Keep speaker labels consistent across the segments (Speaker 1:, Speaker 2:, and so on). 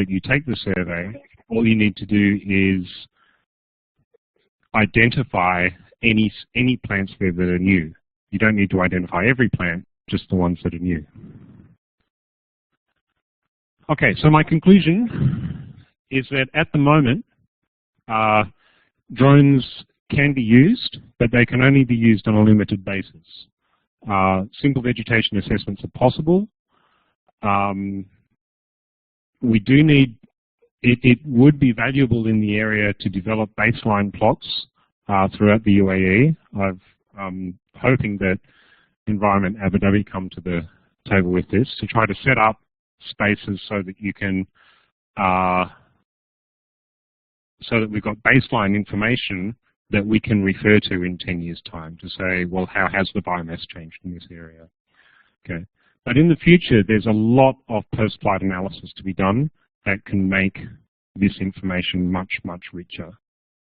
Speaker 1: that you take the survey, all you need to do is identify any plants there that are new. You don't need to identify every plant, just the ones that are new. Okay, so my conclusion is that at the moment, drones can be used, but they can only be used on a limited basis. Simple vegetation assessments are possible. We do need, it would be valuable in the area to develop baseline plots throughout the UAE. I'm hoping that Environment Abu Dhabi come to the table with this to try to set up spaces so that you can, so that we've got baseline information that we can refer to in 10 years' time to say, well, how has the biomass changed in this area? Okay. But in the future, there's a lot of post-flight analysis to be done that can make this information much, much richer.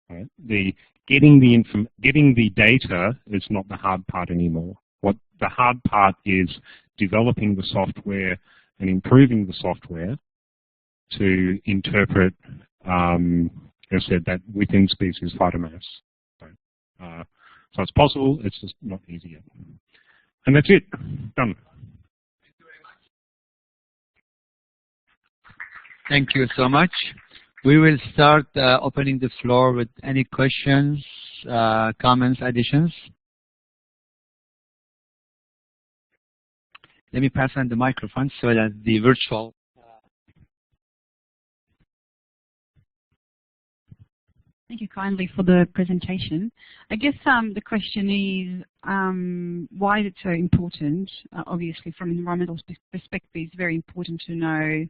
Speaker 1: Right? Getting the data is not the hard part anymore. What the hard part is developing the software and improving the software to interpret, as I said, that within species phytomass. So it's possible, it's just not easy yet. And that's it, done.
Speaker 2: Thank you so much. We will start opening the floor with any questions, comments, additions. Let me pass on the microphone so that the virtual.
Speaker 3: Thank you kindly for the presentation. I guess the question is why is it so important? Obviously, from an environmental perspective, it's very important to know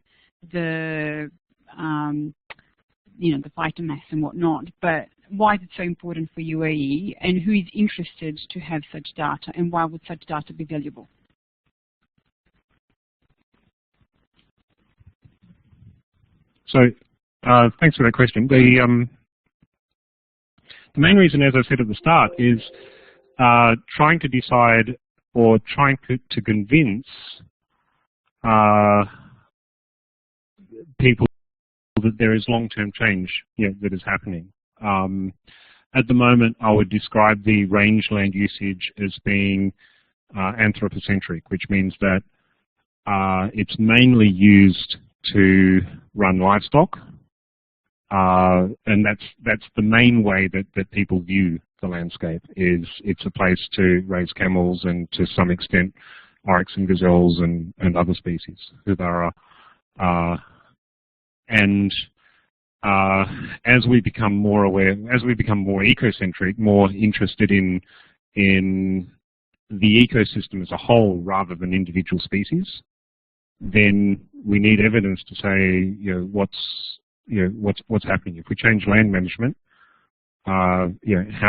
Speaker 3: the the phytomass and whatnot. But why is it so important for UAE, and who is interested to have such data, and why would such data be valuable?
Speaker 1: So, thanks for that question. The main reason, as I said at the start, is trying to decide or trying to convince people that there is long-term change that is happening. At the moment, I would describe the rangeland usage as being anthropocentric, which means that it's mainly used to run livestock. And that's the main way that people view the landscape, is it's a place to raise camels and to some extent oryx and gazelles and other species. As we become more aware, as we become more ecocentric, more interested in the ecosystem as a whole rather than individual species, then we need evidence to say, what's happening. If we change land management, how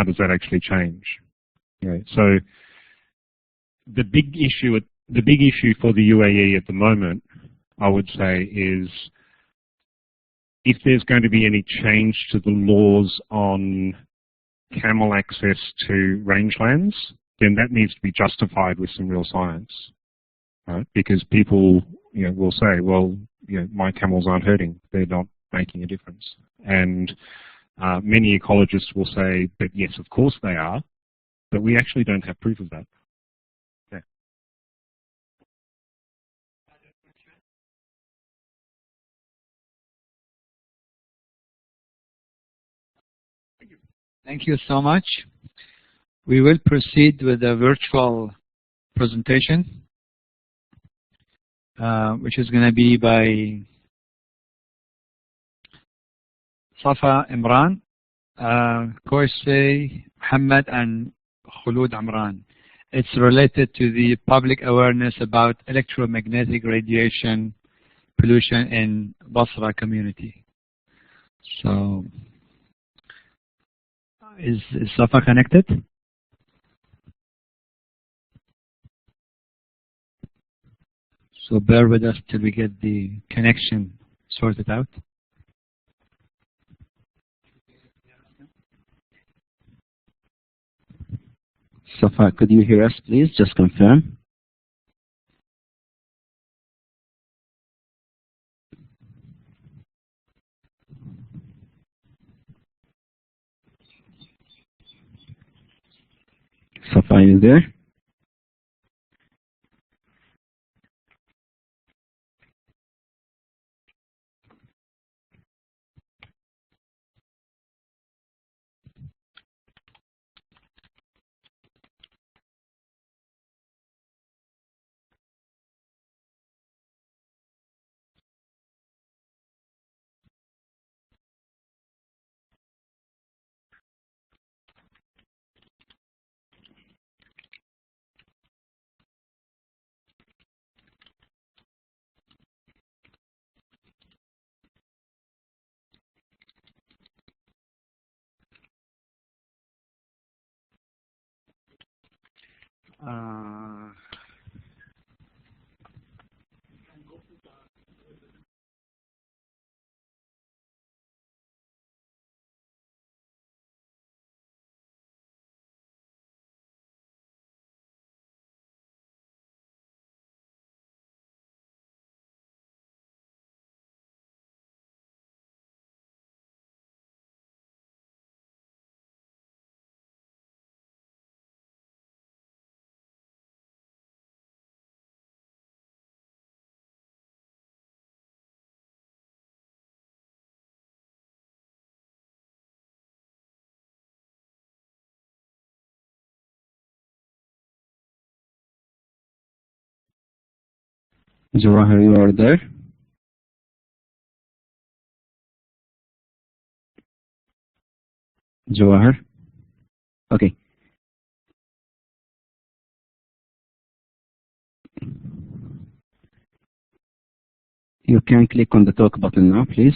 Speaker 1: does that actually change? So the big issue for the UAE at the moment, I would say, is if there's going to be any change to the laws on camel access to rangelands, then that needs to be justified with some real science, right? Because people, will say, well, my camels aren't hurting; they're not making a difference. And many ecologists will say, but yes, of course they are, but we actually don't have proof of that. Yeah.
Speaker 2: Thank you so much. We will proceed with a virtual presentation, which is going to be by Safa Imran, Koisei Muhammad, and Khulud Amran. It's related to the public awareness about electromagnetic radiation pollution in Basra community. So, is Safa connected? So bear with us till we get the connection sorted out.
Speaker 4: Safa, could you hear us, please? Just confirm. Safa, are you there? Jawahar, you are there? Jawahar? Okay. You can click on the talk button now, please.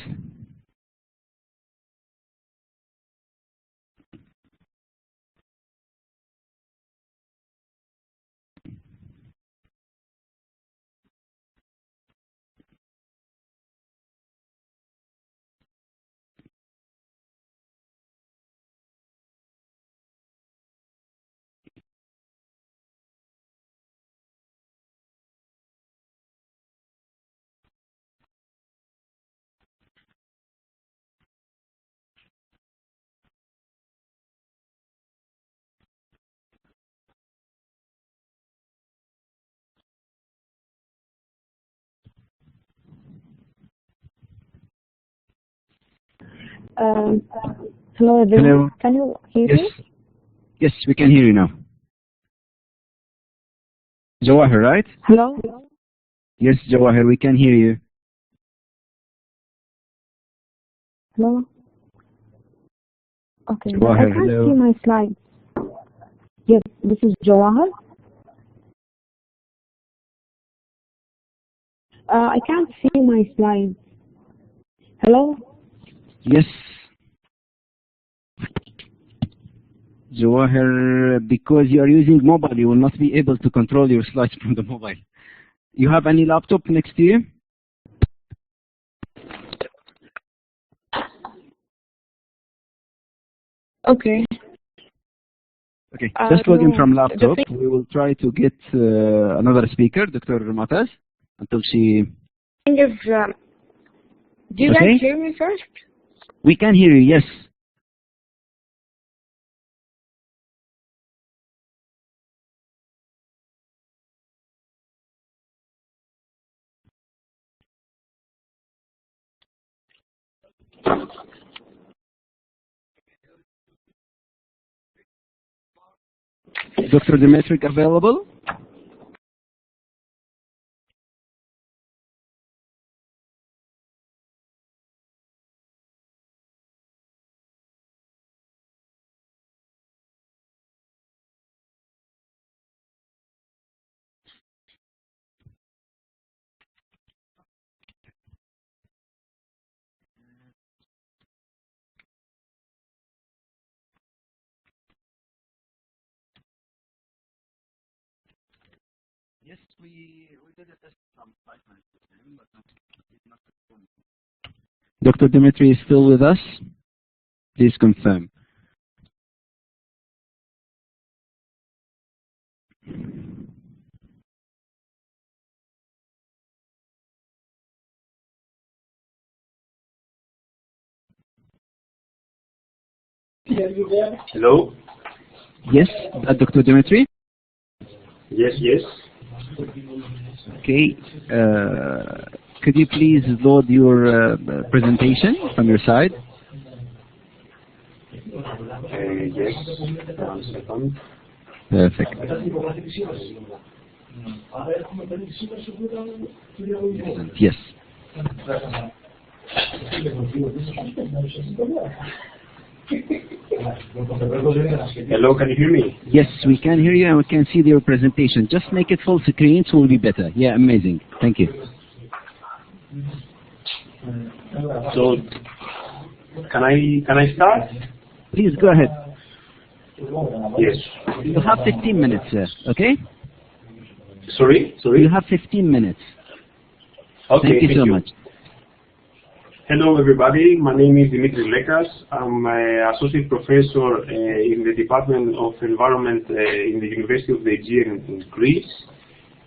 Speaker 5: Hello, everyone.
Speaker 4: Hello.
Speaker 5: Can you hear
Speaker 4: Yes.
Speaker 5: me?
Speaker 4: Yes, we can hear you now. Jawahar, right?
Speaker 5: Hello?
Speaker 4: Yes, Jawahar, we can hear you.
Speaker 5: Hello? Okay, but
Speaker 4: Jawahar,
Speaker 5: I can't
Speaker 4: hello.
Speaker 5: see my slides. Yes, this is Jawahar. I can't see my slides. Hello?
Speaker 4: Yes. Jawahar, because you are using mobile, you will not be able to control your slides from the mobile. You have any laptop next to you?
Speaker 5: Okay.
Speaker 4: Okay, just log in
Speaker 5: No,
Speaker 4: from
Speaker 5: the
Speaker 4: laptop.
Speaker 5: thing
Speaker 4: We will try to get another speaker, Dr. Mataz, until she...
Speaker 5: is, do you
Speaker 4: Okay.
Speaker 5: guys hear me first?
Speaker 4: We can hear you, yes. Dr. Dimitri available? Yes, we did a test from 5 minutes with him, but not. Dr. Dimitri is still with us? Please confirm.
Speaker 6: Hello?
Speaker 4: Yes, Dr. Dimitri?
Speaker 6: Yes, yes.
Speaker 4: Okay. Could you please load your presentation from your side?
Speaker 6: Yes. 1 second.
Speaker 4: Perfect. Yes.
Speaker 6: Hello, can you hear me?
Speaker 4: Yes, we can hear you and we can see your presentation. Just make it full screen, so it will be better. Yeah, amazing. Thank you.
Speaker 6: So, can I start?
Speaker 4: Please go ahead.
Speaker 6: Yes.
Speaker 4: You have 15 minutes, sir. Okay?
Speaker 6: Sorry?
Speaker 4: You have 15 minutes.
Speaker 6: Okay,
Speaker 4: thank you so much.
Speaker 6: Hello, everybody. My name is Dimitris Lekas. I'm an associate professor in the Department of Environment in the University of the Aegean in Greece.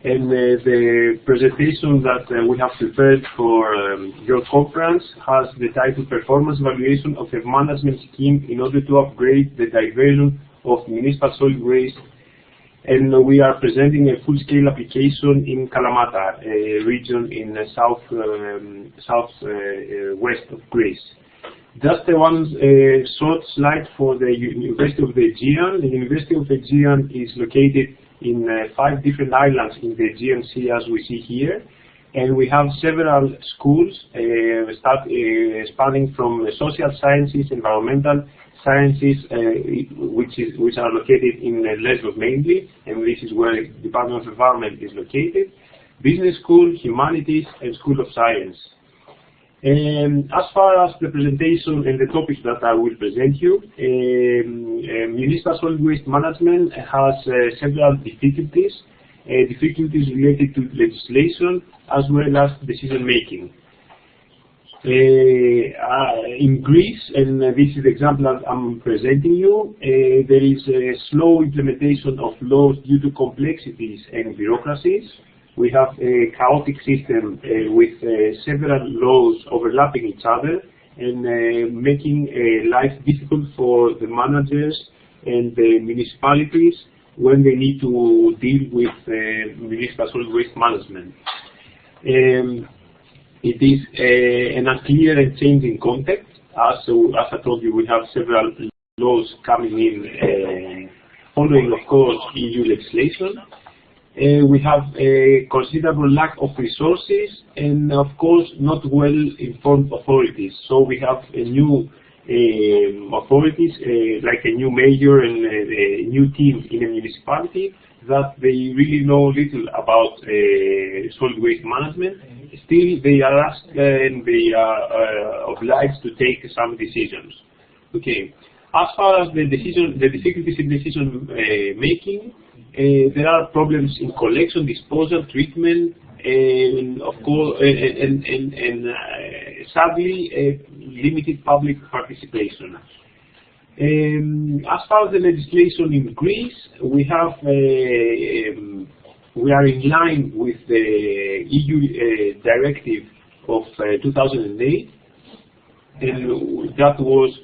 Speaker 6: And the presentation that we have prepared for your conference has the title Performance Evaluation of a Management Scheme in order to upgrade the diversion of municipal solid waste. And we are presenting a full-scale application in Kalamata, a region in southwest of Greece. Just one short slide for the University of the Aegean. The University of the Aegean is located in 5 different islands in the Aegean Sea, as we see here. And we have several schools spanning from social sciences, environmental sciences, which are located in Lesbos mainly, and this is where the Department of Environment is located. Business school, humanities, and School of Science. As far as the presentation and the topics that I will present you, municipal solid waste management has several difficulties. Difficulties related to legislation as well as decision making. In Greece, and this is the example that I'm presenting you, there is a slow implementation of laws due to complexities and bureaucracies. We have a chaotic system with several laws overlapping each other and making life difficult for the managers and the municipalities when they need to deal with municipal solid waste management. It is an unclear and changing context. As I told you, we have several laws coming in, following, of course, EU legislation. We have a considerable lack of resources and, of course, not well-informed authorities. So we have a new authorities, like a new mayor and a new team in a municipality, that they really know little about solid waste management. Still, they are asked and they are obliged to take some decisions. Okay. As far as the difficulties in decision making, there are problems in collection, disposal, treatment, and of course, sadly, limited public participation. As far as the legislation in Greece, we are in line with the EU directive of 2008, and that was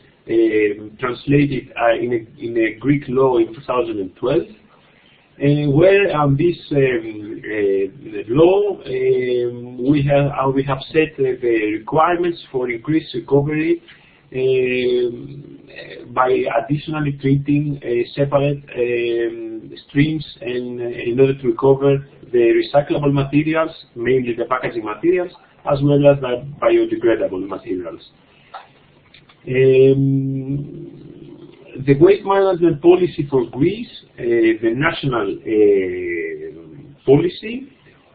Speaker 6: translated in a Greek law in 2012. Where on this law we have set the requirements for increased recovery by additionally treating separate streams and in order to recover the recyclable materials, mainly the packaging materials, as well as the biodegradable materials. The waste management policy for Greece, the national policy,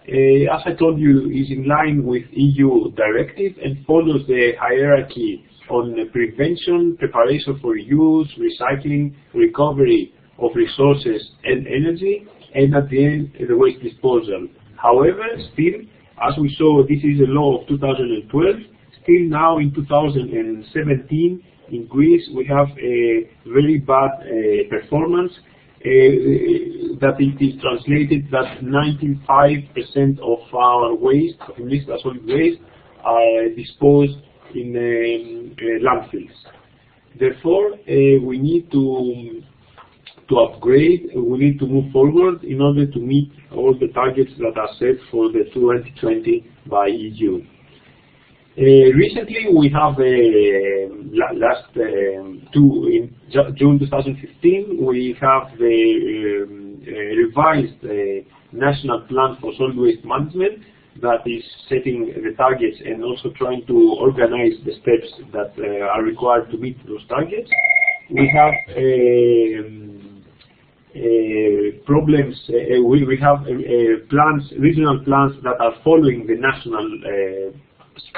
Speaker 6: as I told you, is in line with EU directive and follows the hierarchy on prevention, preparation for use, recycling, recovery of resources and energy, and at the end, the waste disposal. However, still, as we saw, this is a law of 2012, still now in 2017, in Greece, we have a very bad performance that it is translated that 95% of our waste, of municipal solid waste, are disposed in landfills. Therefore, we need to to upgrade, we need to move forward in order to meet all the targets that are set for the 2020 by EU. Recently, we have in June 2015, we have the revised National Plan for Solid Waste Management that is setting the targets and also trying to organize the steps that are required to meet those targets. We have problems. We have plans, regional plans that are following the national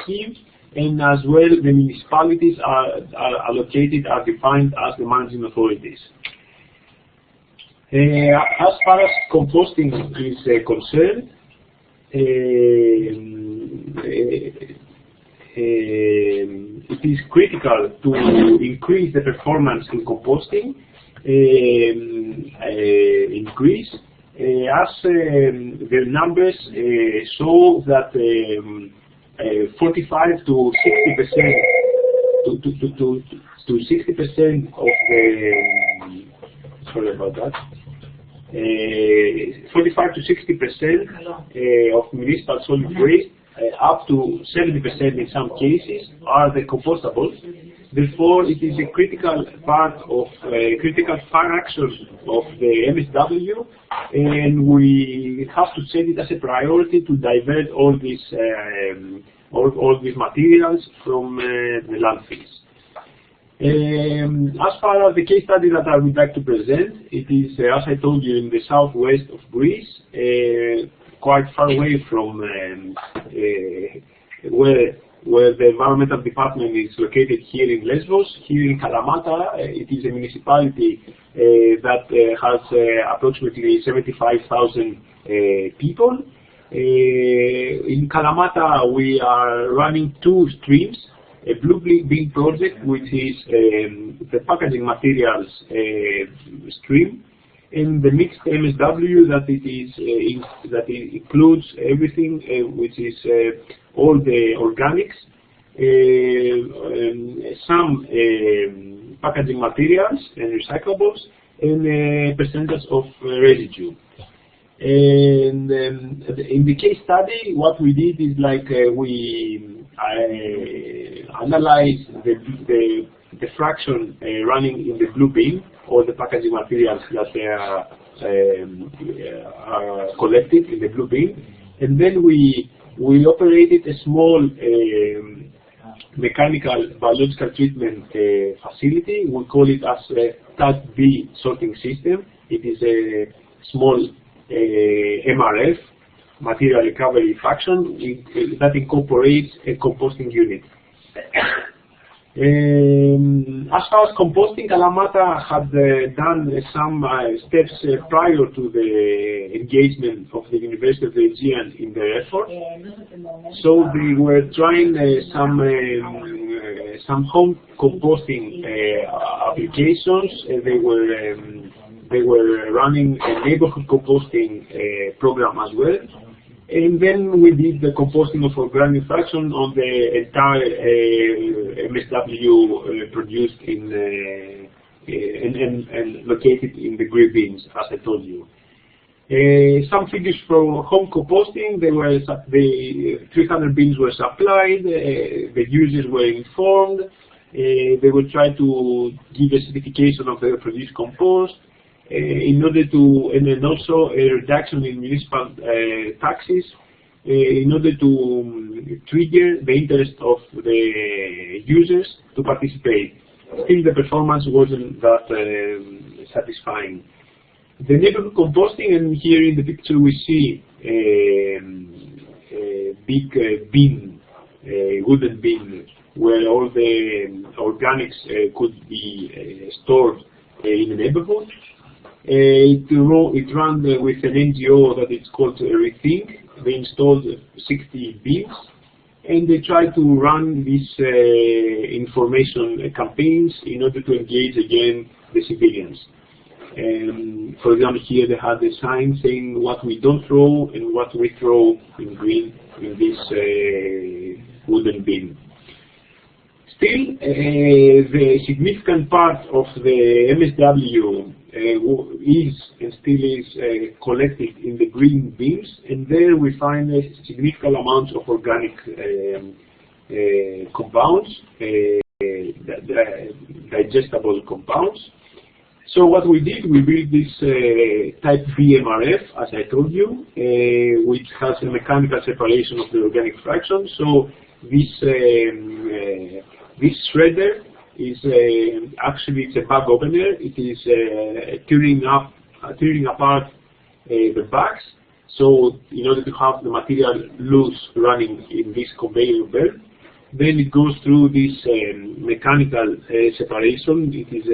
Speaker 6: schemes, and as well the municipalities are defined as the managing authorities. As far as composting is concerned, it is critical to increase the performance in composting in Greece, as the numbers show that 45 to 60% of the 45 to 60% of municipal solid waste, up to 70% in some cases, are the compostables. Therefore, it is a critical part of critical function of the MSW, and we have to set it as a priority to divert all these materials from the landfills. As far as the case study that I would like to present, it is, as I told you, in the southwest of Greece, quite far away from where the environmental department is located here in Lesbos. Here in Kalamata, it is a municipality that has approximately 75,000 people. In Kalamata, we are running two streams. A blue bin project, which is the packaging materials stream, and the mixed MSW that it includes everything, which is all the organics, some packaging materials and recyclables, and a percentage of residue. And in the case study, what we did is we analyze the fraction running in the blue bin, or the packaging materials that are collected in the blue bin, and then we operated a small mechanical biological treatment facility. We call it as a Type B sorting system. It is a small MRF, material recovery fraction, that incorporates a composting unit. As far as composting, Kalamata had done some steps prior to the engagement of the University of the Aegean in their effort. So they were trying some home composting applications. They were running a neighborhood composting program as well. And then we did the composting of organic fraction on the entire MSW produced and located in the green bins, as I told you. Some figures for home composting: the 300 bins were supplied, the users were informed, they will try to give a certification of the produced compost, in order to, and then also a reduction in municipal taxes, in order to trigger the interest of the users to participate. Still, the performance wasn't that satisfying. The neighborhood composting, and here in the picture we see a big bin, wooden bin, where all the organics could be stored in the neighborhood. It ran with an NGO that is called Rethink. They installed 60 bins, and they tried to run these information campaigns in order to engage again the civilians. For example, here they had a sign saying what we don't throw and what we throw in green in this wooden bin. Still, the significant part of the MSW is and still is collected in the green bins, and there we find significant amounts of organic compounds, digestible compounds. So what we did, we built this type B MRF, as I told you, which has a mechanical separation of the organic fraction. So this shredder is actually it's a bag opener. It is tearing apart the bags. So in order to have the material loose running in this conveyor belt, then it goes through this mechanical separation. It is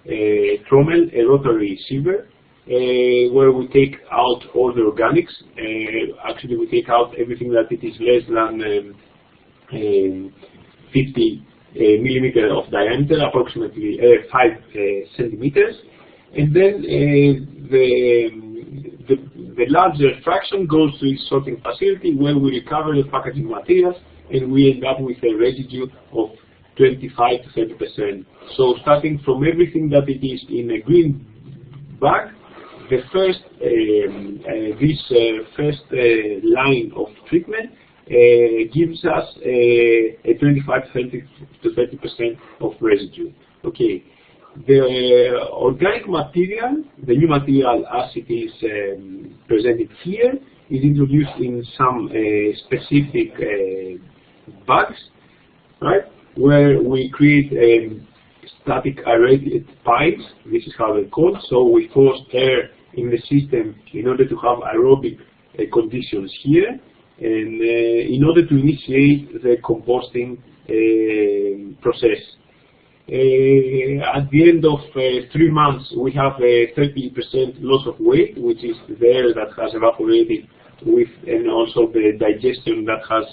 Speaker 6: a trommel, a rotary sieve, where we take out all the organics. Actually, we take out everything that it is less than 50 millimeter of diameter, approximately 5 centimeters, and then the larger fraction goes to this sorting facility where we recover the packaging materials, and we end up with a residue of 25 to 30%. So starting from everything that it is in a green bag, the first first line of treatment gives us a 25 to 30% of residue. Okay, the organic material, the new material as it is presented here, is introduced in some specific bags, right? Where we create static aerated pipes. This is how they're called. So we force air in the system in order to have aerobic conditions here, and in order to initiate the composting process. At the end of 3 months, we have a 30% loss of weight, which is the air that has evaporated with, and also the digestion that has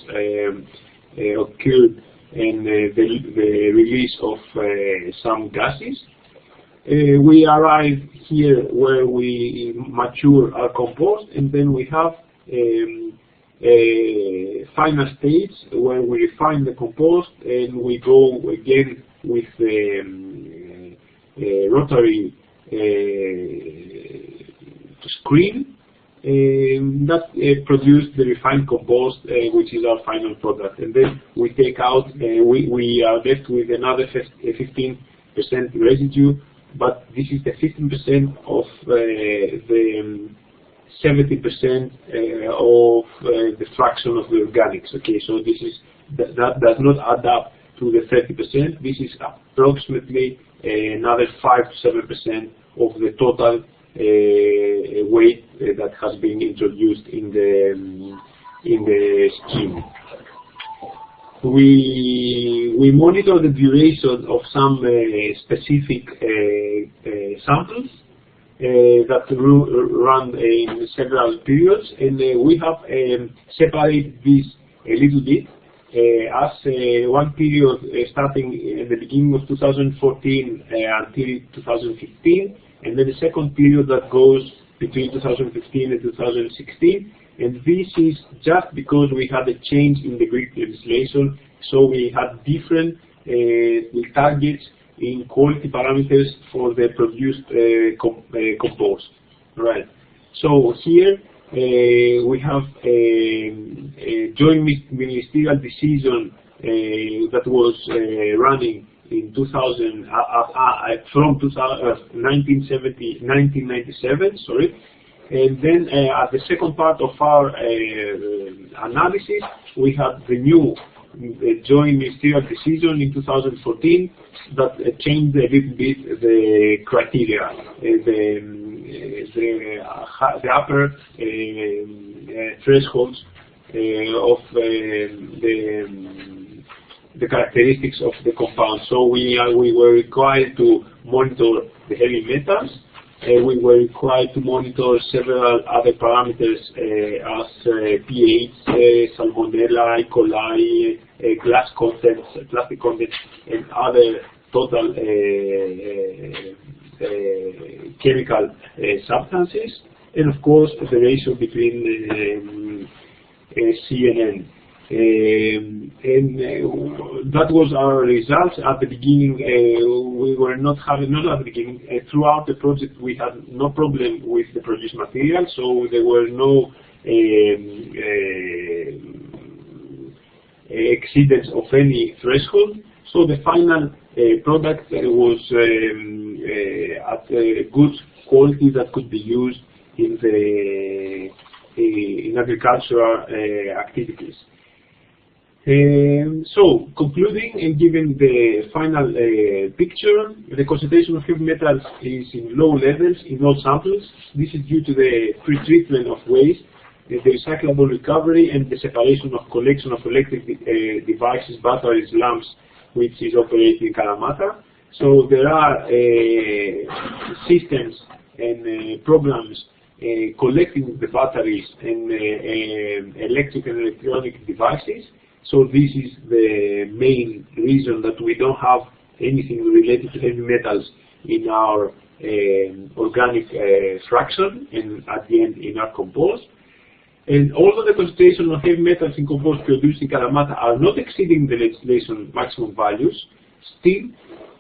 Speaker 6: occurred, and the release of some gases. We arrive here where we mature our compost, and then we have a final stage where we refine the compost, and we go again with a rotary screen that produced the refined compost, which is our final product. And then we take out, we are left with another 15% residue, but this is the 15% of the 70% of the fraction of the organics. Okay, so this is that does not add up to the 30%. This is approximately another 5 to 7% of the total weight that has been introduced in the scheme. We monitor the duration of some specific samples that run in several periods, and we have separated this a little bit as one period starting at the beginning of 2014 until 2015, and then the second period that goes between 2015 and 2016. And this is just because we had a change in the Greek legislation, so we had different targets in quality parameters for the produced compost. Right. So here we have a joint ministerial decision that was running in 2000 from 1997. Sorry. And then at the second part of our analysis, we have the new joint ministerial decision in 2014 that changed a little bit the criteria, the upper thresholds of the characteristics of the compound. So we were required to monitor the heavy metals. We were required to monitor several other parameters as pH, salmonella, E. coli, glass contents, plastic contents, and other total chemical substances, and of course the ratio between C and N. That was our results at the beginning. We were not at the beginning. Throughout the project, we had no problem with the produced material, so there were no exceedance of any threshold. So the final product was at a good quality that could be used in the in agricultural activities. So, concluding and giving the final picture, the concentration of heavy metals is in low levels in all samples. This is due to the pre-treatment of waste, the recyclable recovery, and the separation of collection of electric devices, batteries, lamps, which is operated in Kalamata. So there are systems and programs collecting the batteries and electric and electronic devices. So this is the main reason that we don't have anything related to heavy metals in our organic fraction and at the end in our compost. And although the concentration of heavy metals in compost produced in Kalamata are not exceeding the legislation maximum values, still,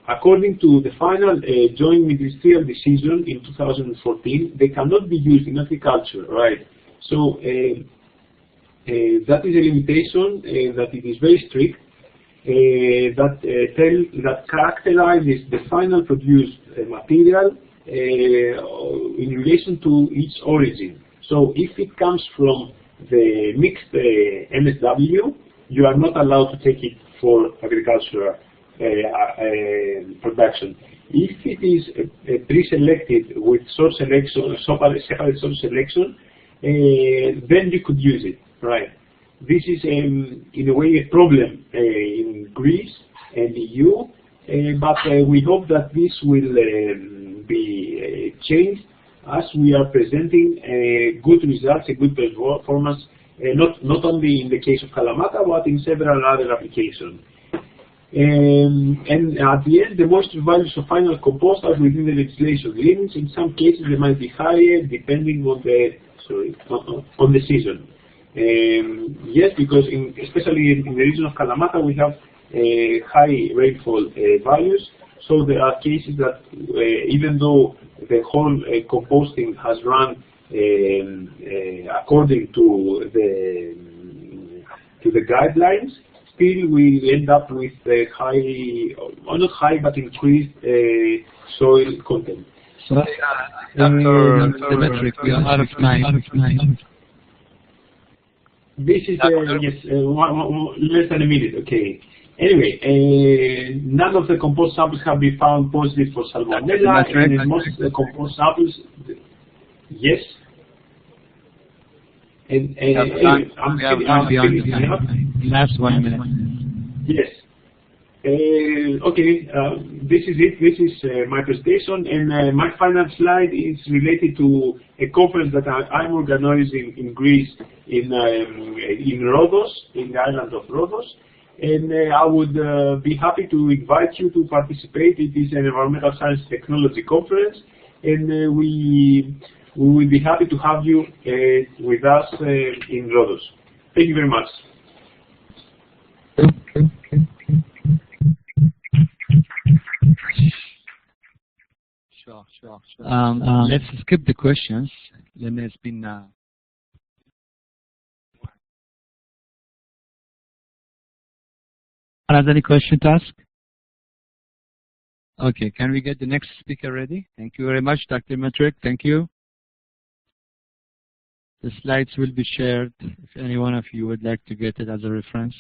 Speaker 6: according to the final joint ministerial decision in 2014, they cannot be used in agriculture, right? So that is a limitation that it is very strict, that characterizes the final produced material in relation to its origin. So if it comes from the mixed MSW, you are not allowed to take it for agricultural production. If it is pre-selected with source selection, separate source selection, then you could use it, right? This is in a way a problem in Greece and EU, but we hope that this will be changed as we are presenting good results, a good performance, not only in the case of Kalamata, but in several other applications. And at the end, the moisture values of final compost are within the legislation limits. In some cases, they might be higher depending on the on the season. Yes, because especially in the region of Kalamata, we have high rainfall values. So there are cases that even though the whole composting has run according to the guidelines, still we end up with high, or not high, but increased soil content.
Speaker 2: Sorry, Dr. Dimitri, we are out of time.
Speaker 6: This is yes, less than a minute. Okay. Anyway, none of the compost samples have been found positive for salmonella, and in most of the compost samples, yes. And I'm finishing up.
Speaker 2: Last 1 minute.
Speaker 6: Yes. Okay, this is it. This is my presentation, and my final slide is related to a conference that I'm organizing in Greece, in Rhodos, in the island of Rhodos, and I would be happy to invite you to participate. It is an environmental science technology conference, and we will be happy to have you with us in Rhodos. Thank you very much.
Speaker 2: Sure. Let's skip the questions. Then there's been has any question to ask? Okay, can we get the next speaker ready? Thank you very much, Dr. Metric. Thank you. The slides will be shared if any one of you would like to get it as a reference.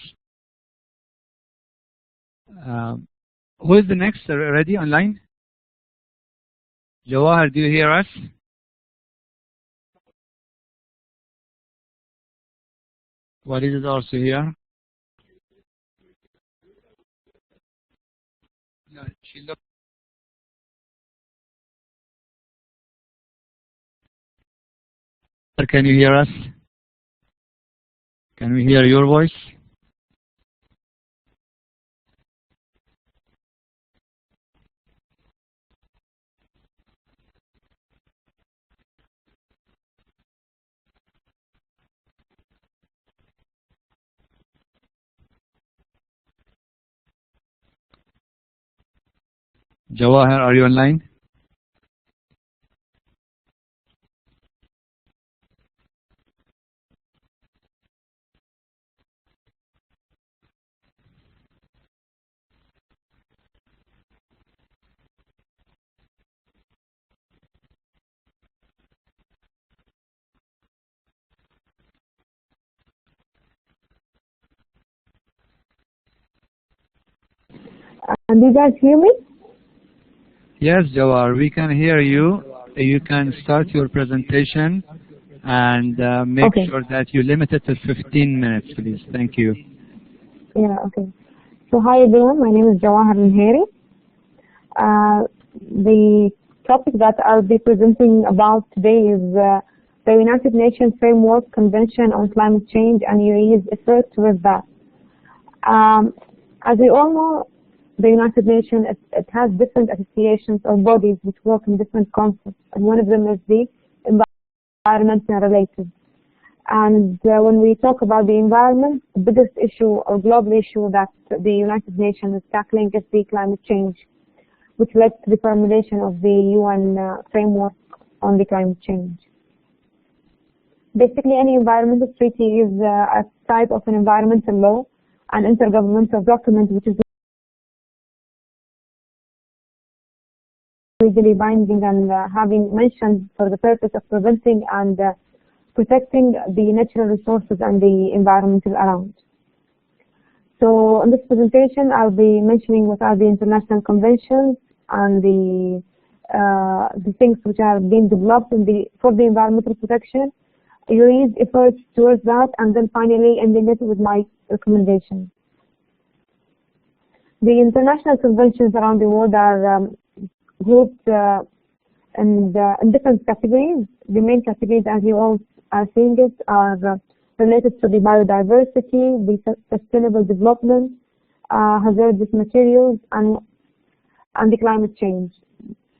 Speaker 2: Who is the next ready online? Jawahar, do you hear us? What is it also here? No, she looked. Can you hear us? Can we hear your voice? Jawahar, are you online?
Speaker 5: Do you guys hear me?
Speaker 2: Yes, Jawahar, we can hear you. You can start your presentation and make sure that you limit it to 15 minutes, please. Thank you.
Speaker 5: Yeah, okay. So hi everyone, my name is Jawahar Al-Heri. The topic that I'll be presenting about today is the United Nations Framework Convention on Climate Change and UAE's efforts with that. As we all know, the United Nations, it has different associations or bodies which work in different concepts, and one of them is the environmental related. And when we talk about the environment, the biggest issue or global issue that the United Nations is tackling is the climate change, which led to the formulation of the UN framework on the climate change. Basically, any environmental treaty is a type of an environmental law, an intergovernmental document which is legally binding and having mentioned for the purpose of preventing and protecting the natural resources and the environmental around. So in this presentation, I'll be mentioning what are the international conventions and the things which are being developed for the environmental protection, UAE's efforts towards that, and then finally ending it with my recommendations. The international conventions around the world are grouped in different categories. The main categories, as you all are seeing it, are related to the biodiversity, the sustainable development, hazardous materials, and the climate change.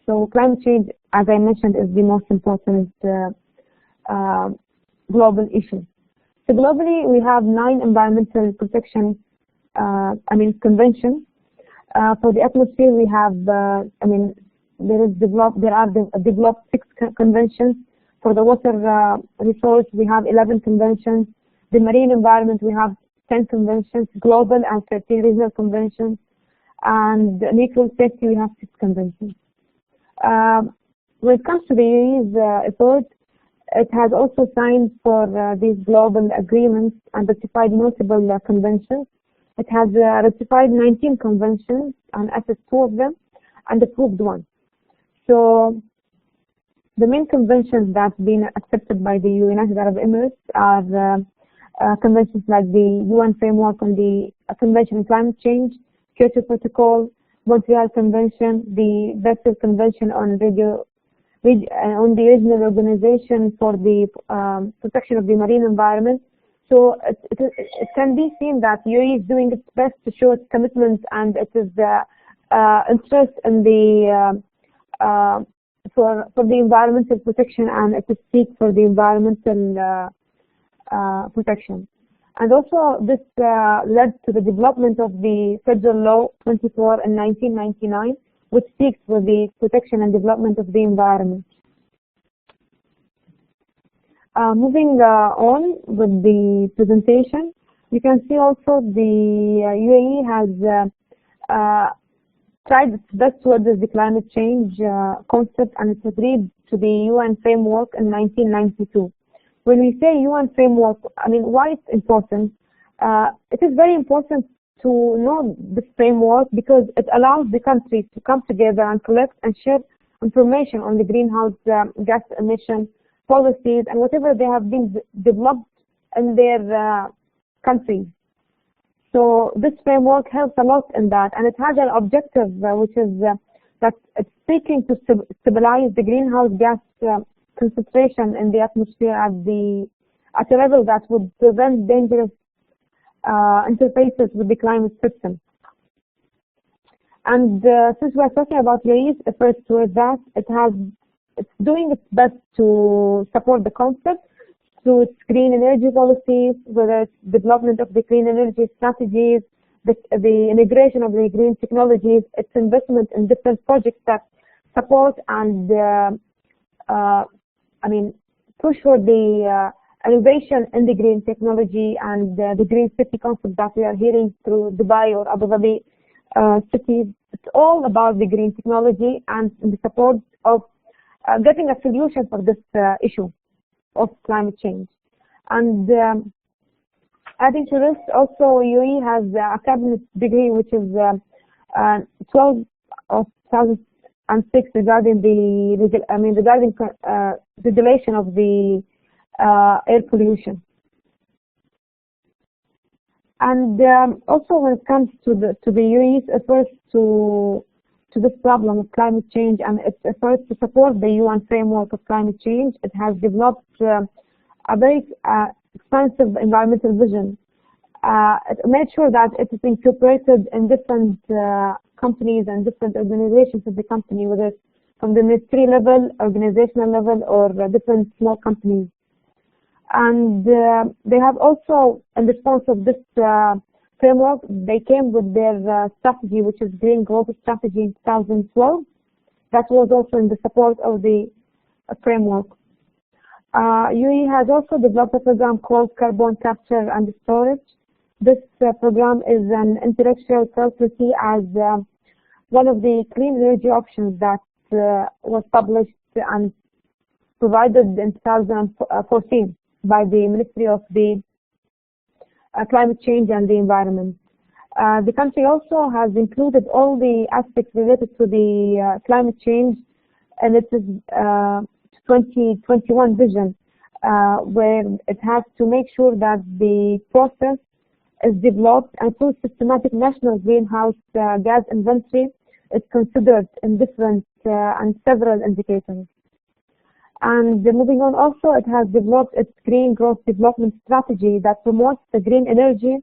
Speaker 5: So climate change, as I mentioned, is the most important global issue. So globally, we have 9 environmental protection, conventions. For the atmosphere, we have, there are developed 6 conventions. For the water resource, we have 11 conventions. The marine environment, we have 10 conventions, global and 13 regional conventions. And nuclear safety, we have 6 conventions. When it comes to the UAE's effort, it has also signed for these global agreements and ratified multiple conventions. It has ratified 19 conventions and assessed 2 of them and approved 1. So the main conventions that have been accepted by the United Arab Emirates are conventions like the UN Framework on the Convention on Climate Change, Kyoto Protocol, Montreal Convention, the Basel Convention on the Regional Organization for the Protection of the Marine Environment. So it can be seen that UAE is doing its best to show its commitment and it is interest in the for the environmental protection, and it is seek for the environmental protection. And also this led to the development of the Federal Law 24 in 1999, which seeks for the protection and development of the environment. Moving on with the presentation, you can see also the UAE has tried its best towards the climate change concept, and it agreed to the UN framework in 1992. When we say UN framework, why it's important? It is very important to know this framework because it allows the countries to come together and collect and share information on the greenhouse gas emission policies and whatever they have been developed in their countries. So this framework helps a lot in that, and it has an objective which is that it's seeking to stabilize the greenhouse gas concentration in the atmosphere at a level that would prevent dangerous interfaces with the climate system. And since we're talking about UAE's efforts towards that, it's doing its best to support the concept through its green energy policies, whether it's development of the clean energy strategies, the integration of the green technologies, its investment in different projects that support and push for the innovation in the green technology and the green city concept that we are hearing through Dubai or Abu Dhabi cities. It's all about the green technology and the support of getting a solution for this issue of climate change. And adding to this, also UAE has a cabinet degree which is 12 of 2006 regarding the regulation of the air pollution. And also when it comes to the UAE's efforts to this problem of climate change and its efforts to support the UN framework of climate change, it has developed a very expansive environmental vision. It made sure that it is incorporated in different companies and different organizations of the company, whether it's from the ministry level, organizational level, or different small companies. And they have also, in response of this framework, they came with their strategy, which is Green Global Strategy in 2012. That was also in the support of the framework. UAE has also developed a program called Carbon Capture and Storage. This program is an intellectual property as one of the clean energy options that was published and provided in 2014 by the Ministry of the Climate Change and the Environment. The country also has included all the aspects related to the climate change, and it is 2021 vision, where it has to make sure that the process is developed and through systematic national greenhouse gas inventory is considered in different and several indicators. And moving on, also it has developed its green growth development strategy that promotes the green energy,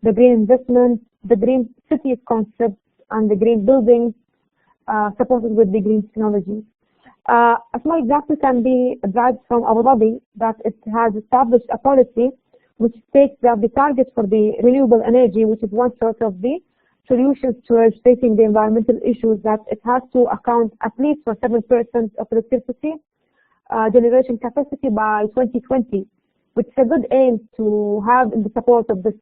Speaker 5: the green investment, the green cities concept, and the green buildings supported with the green technology. A small example can be derived from Abu Dhabi, that it has established a policy which states that the target for the renewable energy, which is one sort of the solutions towards facing the environmental issues, that it has to account at least for 7% of electricity generation capacity by 2020, which is a good aim to have in the support of this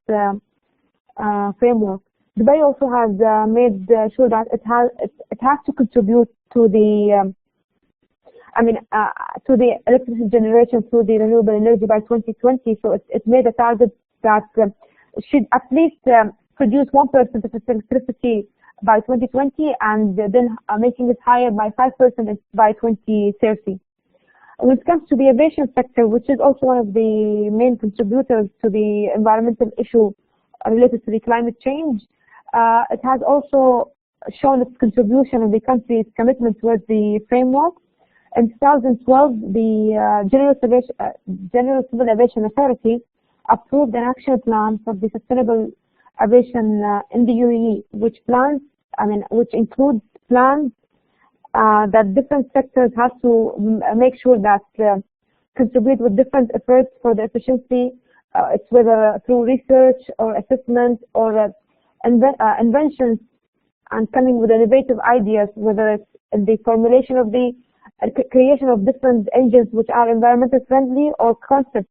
Speaker 5: framework. Dubai also has made sure that it has to contribute to the to the electricity generation through the renewable energy by 2020. So it made a target that should at least produce 1% of its electricity by 2020, and then making it higher by 5% by 2030. When it comes to the aviation sector, which is also one of the main contributors to the environmental issue related to the climate change, it has also shown its contribution in the country's commitment towards the framework. In 2012, the General Civil Aviation Authority approved an action plan for the sustainable aviation in the UAE, which includes plans that different sectors have to make sure that contribute with different efforts for the efficiency. It's whether through research or assessment or inventions and coming with innovative ideas, whether it's in the formulation of the creation of different engines which are environmental friendly, or concepts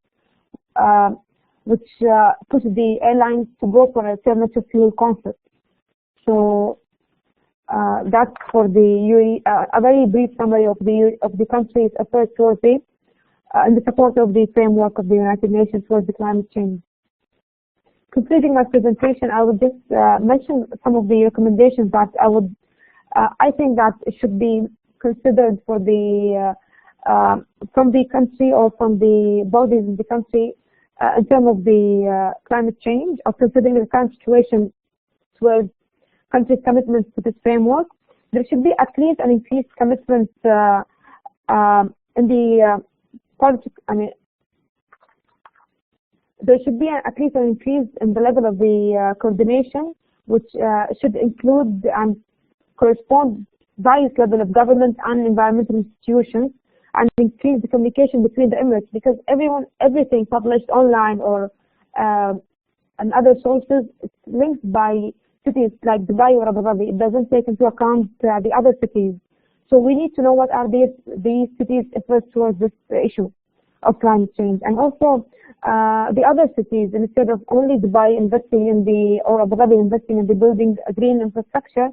Speaker 5: which push the airlines to go for alternative fuel concept. So that's for the UAE, a very brief summary of the country's efforts towards the in the support of the framework of the United Nations towards the climate change. Completing my presentation, I would just mention some of the recommendations that I think that it should be considered for the from the country or from the bodies in the country in terms of the climate change, or considering the current situation towards country's commitments to this framework. There should be at least an increased commitment in the there should be at least an increase in the level of the coordination, which should include and correspond various level of government and environmental institutions, and increase the communication between the Emirates, because everything published online or and other sources, it's linked by cities like Dubai or Abu Dhabi. It doesn't take into account the other cities. So we need to know what are these cities' efforts towards this issue of climate change. And also the other cities, instead of only Dubai investing in or Abu Dhabi investing in the building green infrastructure,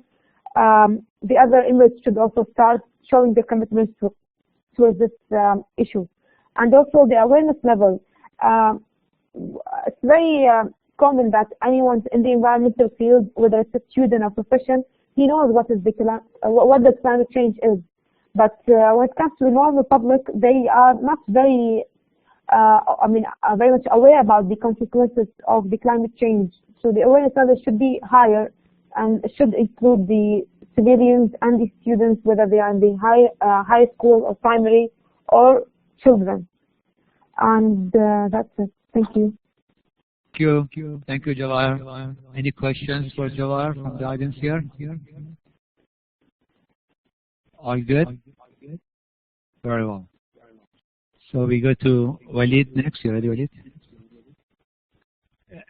Speaker 5: the other Emirates should also start showing their commitments towards this issue. And also the awareness level. It's very common that anyone in the environmental field, whether it's a student or profession, he knows what the climate change is. But when it comes to the normal public, they are not very, very much aware about the consequences of the climate change. So the awareness level should be higher and should include the civilians and the students, whether they are in the high school or primary or children. And that's it. Thank you.
Speaker 2: Thank you, Jawahar. Any questions for Jawahar from the audience here? All good? Very well. So we go to Walid next. You ready, Walid?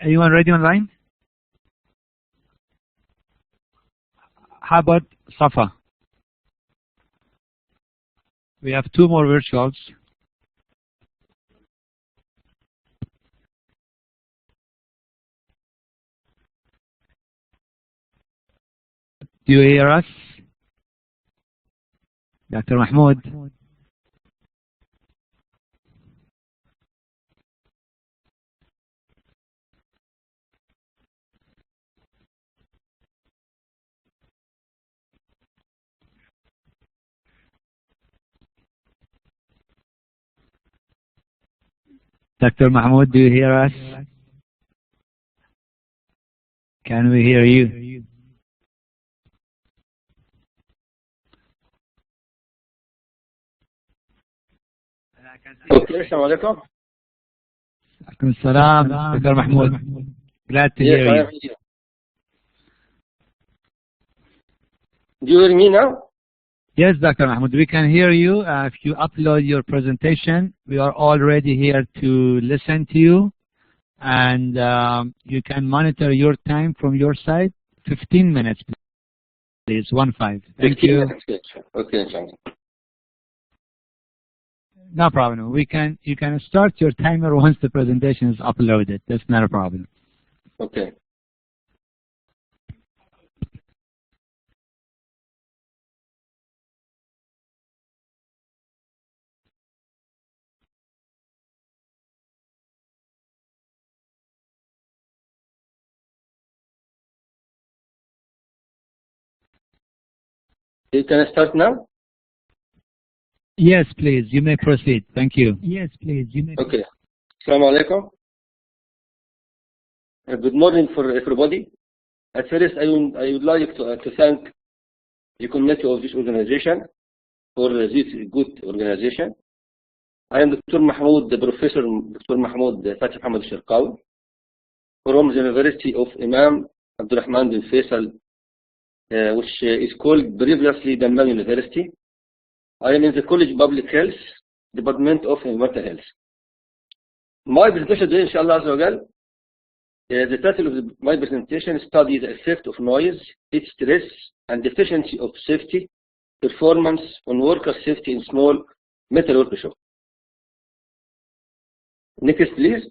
Speaker 2: Anyone ready online? How about Safa? We have 2 more virtuals. Do you hear us? Dr. Mahmoud? Dr. Mahmoud, do you hear us? Can we hear you?
Speaker 7: Okay, assalamu alaikum.
Speaker 2: Alaikum salam, Dr. Mahmoud. Glad to hear you.
Speaker 7: Do you hear me now?
Speaker 2: Yes, Dr. Mahmoud, we can hear you. If you upload your presentation, we are already here to listen to you. And you can monitor your time from your side. 15 minutes, please. 15. Thank you.
Speaker 7: Okay,
Speaker 2: no problem. You can start your timer once the presentation is uploaded. That's not a problem.
Speaker 7: Okay. You can start now?
Speaker 2: Yes, please. You may proceed. Thank you. Yes, please. You may.
Speaker 7: Okay. Assalamu alaikum. Good morning for everybody. At first, I would like to thank the committee of this organization for this good organization. I am Dr. Mahmoud, the Professor Dr. Mahmoud Fathy El-Sharkawy from the University of Imam Abdurrahman bin Faisal, which is called previously Dammam University. I am in the College of Public Health, Department of Environmental Health. My presentation today, inshallah, the title of my presentation studies the effect of noise, heat stress, and deficiency of safety performance on worker safety in small metal workshops. Next, please.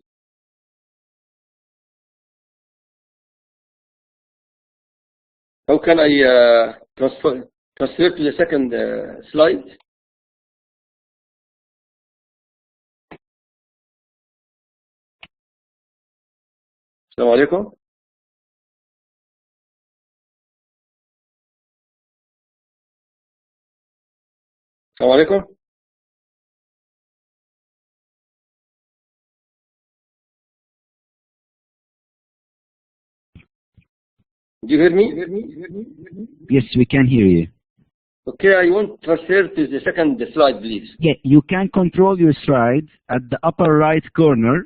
Speaker 7: How can I transfer to the second slide? Assalamu alaikum. Assalamu alaikum. Do you hear me?
Speaker 4: Yes, we can hear you.
Speaker 7: Okay, I want to transfer to the second slide, please.
Speaker 4: Yeah, you can control your slide at the upper right corner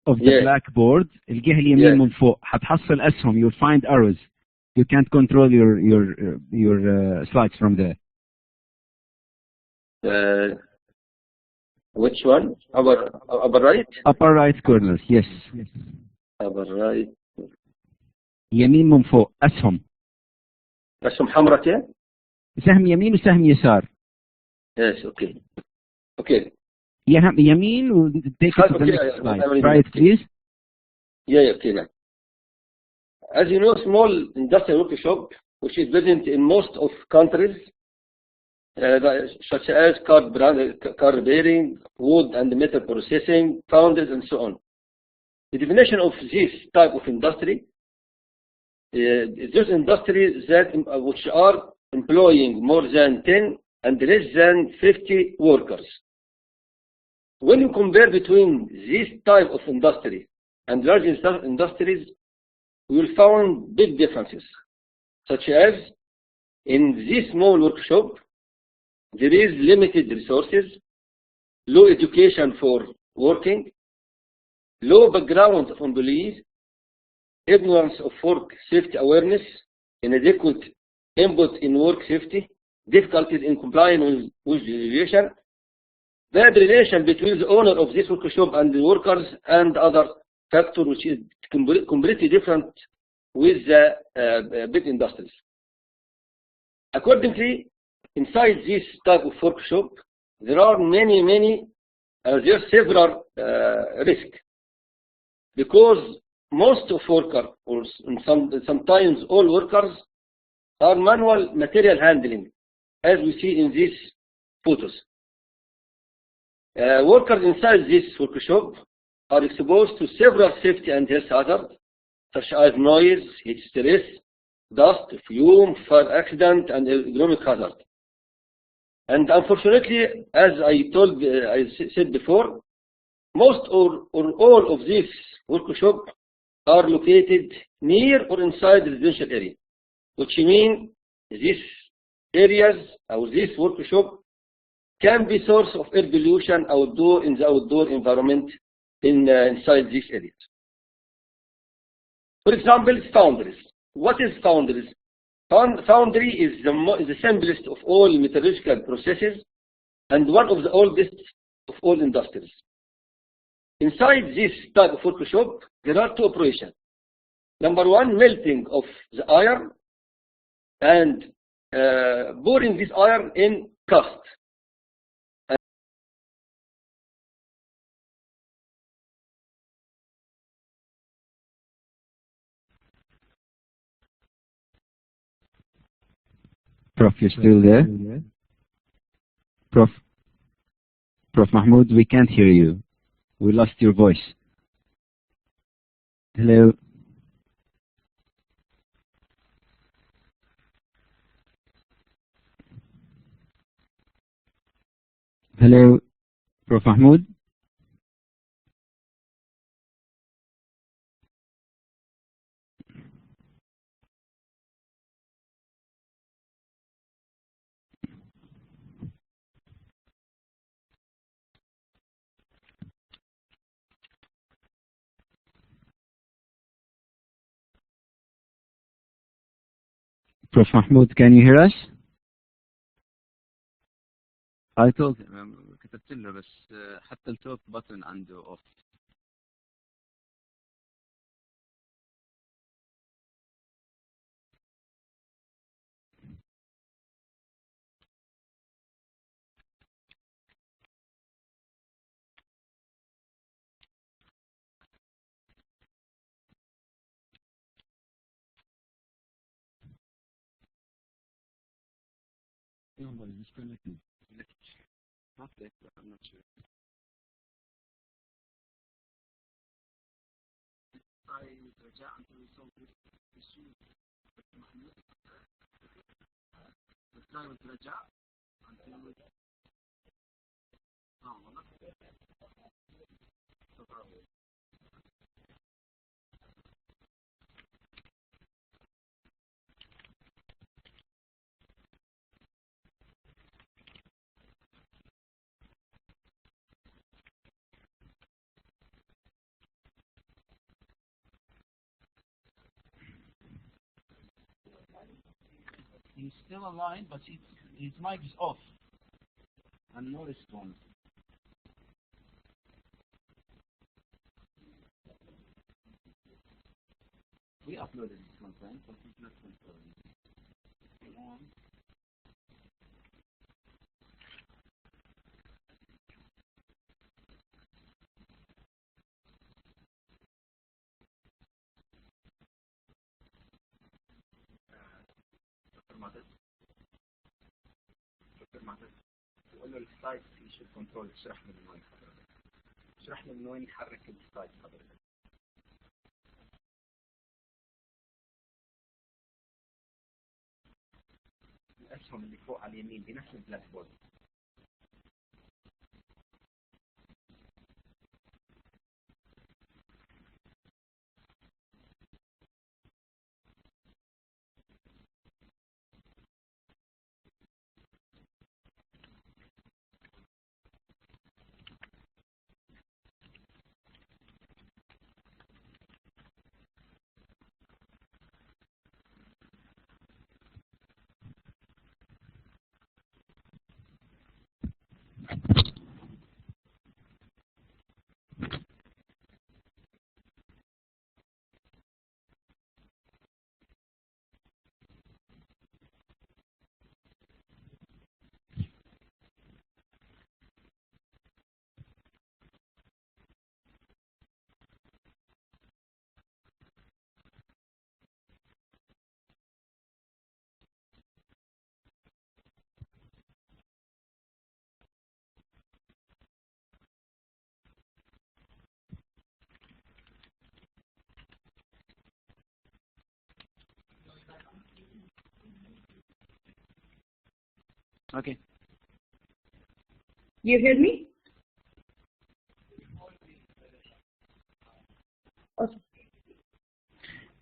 Speaker 4: of the blackboard. الجهة اليمين من فوق هتحصل أسهم. You'll find arrows. You can't control your slides from there.
Speaker 7: Which one? Upper right?
Speaker 4: Upper right corner. Yes.
Speaker 7: upper right.
Speaker 4: يمين من فوق أسهم.
Speaker 7: أسهم حمراء كده؟
Speaker 4: سهم يمين وسهم يسار.
Speaker 7: Yes, okay. Okay.
Speaker 4: يمين و take it to the next slide. Try it please.
Speaker 7: Yeah, okay. Now. As you know, small industrial workshop, which is present in most of countries, such as car repairing, wood and metal processing, foundries, and so on. The definition of this type of industry is those industries that which are employing more than 10 and less than 50 workers. When you compare between this type of industry and large industries, you will find big differences, such as in this small workshop, there is limited resources, low education for working, low background of employees, ignorance of work safety awareness, inadequate input in work safety, difficulties in complying with regulation, bad relation between the owner of this workshop and the workers, and other factors which is completely different with the big industries. Accordingly, inside this type of workshop, there are there are several risks, because most of workers, or sometimes all workers, are manual material handling, as we see in these photos. Workers inside this workshop are exposed to several safety and health hazards, such as noise, heat stress, dust, fume, fire accident, and ergonomic hazard. And unfortunately, as I said before, most or all of these workshops are located near or inside residential area, which means these areas or this workshop can be source of air pollution in the outdoor environment inside these areas. For example, foundries. What is foundries? Foundry is the simplest of all metallurgical processes and one of the oldest of all industries. Inside this type of workshop, there are two operations. Number one, melting of the iron and pouring this iron in cast.
Speaker 4: Prof, you're still there? Prof Mahmoud, we can't hear you. We lost your voice. Hello? Hello, Prof Mahmoud? Prof Mahmoud, can you hear us? I told him, كتبت له بس حتى التوك بutton عنده off. Disconnected. Not that, I'm not sure. I رجع until we solve this issue. Let's try with رجع until we He's still alive, but his mic is off and no response. We uploaded this one time, but it's not controlling. تقول له السلايد يشوف كنترول اشرح لي من وين حضرتك اشرح لي من وين يحرك السلايد حضرتك الاسهم اللي فوق على اليمين بنفس البلاك بورد Okay.
Speaker 8: You hear me? Okay.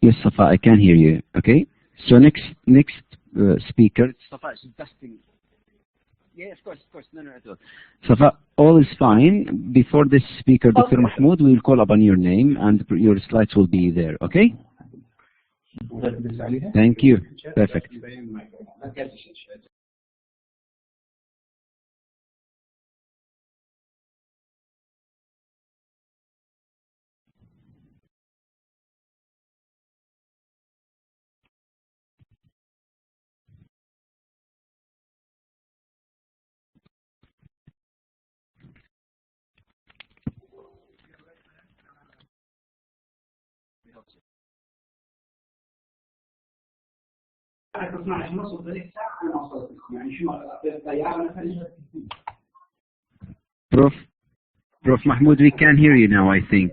Speaker 4: Yes, Safa, I can hear you. Okay. So next speaker. Safa is testing. Yeah, of course. No, at all. Safa, all is fine. Before this speaker, Dr. Mahmoud, we will call upon your name and your slides will be there. Okay? Thank you. Perfect. Prof. Mahmoud, we can hear you now, I think.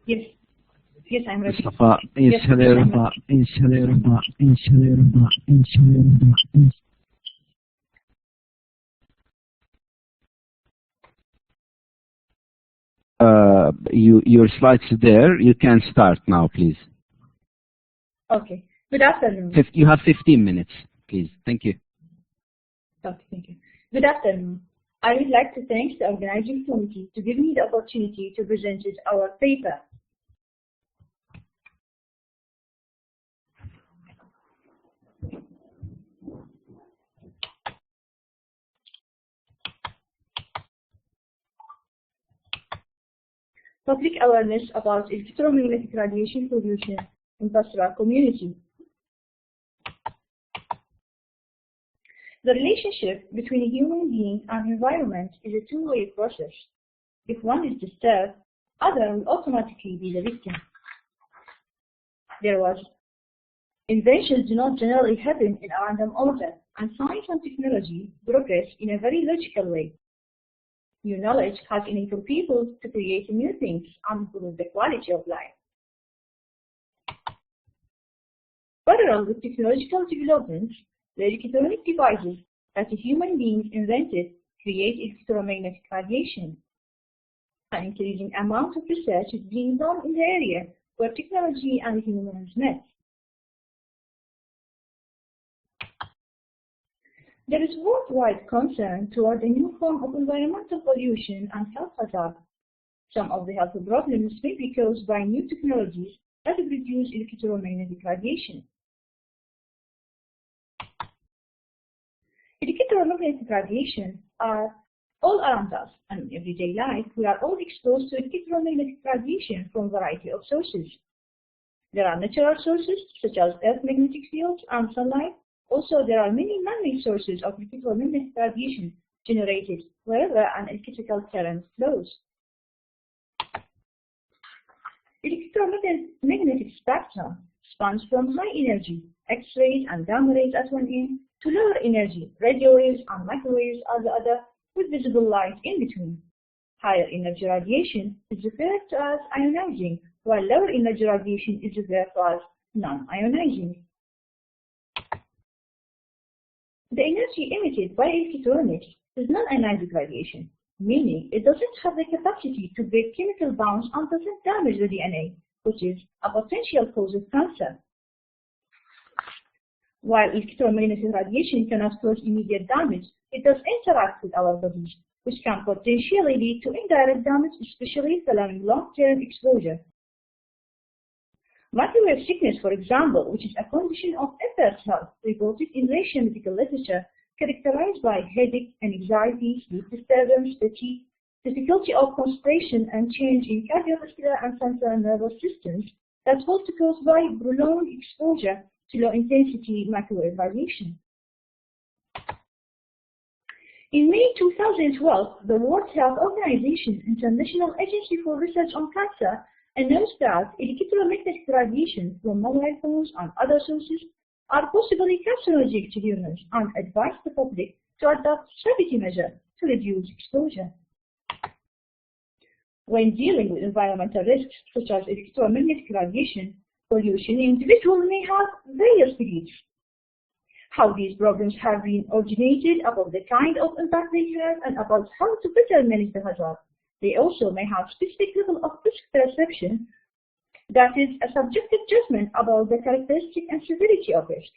Speaker 5: Yes. Yes, I'm ready.
Speaker 4: Mustafa, your slides there. You can start now, please.
Speaker 5: Okay. Good afternoon.
Speaker 4: You have 15 minutes, please. Thank you.
Speaker 5: Okay, thank you. Good afternoon. I would like to thank the organizing committee to give me the opportunity to present our paper. Public awareness about electromagnetic radiation pollution in pastoral community. The relationship between a human being and environment is a two-way process. If one is disturbed, other will automatically be the victim. Inventions do not generally happen in a random order, and science and technology progress in a very logical way. New knowledge has enabled people to create new things and improve the quality of life. Parallel with technological developments, the electronic devices that human beings invented create electromagnetic radiation. An increasing amount of research is being done in the area where technology and humans met. There is worldwide concern toward a new form of environmental pollution and health hazard. Some of the health problems may be caused by new technologies that produce electromagnetic radiation. Electromagnetic radiation are all around us, and in everyday life we are all exposed to electromagnetic radiation from a variety of sources. There are natural sources such as Earth magnetic fields and sunlight. Also, there are many man-made sources of electromagnetic radiation generated wherever an electrical current flows. Electromagnetic spectrum spans from high energy, X-rays and gamma rays at one end, to lower energy, radio waves and microwaves at the other, with visible light in between. Higher energy radiation is referred to as ionizing, while lower energy radiation is referred to as non-ionizing. The energy emitted by electronics is non-ionizing radiation, meaning it doesn't have the capacity to break chemical bonds and doesn't damage the DNA, which is a potential cause of cancer. While electromagnetic radiation cannot cause immediate damage, it does interact with our bodies, which can potentially lead to indirect damage, especially following long-term exposure. Microwave sickness, for example, which is a condition of impaired health reported in Russian medical literature, characterized by headache and anxiety, sleep disturbance, fatigue, difficulty of concentration, and change in cardiovascular and central nervous systems that was caused by prolonged exposure to low-intensity microwave radiation. In May 2012, the World Health Organization International Agency for Research on Cancer announced that electromagnetic radiation from mobile phones and other sources are possibly carcinogenic to humans and advised the public to adopt safety measures to reduce exposure. When dealing with environmental risks such as electromagnetic radiation pollution, individuals may have various beliefs. How these problems have been originated, about the kind of impact they have, and about how to better manage the hazard. They also may have specific level of risk perception
Speaker 8: that is a subjective judgment about the characteristic and severity of risk.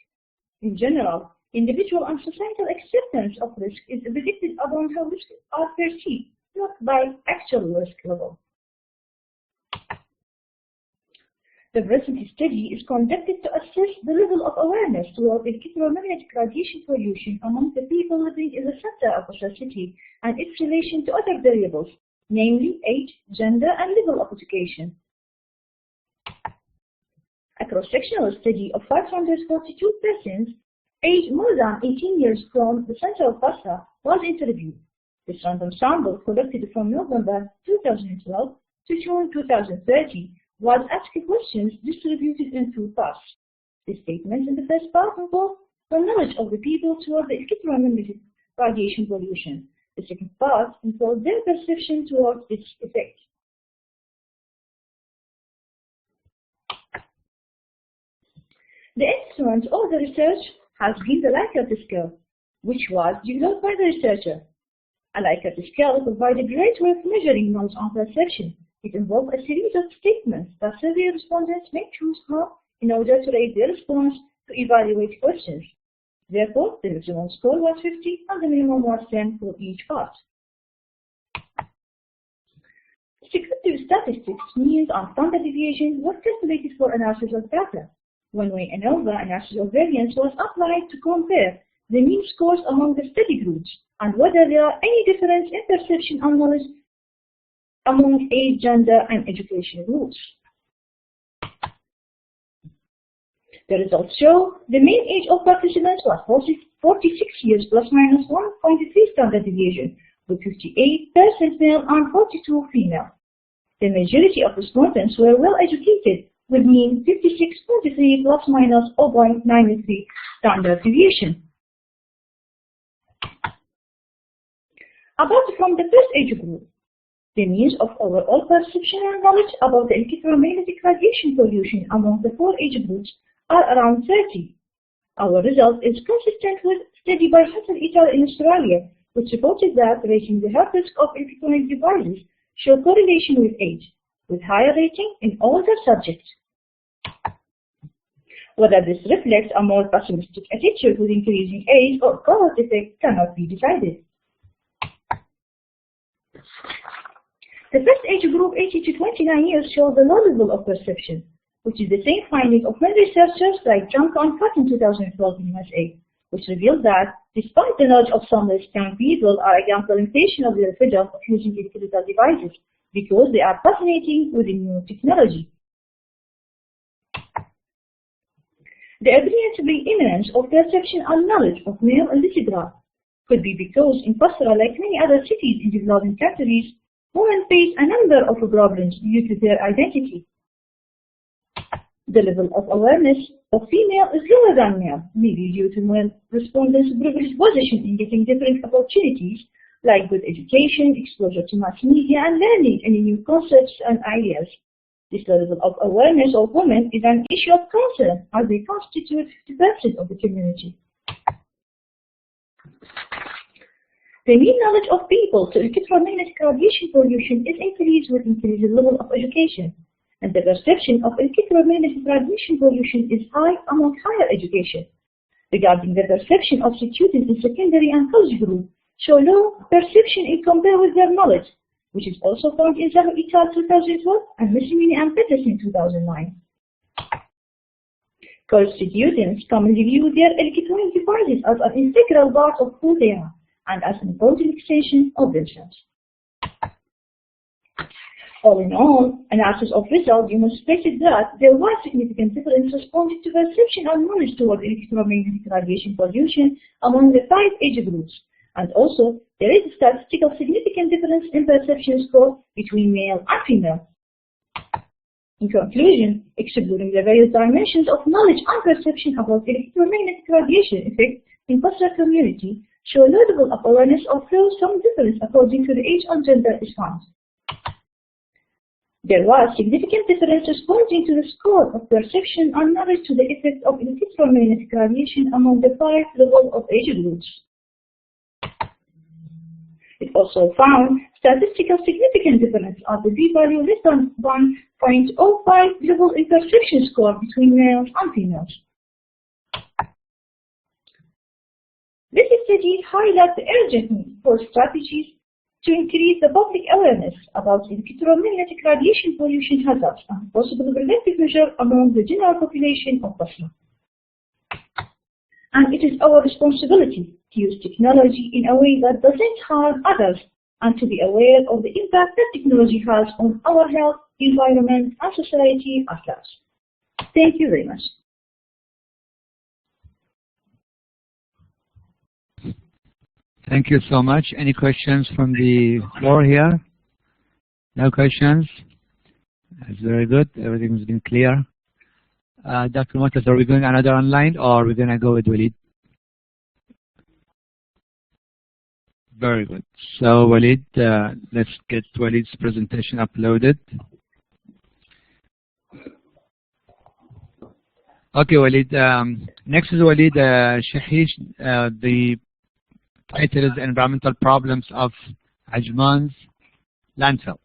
Speaker 8: In general, individual and societal acceptance of risk is predicted upon how risks are perceived, not by actual risk level. The present study is conducted to assess the level of awareness toward electromagnetic radiation pollution among the people living in the center of a city and its relation to other variables, namely age, gender, and level of education. A cross-sectional study of 542 persons aged more than 18 years from the center of Basra was interviewed. This random sample collected from November 2012 to June 2030 was asked questions distributed in two parts. The statements in the first part involved the knowledge of the people toward the electromagnetic radiation pollution. The second part involved their perception towards its effect. The instrument of the research has been the Likert scale, which was developed by the researcher. A Likert scale provides a great way of measuring knowledge and perception. It involves a series of statements that survey respondents may choose from in order to rate their response to evaluate questions. Therefore, the maximum score was 50 and the minimum was 10 for each part. Descriptive statistics, means, and standard deviation were calculated for analysis of data. One-way ANOVA analysis of variance was applied to compare the mean scores among the study groups and whether there are any difference in perception and knowledge among age, gender, and education groups. The results show the mean age of participants was 46 years plus minus 1.3 standard deviation, with 58% male and 42% female. The majority of respondents were well educated, with mean 56.3 plus minus 0.93 standard deviation. Apart from the first age group, the means of overall perception and knowledge about the electromagnetic radiation pollution among the four age groups are around 30. Our result is consistent with a study by Hassan et al. In Australia, which reported that rating the health risk of electronic devices show correlation with age, with higher rating in older subjects. Whether this reflects a more pessimistic attitude with increasing age or cohort effect cannot be decided. The first age group, 18 to 29 years, shows the low level of perception, which is the same finding of many researchers like Junko and Pratt in 2012 in USA, which revealed that despite the knowledge of some less young people are against the limitation of their freedom of using electrical devices because they are fascinating with the new technology. The apparent imminence of perception and knowledge of male in this graph could be because in Basra, like many other cities in developing countries, women face a number of problems due to their identity. The level of awareness of female is lower than male, maybe due to male respondents' privileged position in getting different opportunities, like good education, exposure to mass media, and learning any new concepts and ideas. This level of awareness of women is an issue of concern, as they constitute 50% of the community. The mean knowledge of people to electromagnetic radiation pollution is increased with increased level of education, and the perception of electromagnetic radiation pollution is high among higher education. Regarding the perception of students in secondary and college group, show low perception in compare with their knowledge, which is also found in Zaho et al. 2012 and Messimini and Peterson 2009. College students commonly view their electronic devices as an integral part of who they are, and as an important extension of themselves. All in all, analysis of results demonstrated that there was significant difference responding to perception and knowledge toward electromagnetic radiation pollution among the 5 age groups, and also there is a statistical significant difference in perception score between male and female. In conclusion, exploring the various dimensions of knowledge and perception about electromagnetic radiation effect in Basra community show a low level of awareness of though some difference according to the age and gender is found. There was significant difference responding to the score of perception and knowledge to the effect of electromagnetic radiation among the 5 levels of age groups. It also found statistical significant difference at the p-value less than 1.05 level intersection score between males and females. This study highlights the urgent need for strategies to increase the public awareness about electromagnetic radiation pollution hazards and possible preventive measures among the general population of Basra. And it is our responsibility to use technology in a way that doesn't harm others and to be aware of the impact that technology has on our health, environment, and society at large. Thank you very much.
Speaker 2: Thank you so much. Any questions from the floor here? No questions? That's very good. Everything's been clear. Dr. Montes, are we going another online or are we going to go with Walid? Very good. So Walid, let's get Walid's presentation uploaded. Okay, Walid. Next is Walid Shahish. The title is Environmental Problems of Ajman's Landfill.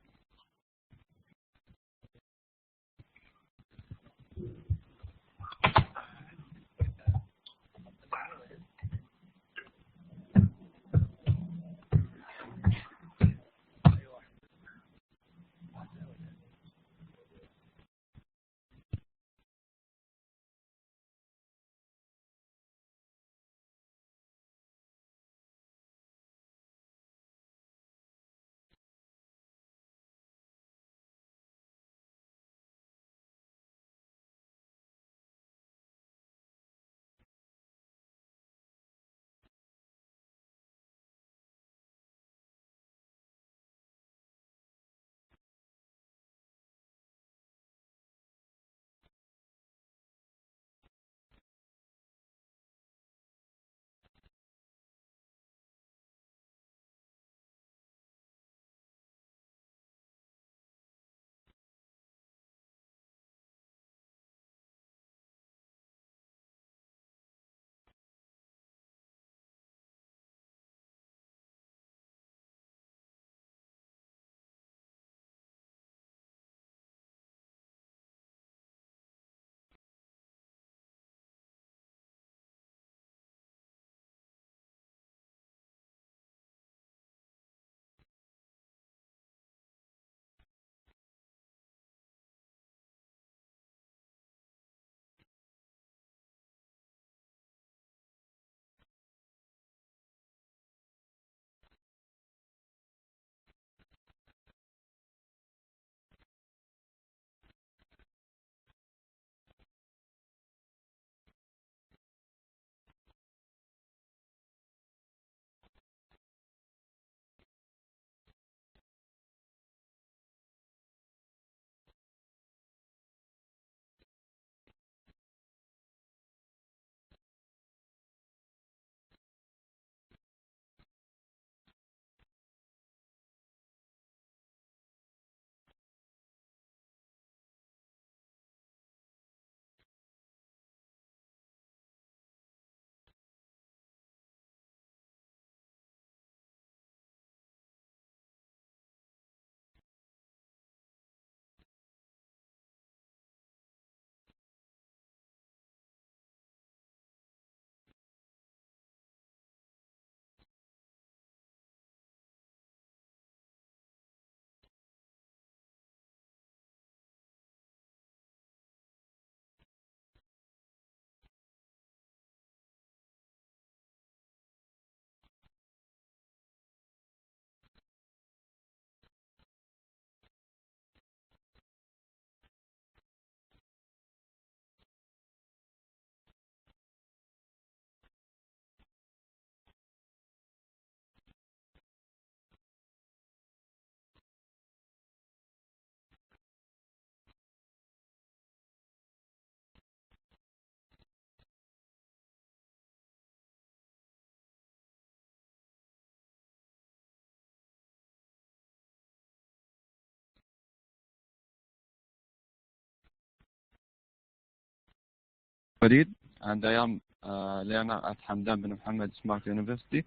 Speaker 9: Walid, and I am learner at Hamdan bin Mohammed Smart University,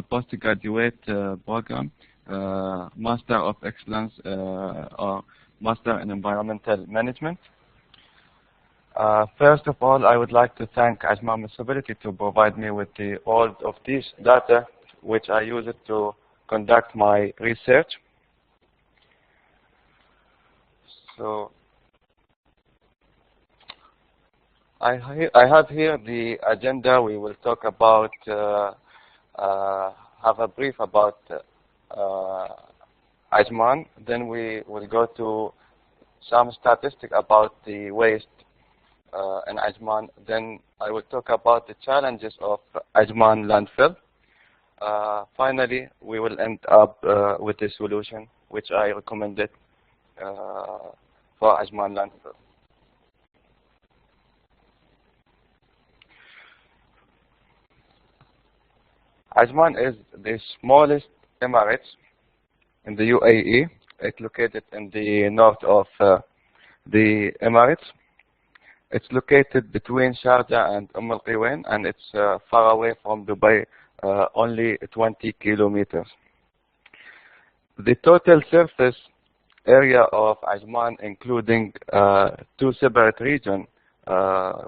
Speaker 9: postgraduate program, Master of Excellence or Master in Environmental Management. First of all, I would like to thank Ajman Municipality to provide me with all of these data, which I use it to conduct my research. So I have here the agenda. We will talk about, have a brief about Ajman. Then we will go to some statistics about the waste in Ajman. Then I will talk about the challenges of Ajman landfill. Finally, we will end up with the solution which I recommended for Ajman landfill. Ajman is the smallest emirate in the UAE. It's located in the north of the Emirates. It's located between Sharjah and Al Qiwain, and it's far away from Dubai, only 20 kilometers. The total surface area of Ajman, including two separate regions,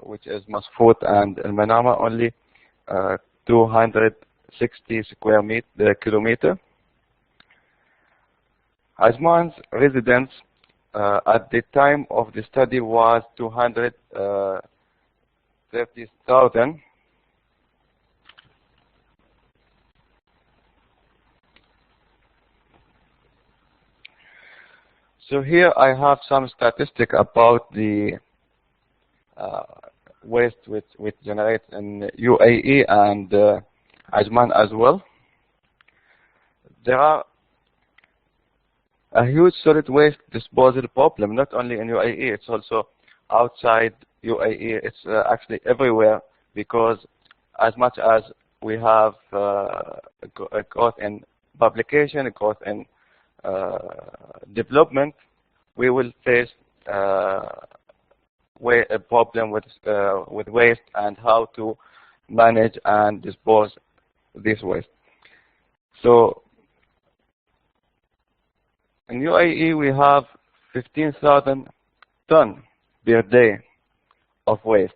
Speaker 9: which is Masfout and Al Manama, only 260 square kilometer. Ajman's residents at the time of the study was 230,000. So here I have some statistics about the waste which generates in UAE and Ajman as well. There are a huge solid waste disposal problem, not only in UAE, it's also outside UAE. It's actually everywhere, because as much as we have a growth in publication, a growth in development, we will face a problem with waste and how to manage and dispose this waste. So in UAE, we have 15,000 tons per day of waste.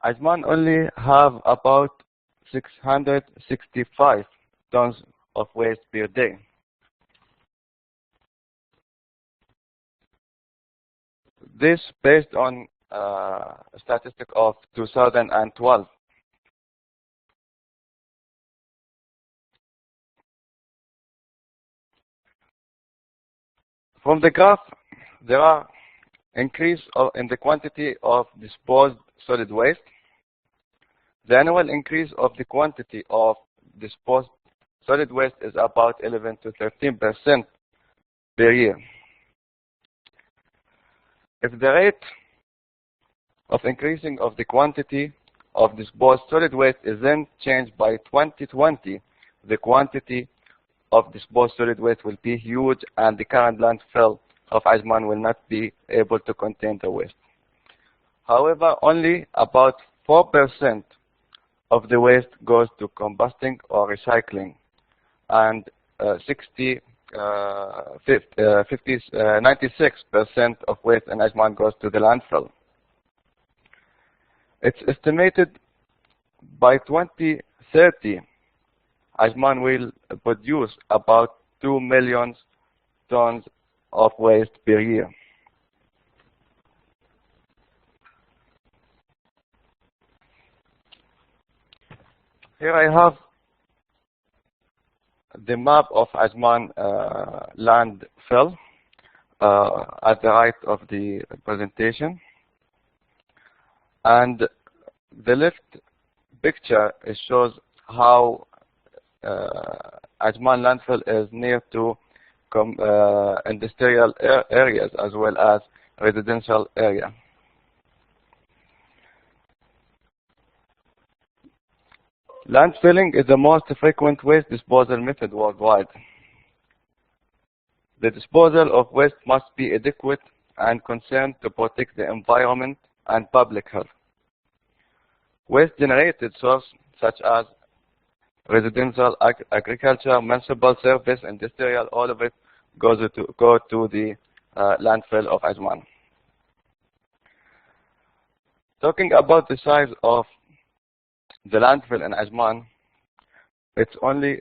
Speaker 9: Ajman only have about 665 tons of waste per day. This based on a statistic of 2012. From the graph, there are increase in the quantity of disposed solid waste. The annual increase of the quantity of disposed solid waste is about 11 to 13% per year. If the rate of increasing of the quantity of disposed solid waste is then changed by 2020, the quantity of disposed solid waste will be huge, and the current landfill of Ajman will not be able to contain the waste. However, only about 4% of the waste goes to combusting or recycling, and 96% of waste in Ajman goes to the landfill. It's estimated by 2030, Ajman will produce about 2 million tons of waste per year. Here I have the map of Ajman landfill at the right of the presentation. And the left picture shows how Ajman landfill is near to industrial areas as well as residential area. Landfilling is the most frequent waste disposal method worldwide. The disposal of waste must be adequate and concerned to protect the environment and public health. waste generated source such as residential, agriculture, municipal service, industrial, all of it go to the landfill of Ajman. Talking about the size of the landfill in Ajman, it's only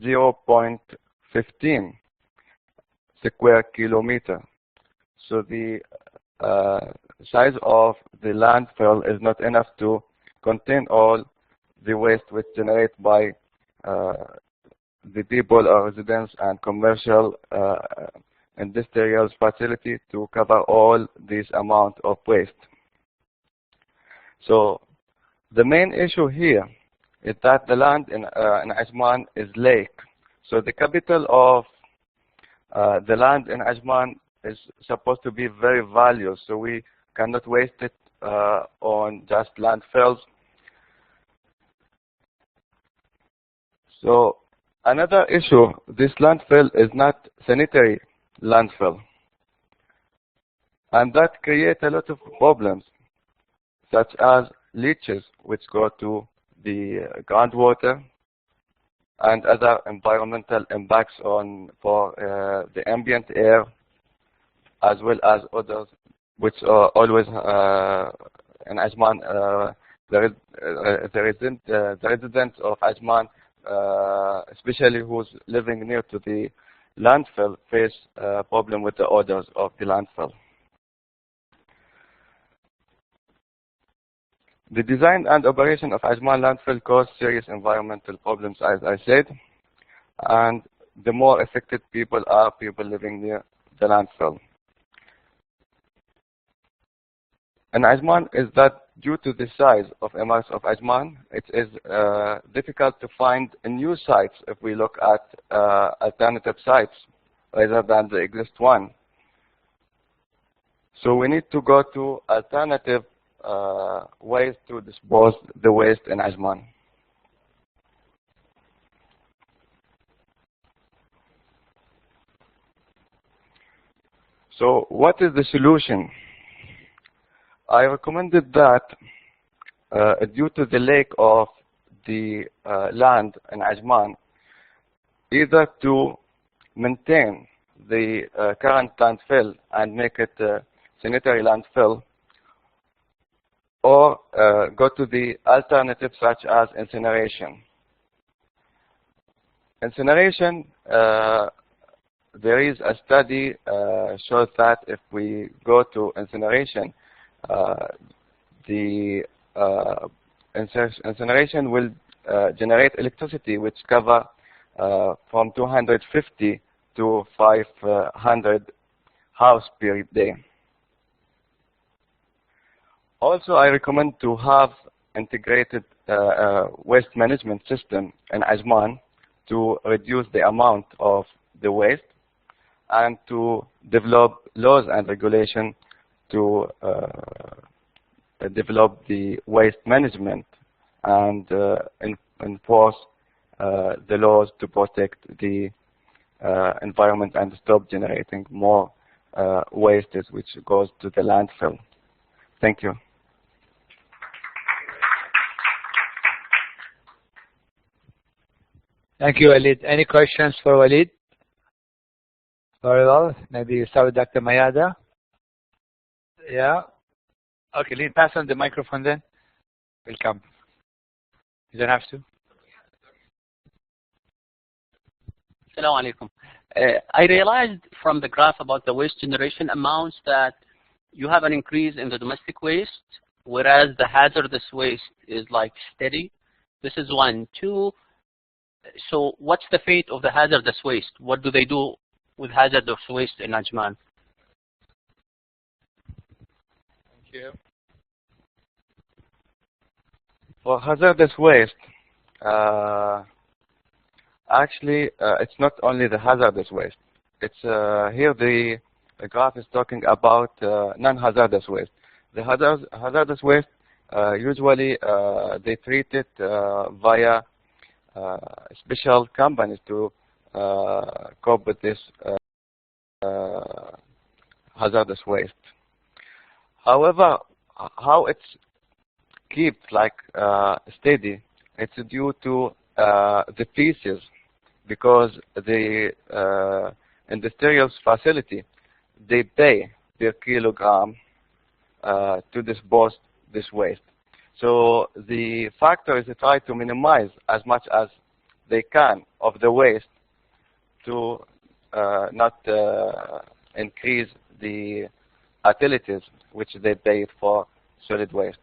Speaker 9: 0.15 square kilometer. So the size of the landfill is not enough to contain all the waste which generated by the people or residents and commercial industrial facility to cover all this amount of waste. So the main issue here is that the land in Ajman is lake. So the capital of the land in Ajman is supposed to be very valuable. So we cannot waste it on just landfills. So another issue, this landfill is not sanitary landfill. And that creates a lot of problems, such as leaches, which go to the groundwater, and other environmental impacts for the ambient air, as well as others, which are always in Ajman. The residents of Ajman, especially who's living near to the landfill, face a problem with the odors of the landfill. The design and operation of Ajman landfill cause serious environmental problems, as I said, and the more affected people are people living near the landfill. And Ajman is that due to the size of MRs of Ajman, it is difficult to find new sites if we look at alternative sites rather than the existing one. So we need to go to alternative ways to dispose the waste in Ajman. So what is the solution? I recommended that due to the lack of the land in Ajman, either to maintain the current landfill and make it a sanitary landfill, or go to the alternative such as incineration. Incineration, there is a study shows that if we go to incineration, the incineration will generate electricity which cover from 250 to 500 houses per day. Also, I recommend to have integrated waste management system in Ajman to reduce the amount of the waste and to develop laws and regulation to develop the waste management and enforce the laws to protect the environment and stop generating more waste which goes to the landfill. Thank you.
Speaker 2: Thank you, Walid. Any questions for Walid? Very well. Maybe you start with Dr. Mayada. Yeah. Okay, Lynn, pass on the microphone then. Welcome. You don't have to.
Speaker 10: Assalamu alaikum. I realized from the graph about the waste generation amounts that you have an increase in the domestic waste, whereas the hazardous waste is like steady. This is one. Two, so what's the fate of the hazardous waste? What do they do with hazardous waste in Ajman?
Speaker 2: Thank you.
Speaker 9: For hazardous waste, actually, it's not only the hazardous waste. It's here the graph is talking about non-hazardous waste. The hazardous waste, usually they treat it via special companies to cope with this hazardous waste. However, how it's keeps like steady, it's due to the pieces, because the industrial facility, they pay per kilogram to dispose this waste. So the factories try to minimize as much as they can of the waste to not increase the utilities which they pay for solid waste.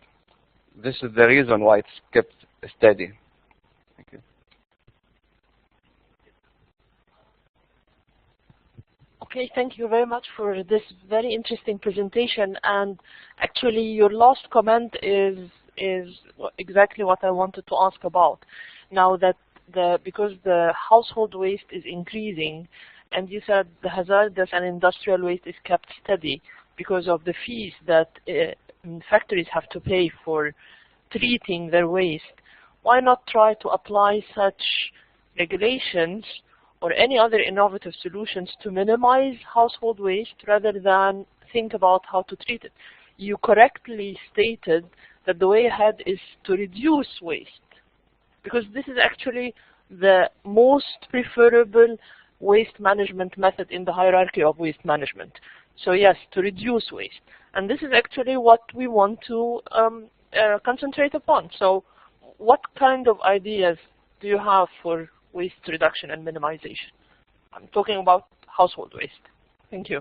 Speaker 9: This is the reason why it's kept steady. Thank you.
Speaker 11: Okay, thank you very much for this very interesting presentation. And actually, your last comment is exactly what I wanted to ask about. Now that because the household waste is increasing, and you said the hazardous and industrial waste is kept steady because of the fees that factories have to pay for treating their waste, why not try to apply such regulations or any other innovative solutions to minimize household waste rather than think about how to treat it? You correctly stated that the way ahead is to reduce waste, because this is actually the most preferable waste management method in the hierarchy of waste management. So yes, to reduce waste. And this is actually what we want to concentrate upon. So what kind of ideas do you have for waste reduction and minimization? I'm talking about household waste. Thank you.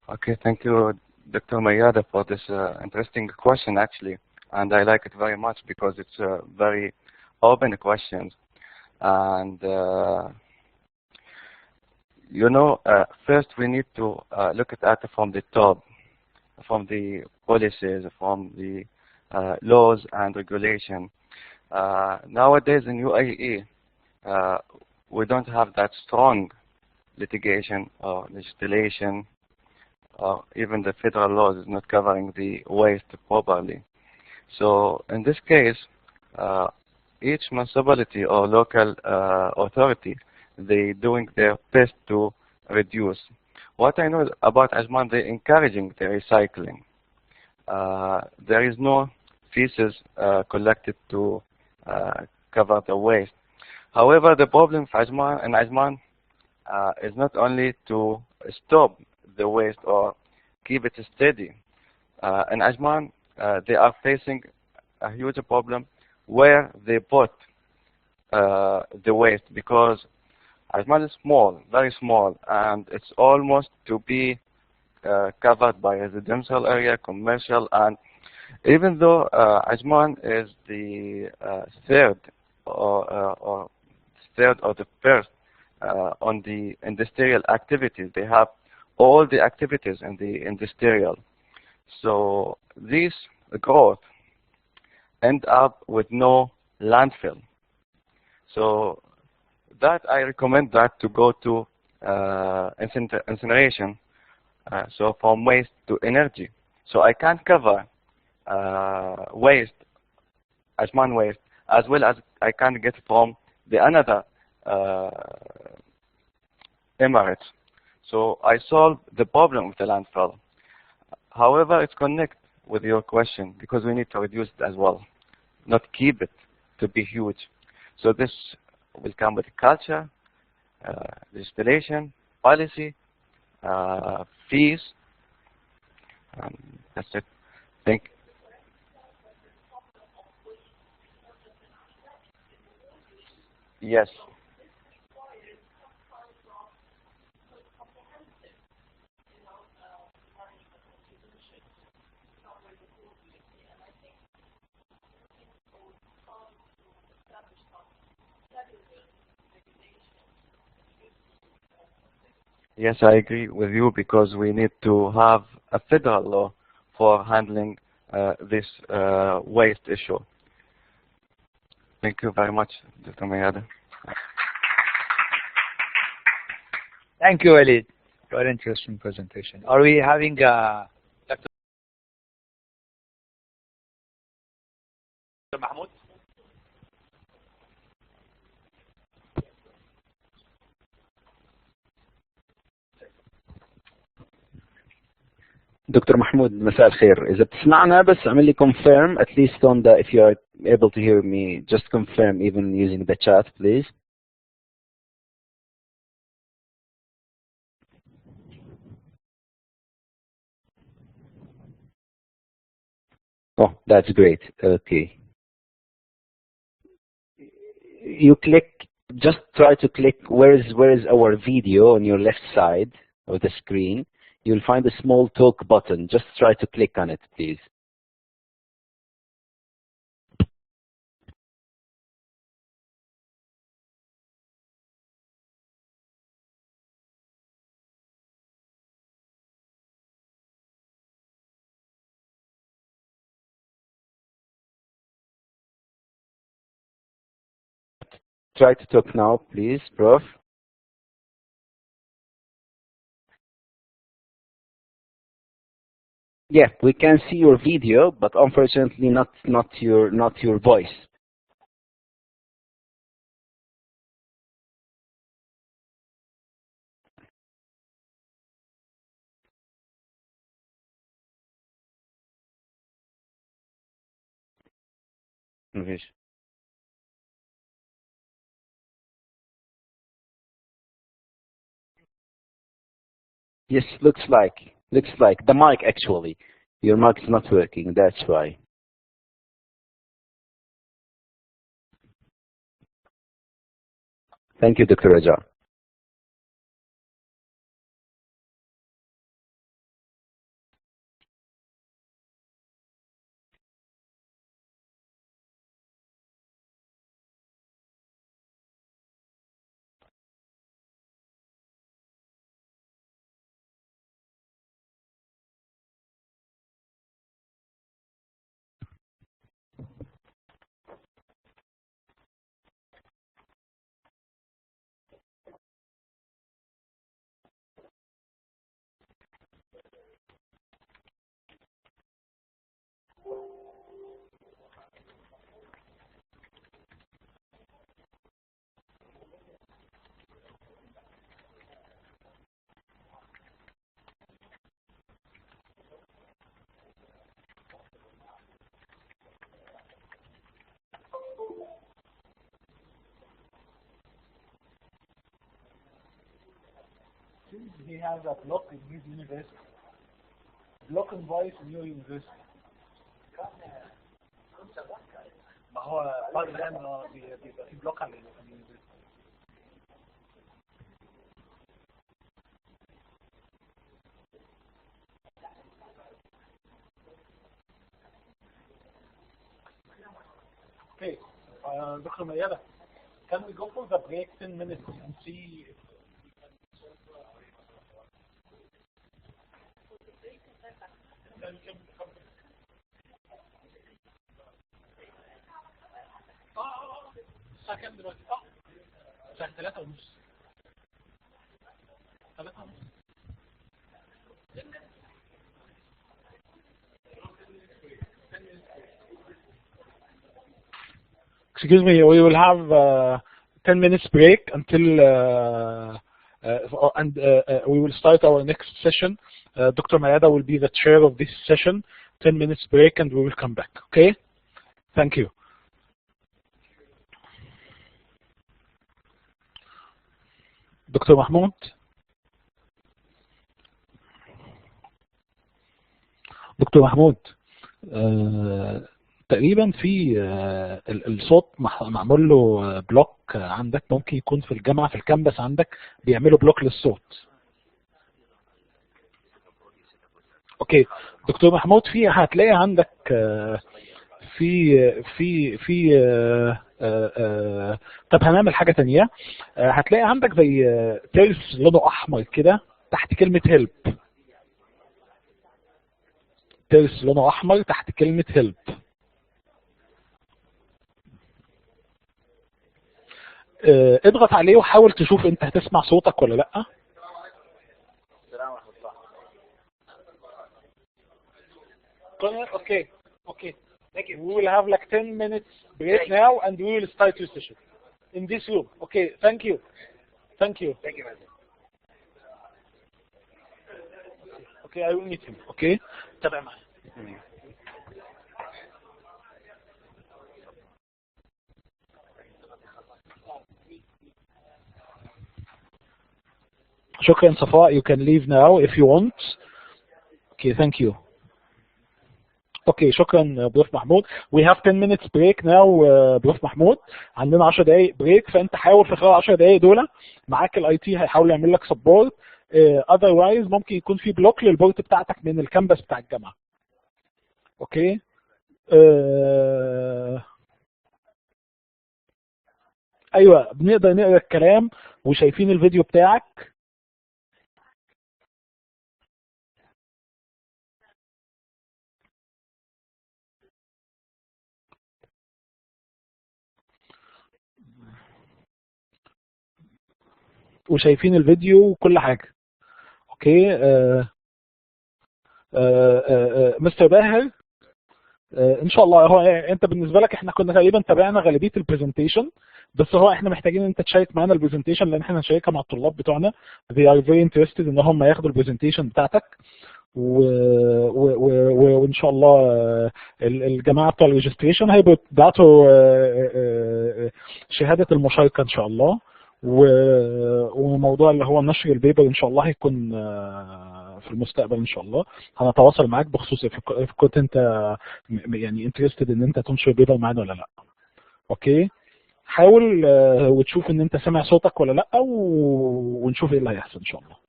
Speaker 9: Okay, thank you, Dr. Mayada, for this interesting question, actually. And I like it very much because it's a very open question. And, you know, first we need to look at it from the top, from the policies, from the laws and regulation. Nowadays in UAE, we don't have that strong litigation or legislation, or even the federal laws is not covering the waste properly. So in this case, each municipality or local authority, they doing their best to reduce. What I know about Ajman, they're encouraging the recycling. There is no fees collected to cover the waste. However, the problem for Ajman is not only to stop the waste or keep it steady. In Ajman, they are facing a huge problem where they put the waste, because Ajman is small, very small, and it's almost to be covered by residential area, commercial, and even though Ajman is the third or the first on the industrial activities, they have all the activities in the industrial. So this growth end up with no landfill. So that I recommend that to go to incineration. So from waste to energy. So I can cover waste, Ajman waste, as well as I can get from the another Emirates. So I solve the problem with the landfill. However, it's connect with your question, because we need to reduce it as well, not keep it to be huge. So this will come with culture, legislation, policy, fees, and that's it. Thank you. Yes. Yes, I agree with you, because we need to have a federal law for handling this waste issue. Thank you very much, Dr. Mayada.
Speaker 2: Thank you, Walid. Very interesting presentation. Are we having Dr. Mahmoud?
Speaker 4: دكتور محمود مساء الخير. إذا بتسمعنا بس اعمل لي confirm at least on the if you are able to hear me, just confirm even using the chat please. Oh, that's great. Okay. You click, just try to click where is our video on your left side of the screen. You'll find a small talk button. Just try to click on it, please. Try to talk now, please, Prof. Yeah, we can see your video, but unfortunately not your voice. Yes, looks like the mic actually. Your mic is not working, that's why. Thank you, Dr. Raja.
Speaker 12: He has a block in his university. Block and voice in your university. ما هو بعد الآن بيبقى في بلوك على اليونيفرسيتي. Okay, Dr. Mayada, can we go for the break 10 minutes and see if كام دلوقتي؟ الساعة 3:30. 3:30. Excuse me, we will have 10 minutes break until we will start our next session. Dr. Mayada will be the chair of this session. 10 minutes break and we will come back. Okay? Thank you. دكتور محمود. دكتور محمود، تقريبا في الصوت معمول له بلوك عندك، ممكن يكون في الجامعة في الكامبس عندك بيعملوا بلوك للصوت. اوكي دكتور محمود، في هتلاقي عندك في طب هنعمل حاجة تانية. هتلاقي عندك زي ترس لونه احمر كده تحت كلمة هيلب. ترس لونه احمر تحت كلمة هيلب. اضغط عليه وحاول تشوف انت هتسمع صوتك ولا لا. Okay. Okay. Thank you. We will have like 10 minutes break now, and we will start your session in this room. Okay. Thank you. Thank you. Thank you. اوكي I will meet him. اوكي تابع معايا. شكرا صفاء. You can leave now if you want. Okay, thank you. اوكي شكرا بروف محمود. We have 10 minutes break now. بروف محمود عندنا 10 دقايق بريك، فانت حاول في خلال 10 دقايق دول معاك الاي تي هيحاول يعمل لك سبورت. otherwise ممكن يكون في بلوك للبورت بتاعتك من الكامبس بتاع الجامعه. اوكي ايوه بنقدر نقرا الكلام وشايفين الفيديو بتاعك. وشايفين الفيديو وكل حاجه. اوكي مستر باهر ان شاء الله. هو انت بالنسبه لك احنا كنا تقريبا تابعنا غالبيه البرزنتيشن، بس هو احنا محتاجين ان انت تشارك معانا البرزنتيشن لان احنا هنشاركها مع الطلاب بتوعنا. they are very interested ان هم ياخدوا البرزنتيشن بتاعتك وان شاء الله الجماعه بتوع الريجستريشن هيبقوا بعتوا شهاده المشاركه ان شاء الله. وموضوع اللي هو نشر البيبر ان شاء الله هيكون في المستقبل ان شاء الله. هنتواصل معاك بخصوص if كنت انت يعني interested ان انت تنشر بيبر معانا ولا لا. اوكي حاول وتشوف ان انت سامع صوتك ولا لا ونشوف ايه اللي هيحصل ان شاء الله.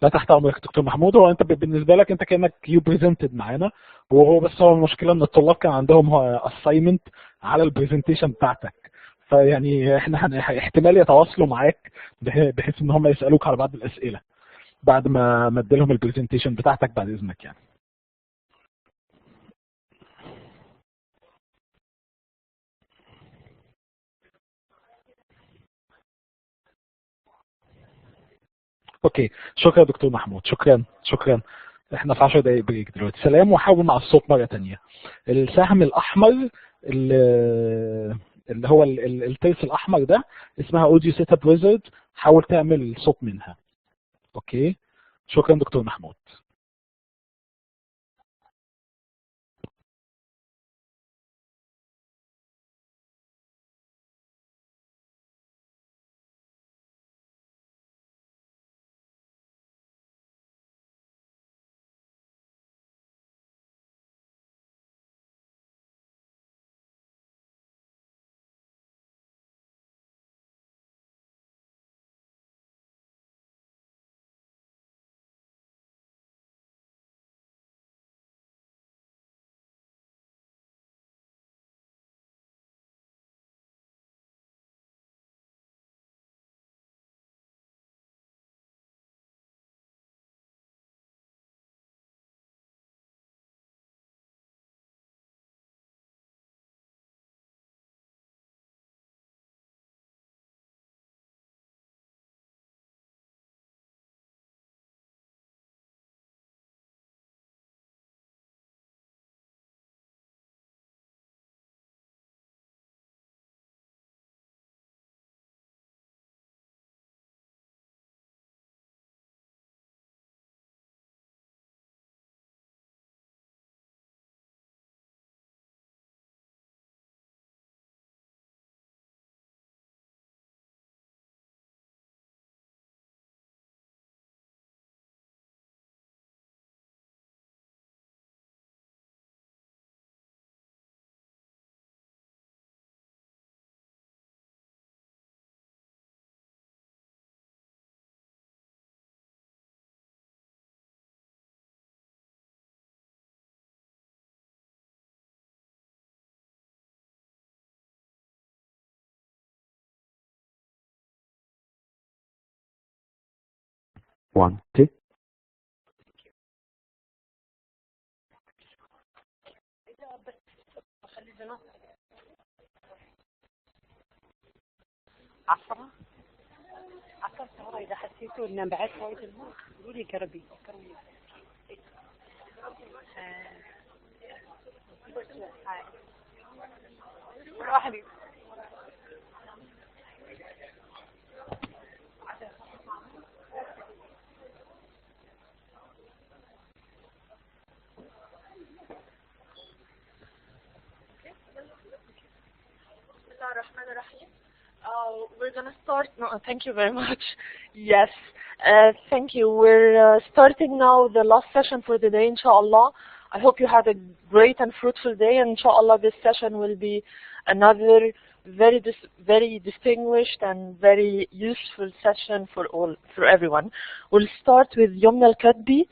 Speaker 12: لا تحت امرك دكتور محمود. هو انت بالنسبه لك انت كانك يو بريزنتد معانا، وهو بس هو المشكله ان الطلاب كان عندهم اساينمنت على البرزنتيشن بتاعتك، فيعني احنا احتمال يتواصلوا معاك بحيث ان هم يسالوك على بعض الاسئله بعد ما اديلهم البرزنتيشن بتاعتك بعد اذنك يعني. اوكي شكرا دكتور محمود. شكرا. احنا في 10 دقايق بريك دلوقتي. سلام. وحاول مع الصوت مره ثانيه. السهم الاحمر اللي هو الترس الاحمر ده اسمها اوديو سيت اب ويزرد، حاول تعمل صوت منها. اوكي شكرا دكتور محمود.
Speaker 13: One, two.
Speaker 14: عصرة سهرة إذا حسيتوا إن بعد فوائد المخ قولوا لي قربي واحد
Speaker 11: going to start. No, thank you very much. Yes, thank you. We're starting now the last session for the day, inshallah. I hope you had a great and fruitful day, and inshallah this session will be another very distinguished and very useful session for everyone. We'll start with Yumna Al-Kadbi,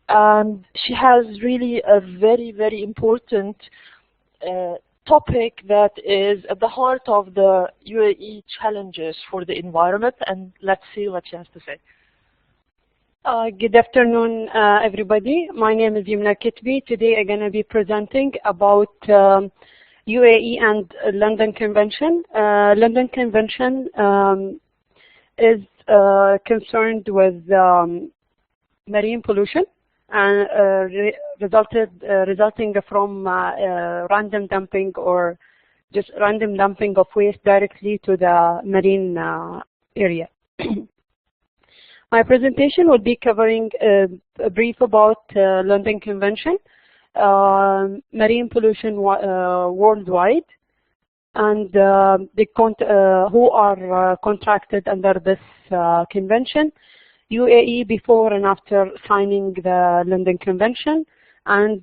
Speaker 11: and she has really a very important topic that is at the heart of the UAE challenges for the environment, and let's see what she has to say.
Speaker 14: Good afternoon, everybody. My name is Yumna Kitbi. Today I'm going to be presenting about UAE and London Convention. London Convention is concerned with marine pollution and resulting from random dumping or just random dumping of waste directly to the marine area. My presentation will be covering a brief about London Convention, marine pollution worldwide, and who are contracted under this convention, UAE before and after signing the London Convention. And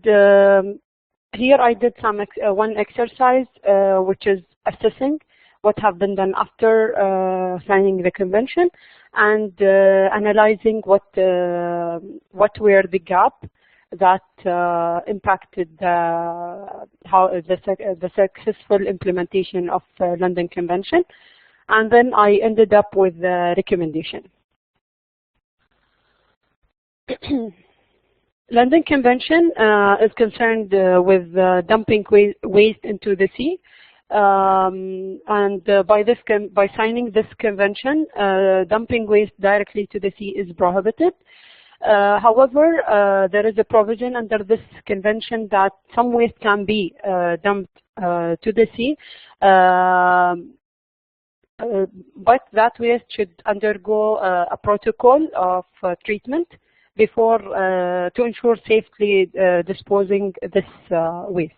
Speaker 14: here I did one exercise which is assessing what have been done after signing the convention, and analyzing what were the gaps that impacted the successful implementation of London Convention, and then I ended up with the recommendation. London Convention is concerned with dumping waste into the sea. By signing this convention, dumping waste directly to the sea is prohibited. However, there is a provision under this convention that some waste can be dumped to the sea, but that waste should undergo a protocol of treatment before to ensure safely disposing this waste.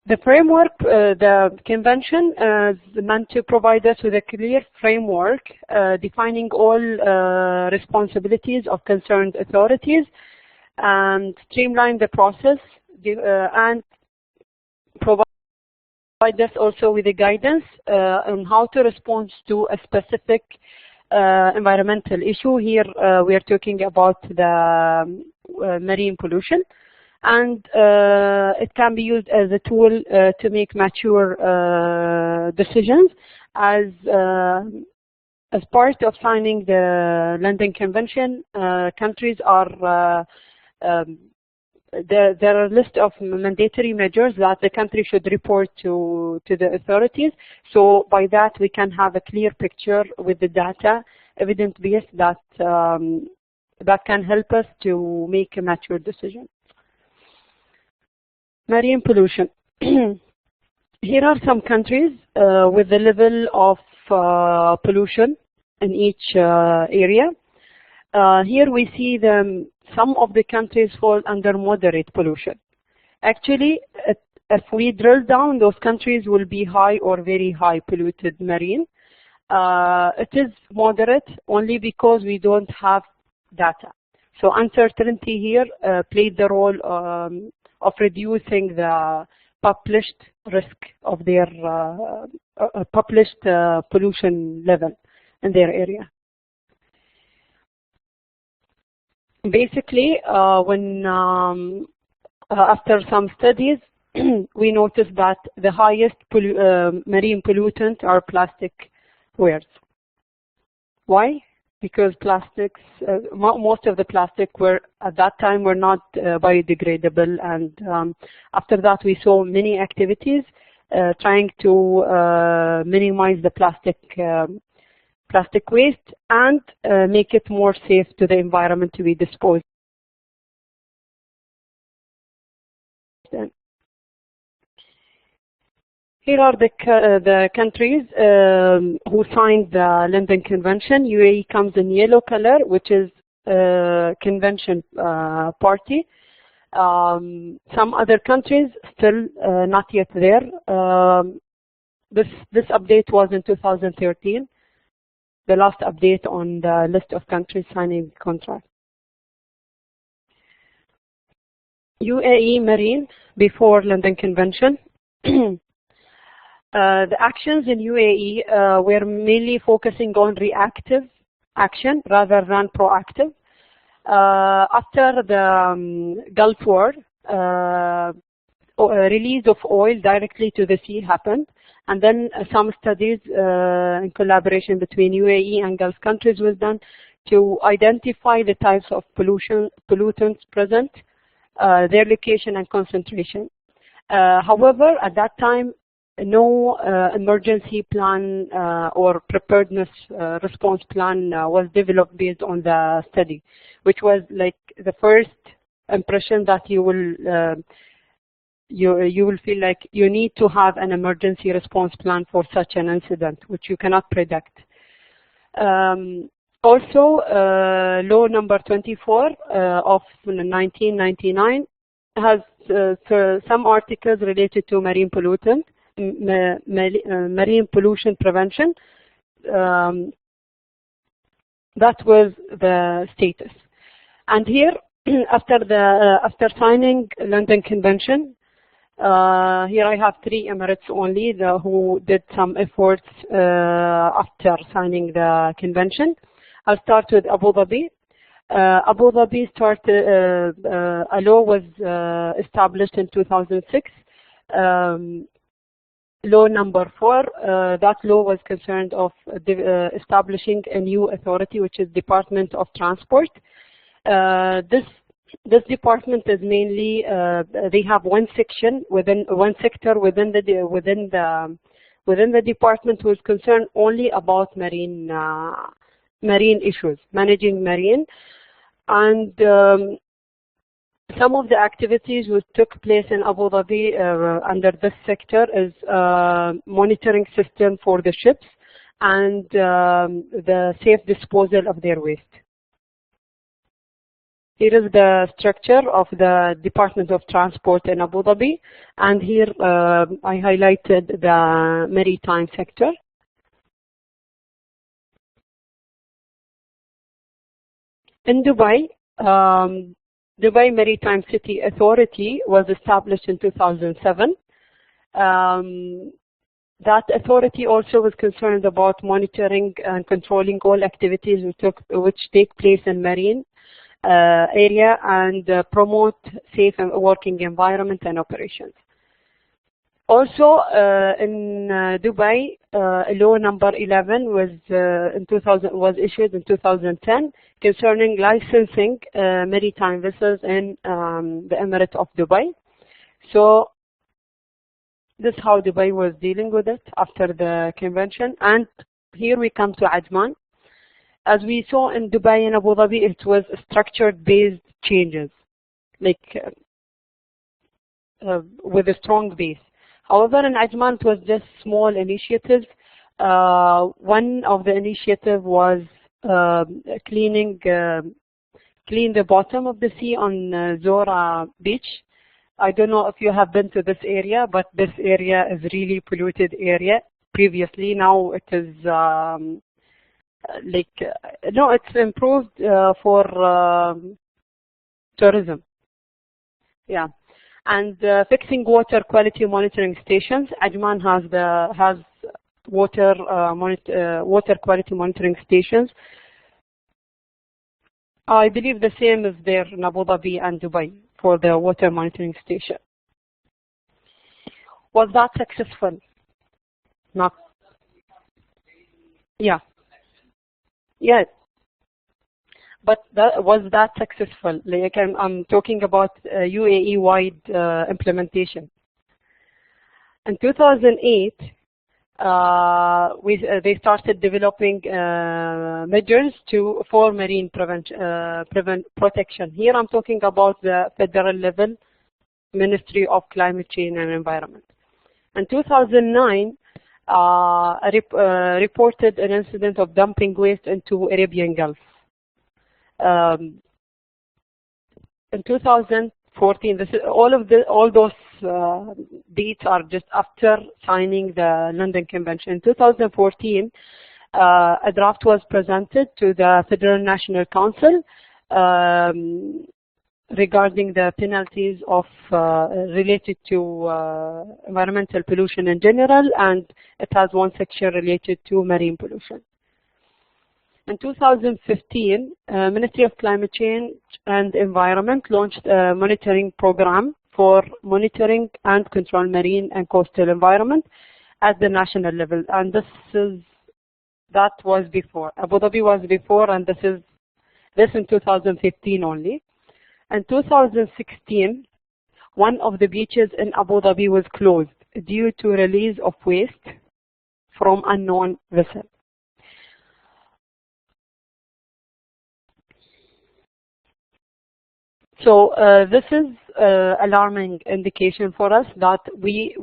Speaker 14: The framework, the convention is meant to provide us with a clear framework defining all responsibilities of concerned authorities and streamline the process and provide us also with a guidance on how to respond to a specific environmental issue. Here we are talking about the marine pollution. And it can be used as a tool to make mature decisions. As part of signing the London Convention, countries are there are a list of mandatory measures that the country should report to the authorities. So by that we can have a clear picture with the data, evidence based that can help us to make a mature decision. Marine pollution. Here are some countries with the level of pollution in each area. Here we see some of the countries fall under moderate pollution. Actually, if we drill down, those countries will be high or very high polluted marine. It is moderate only because we don't have data. So uncertainty here played the role of reducing the published risk of their published pollution level in their area. Basically, after some studies, we noticed that the highest marine pollutant are plastic wares. Why? Because plastics, most of the plastic were at that time were not biodegradable, and after that we saw many activities trying to minimize the plastic waste and make it more safe to the environment to be disposed. Here are the countries who signed the London Convention. UAE comes in yellow color, which is convention party. Some other countries still not yet there. this update was in 2013, the last update on the list of countries signing the contract. UAE Marine before London Convention. The actions in UAE were mainly focusing on reactive action rather than proactive. After the Gulf War, release of oil directly to the sea happened, and then some studies in collaboration between UAE and Gulf countries was done to identify the types of pollutants present, their location and concentration. However, at that time, no emergency plan or preparedness response plan was developed based on the study, which was like the first impression that you will feel like you need to have an emergency response plan for such an incident, which you cannot predict. Also, law number 24 of 1999 has some articles related to marine pollutant. Marine pollution prevention. That was the status. And here, after signing London Convention, here I have 3 Emirates only who did some efforts after signing the convention. I'll start with Abu Dhabi. Abu Dhabi started, a law was established in 2006. Law number 4, that law was concerned of establishing a new authority, which is Department of Transport. This department is mainly they have one section within the department who is concerned only about marine issues, managing marine, and some of the activities which took place in Abu Dhabi under this sector is monitoring system for the ships and the safe disposal of their waste. Here is the structure of the Department of Transport in Abu Dhabi, and here I highlighted the maritime sector. In Dubai, Dubai Maritime City Authority was established in 2007. That authority also was concerned about monitoring and controlling all activities which take place in marine area and promote safe and working environment and operations. Also, in Dubai, law number 11 was issued in 2010 concerning licensing maritime vessels in the Emirate of Dubai. So this is how Dubai was dealing with it after the convention. And here we come to Ajman. As we saw in Dubai and Abu Dhabi, it was structured-based changes, like with a strong base. However, in Ajman, it was just small initiatives. One of the initiatives was clean the bottom of the sea on Zora beach. I don't know if you have been to this area, but this area is really polluted area. Previously, now it is it's improved for tourism. Yeah. And fixing water quality monitoring stations. Ajman has water quality monitoring stations. I believe the same is there in Abu Dhabi and Dubai for the water monitoring station. Was that successful? Not. Yeah. Yeah. But was that successful? Like I'm talking about UAE-wide implementation. In 2008, they started developing measures for marine protection. Here I'm talking about the federal level Ministry of Climate Change and Environment. In 2009, reported an incident of dumping waste into Arabian Gulf. In 2014, all those dates are just after signing the London Convention. In 2014, a draft was presented to the Federal National Council regarding the penalties of related to environmental pollution in general, and it has one section related to marine pollution. In 2015, Ministry of Climate Change and Environment launched a monitoring program for monitoring and control marine and coastal environment at the national level, and that was before. Abu Dhabi was before, and this in 2015 only. In 2016, one of the beaches in Abu Dhabi was closed due to release of waste from unknown vessel. So this is alarming indication for us that we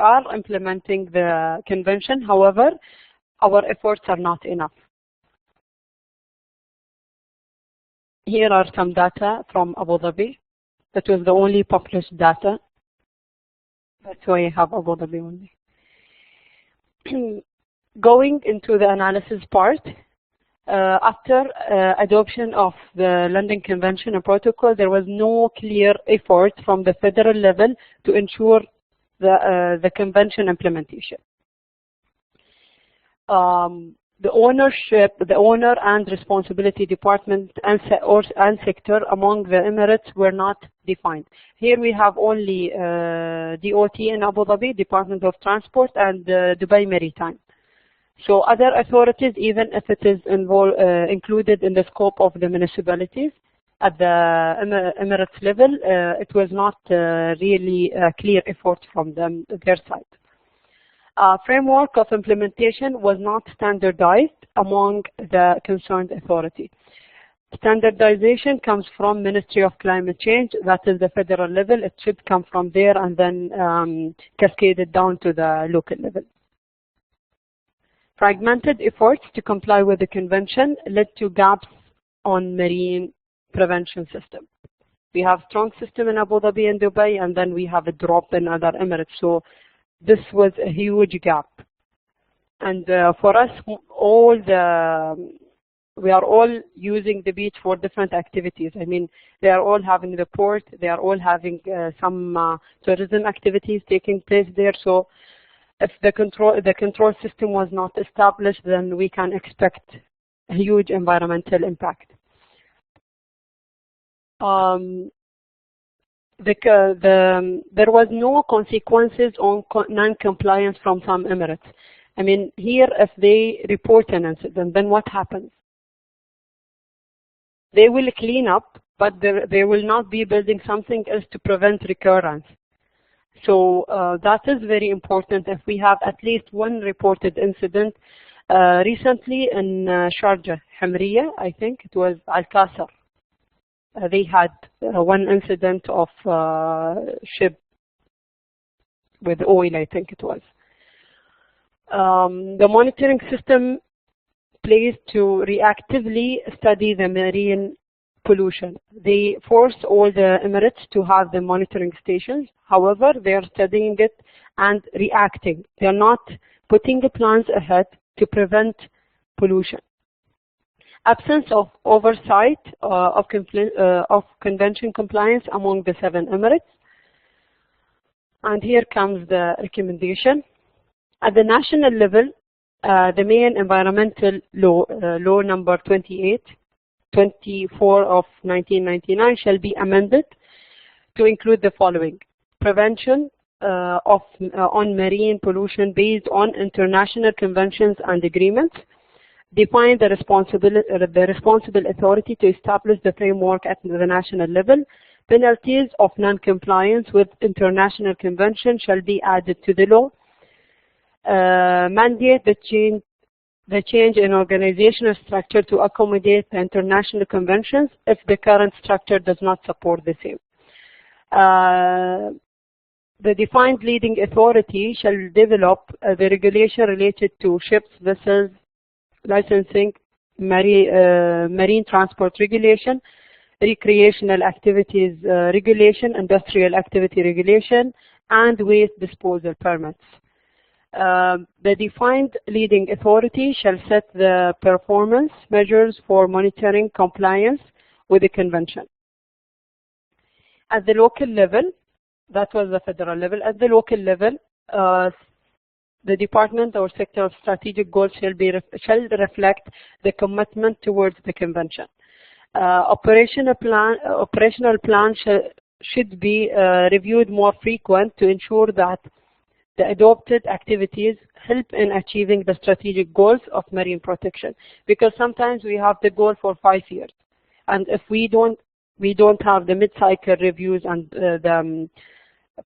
Speaker 14: are implementing the convention. However, our efforts are not enough. Here are some data from Abu Dhabi. That was the only published data. That's why I have Abu Dhabi only. Going into the analysis part, after adoption of the London Convention and Protocol, there was no clear effort from the federal level to ensure the convention implementation. The owner and responsibility department and sector among the Emirates were not defined. Here we have only DOT in Abu Dhabi, Department of Transport, and Dubai Maritime. So other authorities, even if it is included in the scope of the municipalities at the Emirates level, it was not really a clear effort from their side. Framework of implementation was not standardized among the concerned authority. Standardization comes from Ministry of Climate Change, that is the federal level. It should come from there and then cascaded down to the local level. Fragmented efforts to comply with the convention led to gaps on marine prevention system. We have strong system in Abu Dhabi and Dubai, and then we have a drop in other Emirates. So this was a huge gap. And for us, we are all using the beach for different activities. I mean, they are all having the port, they are all having some tourism activities taking place there. So if the control system was not established, then we can expect a huge environmental impact. There was no consequences on non-compliance from some Emirates. I mean, here if they report an incident, then what happens? They will clean up, but they will not be building something else to prevent recurrence. So that is very important. If we have at least one reported incident, recently in Sharjah, Hamriya, I think it was Al-Qasr. They had one incident of ship with oil, I think it was. The monitoring system plays to reactively study the marine pollution. They force all the Emirates to have the monitoring stations. However, they are studying it and reacting. They are not putting the plans ahead to prevent pollution. Absence of oversight of convention compliance among the 7 Emirates. And here comes the recommendation. At the national level, the main environmental law, law number 24 of 1999, shall be amended to include the following: prevention on marine pollution based on international conventions and agreements. Define the responsible authority to establish the framework at the national level. Penalties of non-compliance with international convention shall be added to the law. Mandate the change in organizational structure to accommodate the international conventions if the current structure does not support the same. The defined leading authority shall develop the regulation related to ships, vessels, licensing, marine transport regulation, recreational activities regulation, industrial activity regulation, and waste disposal permits. The defined leading authority shall set the performance measures for monitoring compliance with the convention. At the local level, that was the federal level, at the local level, the department or sector of strategic goals shall reflect the commitment towards the convention. Operational plan should be reviewed more frequent to ensure that the adopted activities help in achieving the strategic goals of marine protection. Because sometimes we have the goal for 5 years, and if we don't have the mid-cycle reviews and the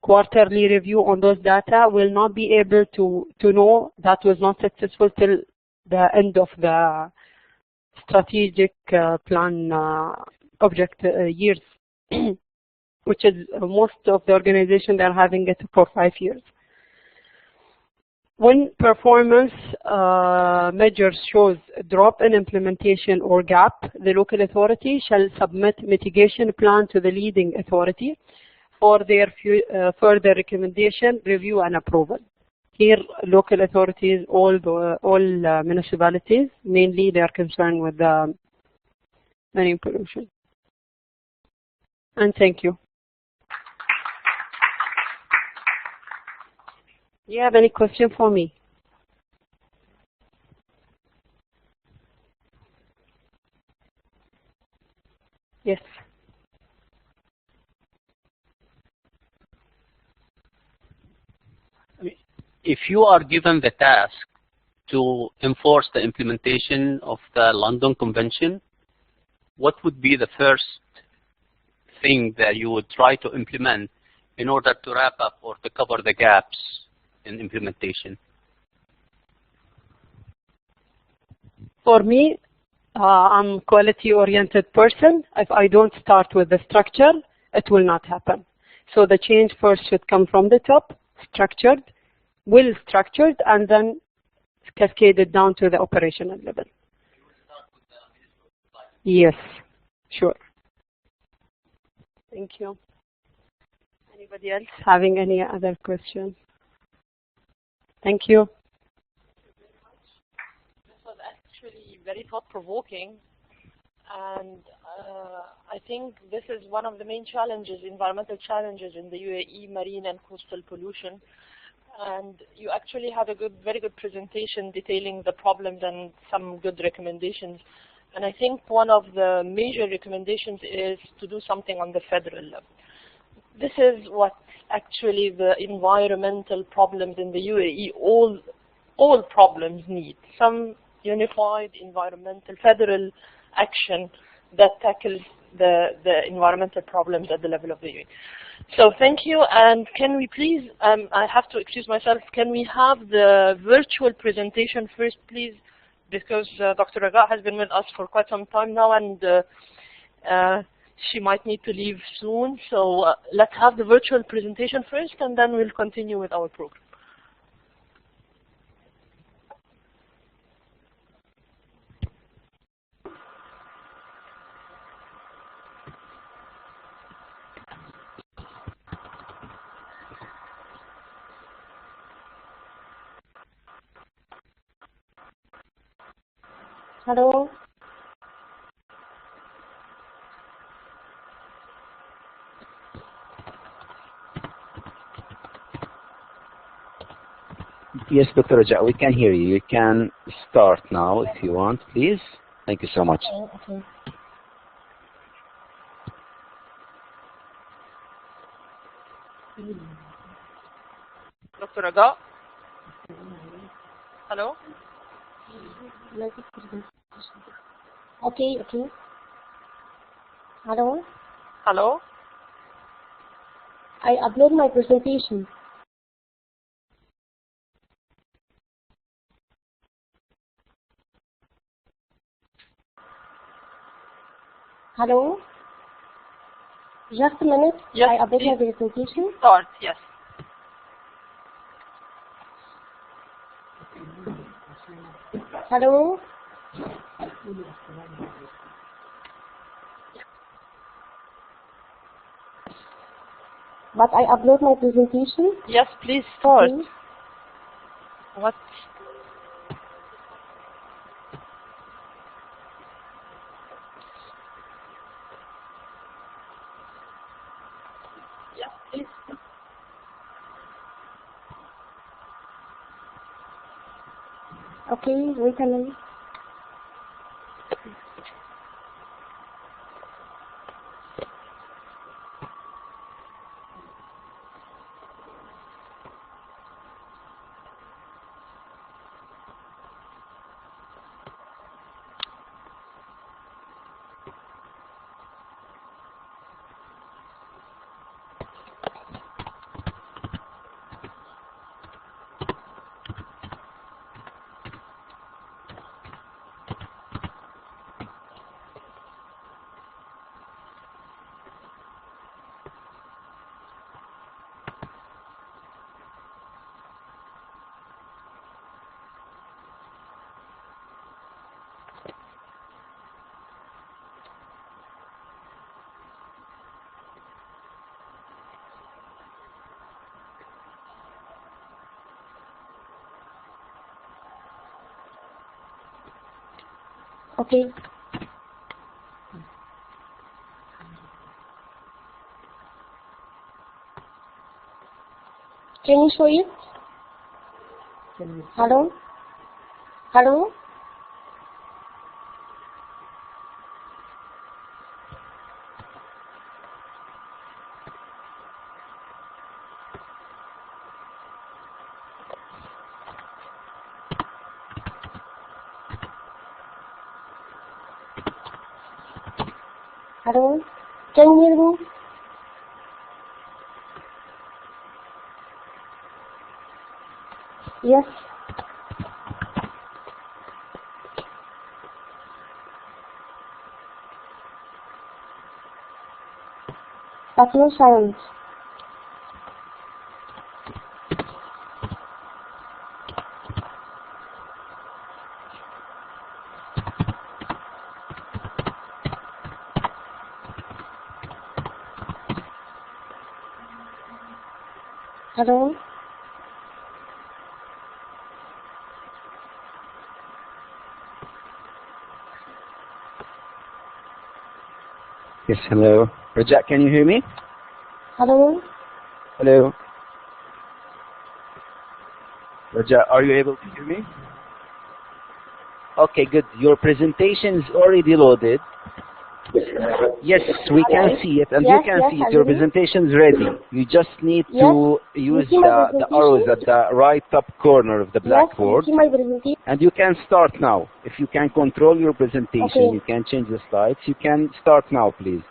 Speaker 14: quarterly review on those data, we'll not be able to know that was not successful till the end of the strategic plan object years, which is most of the organization, they're having it for 5 years. When performance measures shows a drop in implementation or gap, the local authority shall submit mitigation plan to the leading authority for their further recommendation, review, and approval. Here, local authorities, all municipalities, mainly they are concerned with the marine pollution. And thank you. Do you have any question for me? Yes.
Speaker 10: If you are given the task to enforce the implementation of the London Convention, what would be the first thing that you would try to implement in order to wrap up or to cover the gaps in implementation?
Speaker 14: For me, I'm a quality-oriented person. If I don't start with the structure, it will not happen. So the change first should come from the top, structured, well-structured, and then cascaded down to the operational level. Yes, sure. Thank you. Anybody else having any other questions? Thank you.
Speaker 11: This was actually very thought-provoking, and I think this is one of the main challenges, environmental challenges in the UAE, marine and coastal pollution. And you actually had a very good presentation detailing the problems and some good recommendations. And I think one of the major recommendations is to do something on the federal level. This is what actually the environmental problems in the UAE, all problems need. Some unified environmental federal action that tackles the environmental problems at the level of the UAE. So thank you, and can we please, I have to excuse myself, can we have the virtual presentation first, please? Because Dr. Raga has been with us for quite some time now, and she might need to leave soon. So let's have the virtual presentation first, and then we'll continue with our program.
Speaker 5: Hello.
Speaker 4: Yes, Dr. Raja, we can hear you. You can start now if you want, please. Thank you so much.
Speaker 11: Okay. Dr. Raga? Hello?
Speaker 5: Okay. Hello.
Speaker 11: Hello?
Speaker 5: I upload my presentation. Hello. Just a minute.
Speaker 11: Yes,
Speaker 5: I upload my presentation.
Speaker 11: Start, yes.
Speaker 5: Hello. But I upload my presentation.
Speaker 11: Yes, please start.
Speaker 5: Okay.
Speaker 11: What? Yes, please.
Speaker 5: Okay, wait a minute. Okay. Can you show it? Hello? Hello? Hello? Can you hear me? Yes. But no sound. Hello?
Speaker 4: Yes, hello. Raja, can you hear me?
Speaker 5: Hello?
Speaker 4: Hello. Raja, are you able to hear me? Okay, good. Your presentation is already loaded. Yes, we can see it, and
Speaker 5: Yes,
Speaker 4: you can
Speaker 5: yes,
Speaker 4: see it.
Speaker 5: I
Speaker 4: Your
Speaker 5: will.
Speaker 4: presentation is ready. You just need
Speaker 5: Yes.
Speaker 4: to use
Speaker 5: see my
Speaker 4: the arrows at the right top corner of the blackboard.
Speaker 5: Yes, you see my presentation.
Speaker 4: And you can start now. If you can control your presentation,
Speaker 5: Okay.
Speaker 4: you can change the slides. You can start now, please.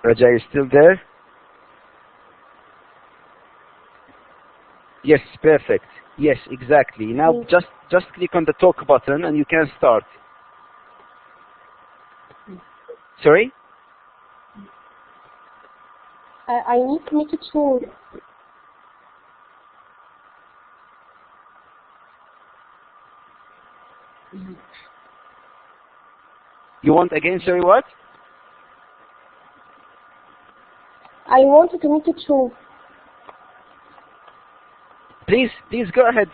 Speaker 4: Raja, is still there? Yes, perfect. Yes, exactly. Now just click on the talk button and you can start. Sorry?
Speaker 5: I need to make it sure.
Speaker 4: You want again, sorry, what?
Speaker 5: I wanted to make it sure.
Speaker 4: Please go ahead.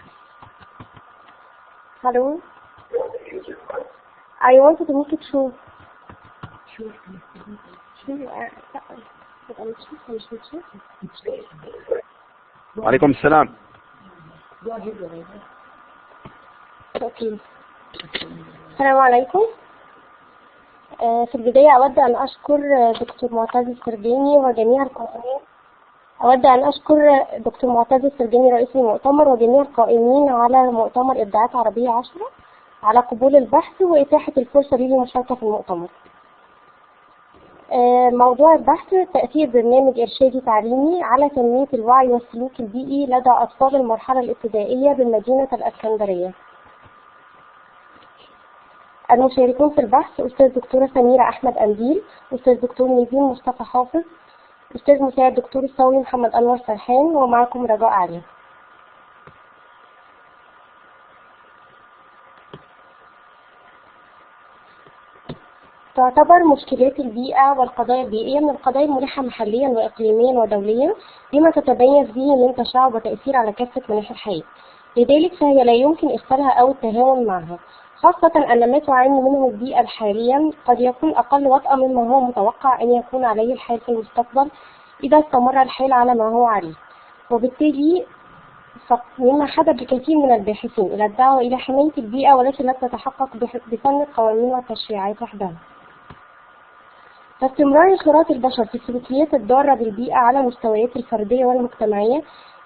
Speaker 5: Hello? I wanted to make it sure.
Speaker 4: عليكم السلام.
Speaker 5: Okay. السلام عليكم. في البداية أود أن أشكر دكتور معتز السرجاني وجميع القائمين. أود أن أشكر دكتور معتز السرجاني رئيس المؤتمر وجميع القائمين على مؤتمر إبداعات عربية 10 على قبول البحث وإتاحة الفرصة لي للمشاركة في المؤتمر. موضوع البحث تأثير برنامج إرشادي تعليمي على تنمية الوعي والسلوك البيئي لدى أطفال المرحلة الابتدائية بمدينة الإسكندرية. المشاركون في البحث أستاذ دكتورة سميرة أحمد أنديل، أستاذ دكتور نيفين مصطفى حافظ، أستاذ مساعد دكتور الثوري محمد أنور سرحان، ومعكم رجاء علي.
Speaker 13: تعتبر مشكلات البيئة والقضايا البيئية من القضايا الملحة محليا وإقليميا ودوليا بما تتميز به من تشعب وتأثير على كافة مناحي الحياة. لذلك فهي لا يمكن إغفالها أو التهاون معها، خاصة أن ما تعاني منه البيئة حاليا قد يكون أقل وطأة مما هو متوقع أن يكون عليه الحال في المستقبل إذا استمر الحال على ما هو عليه. وبالتالي مما حدث لكثير من الباحثين إلى الدعوة إلى حماية البيئة والتي لا تتحقق بفن القوانين والتشريعات وحدها. فاستمرار انخراط البشر في السلوكيات الضارة بالبيئة على المستويات الفردية والمجتمعية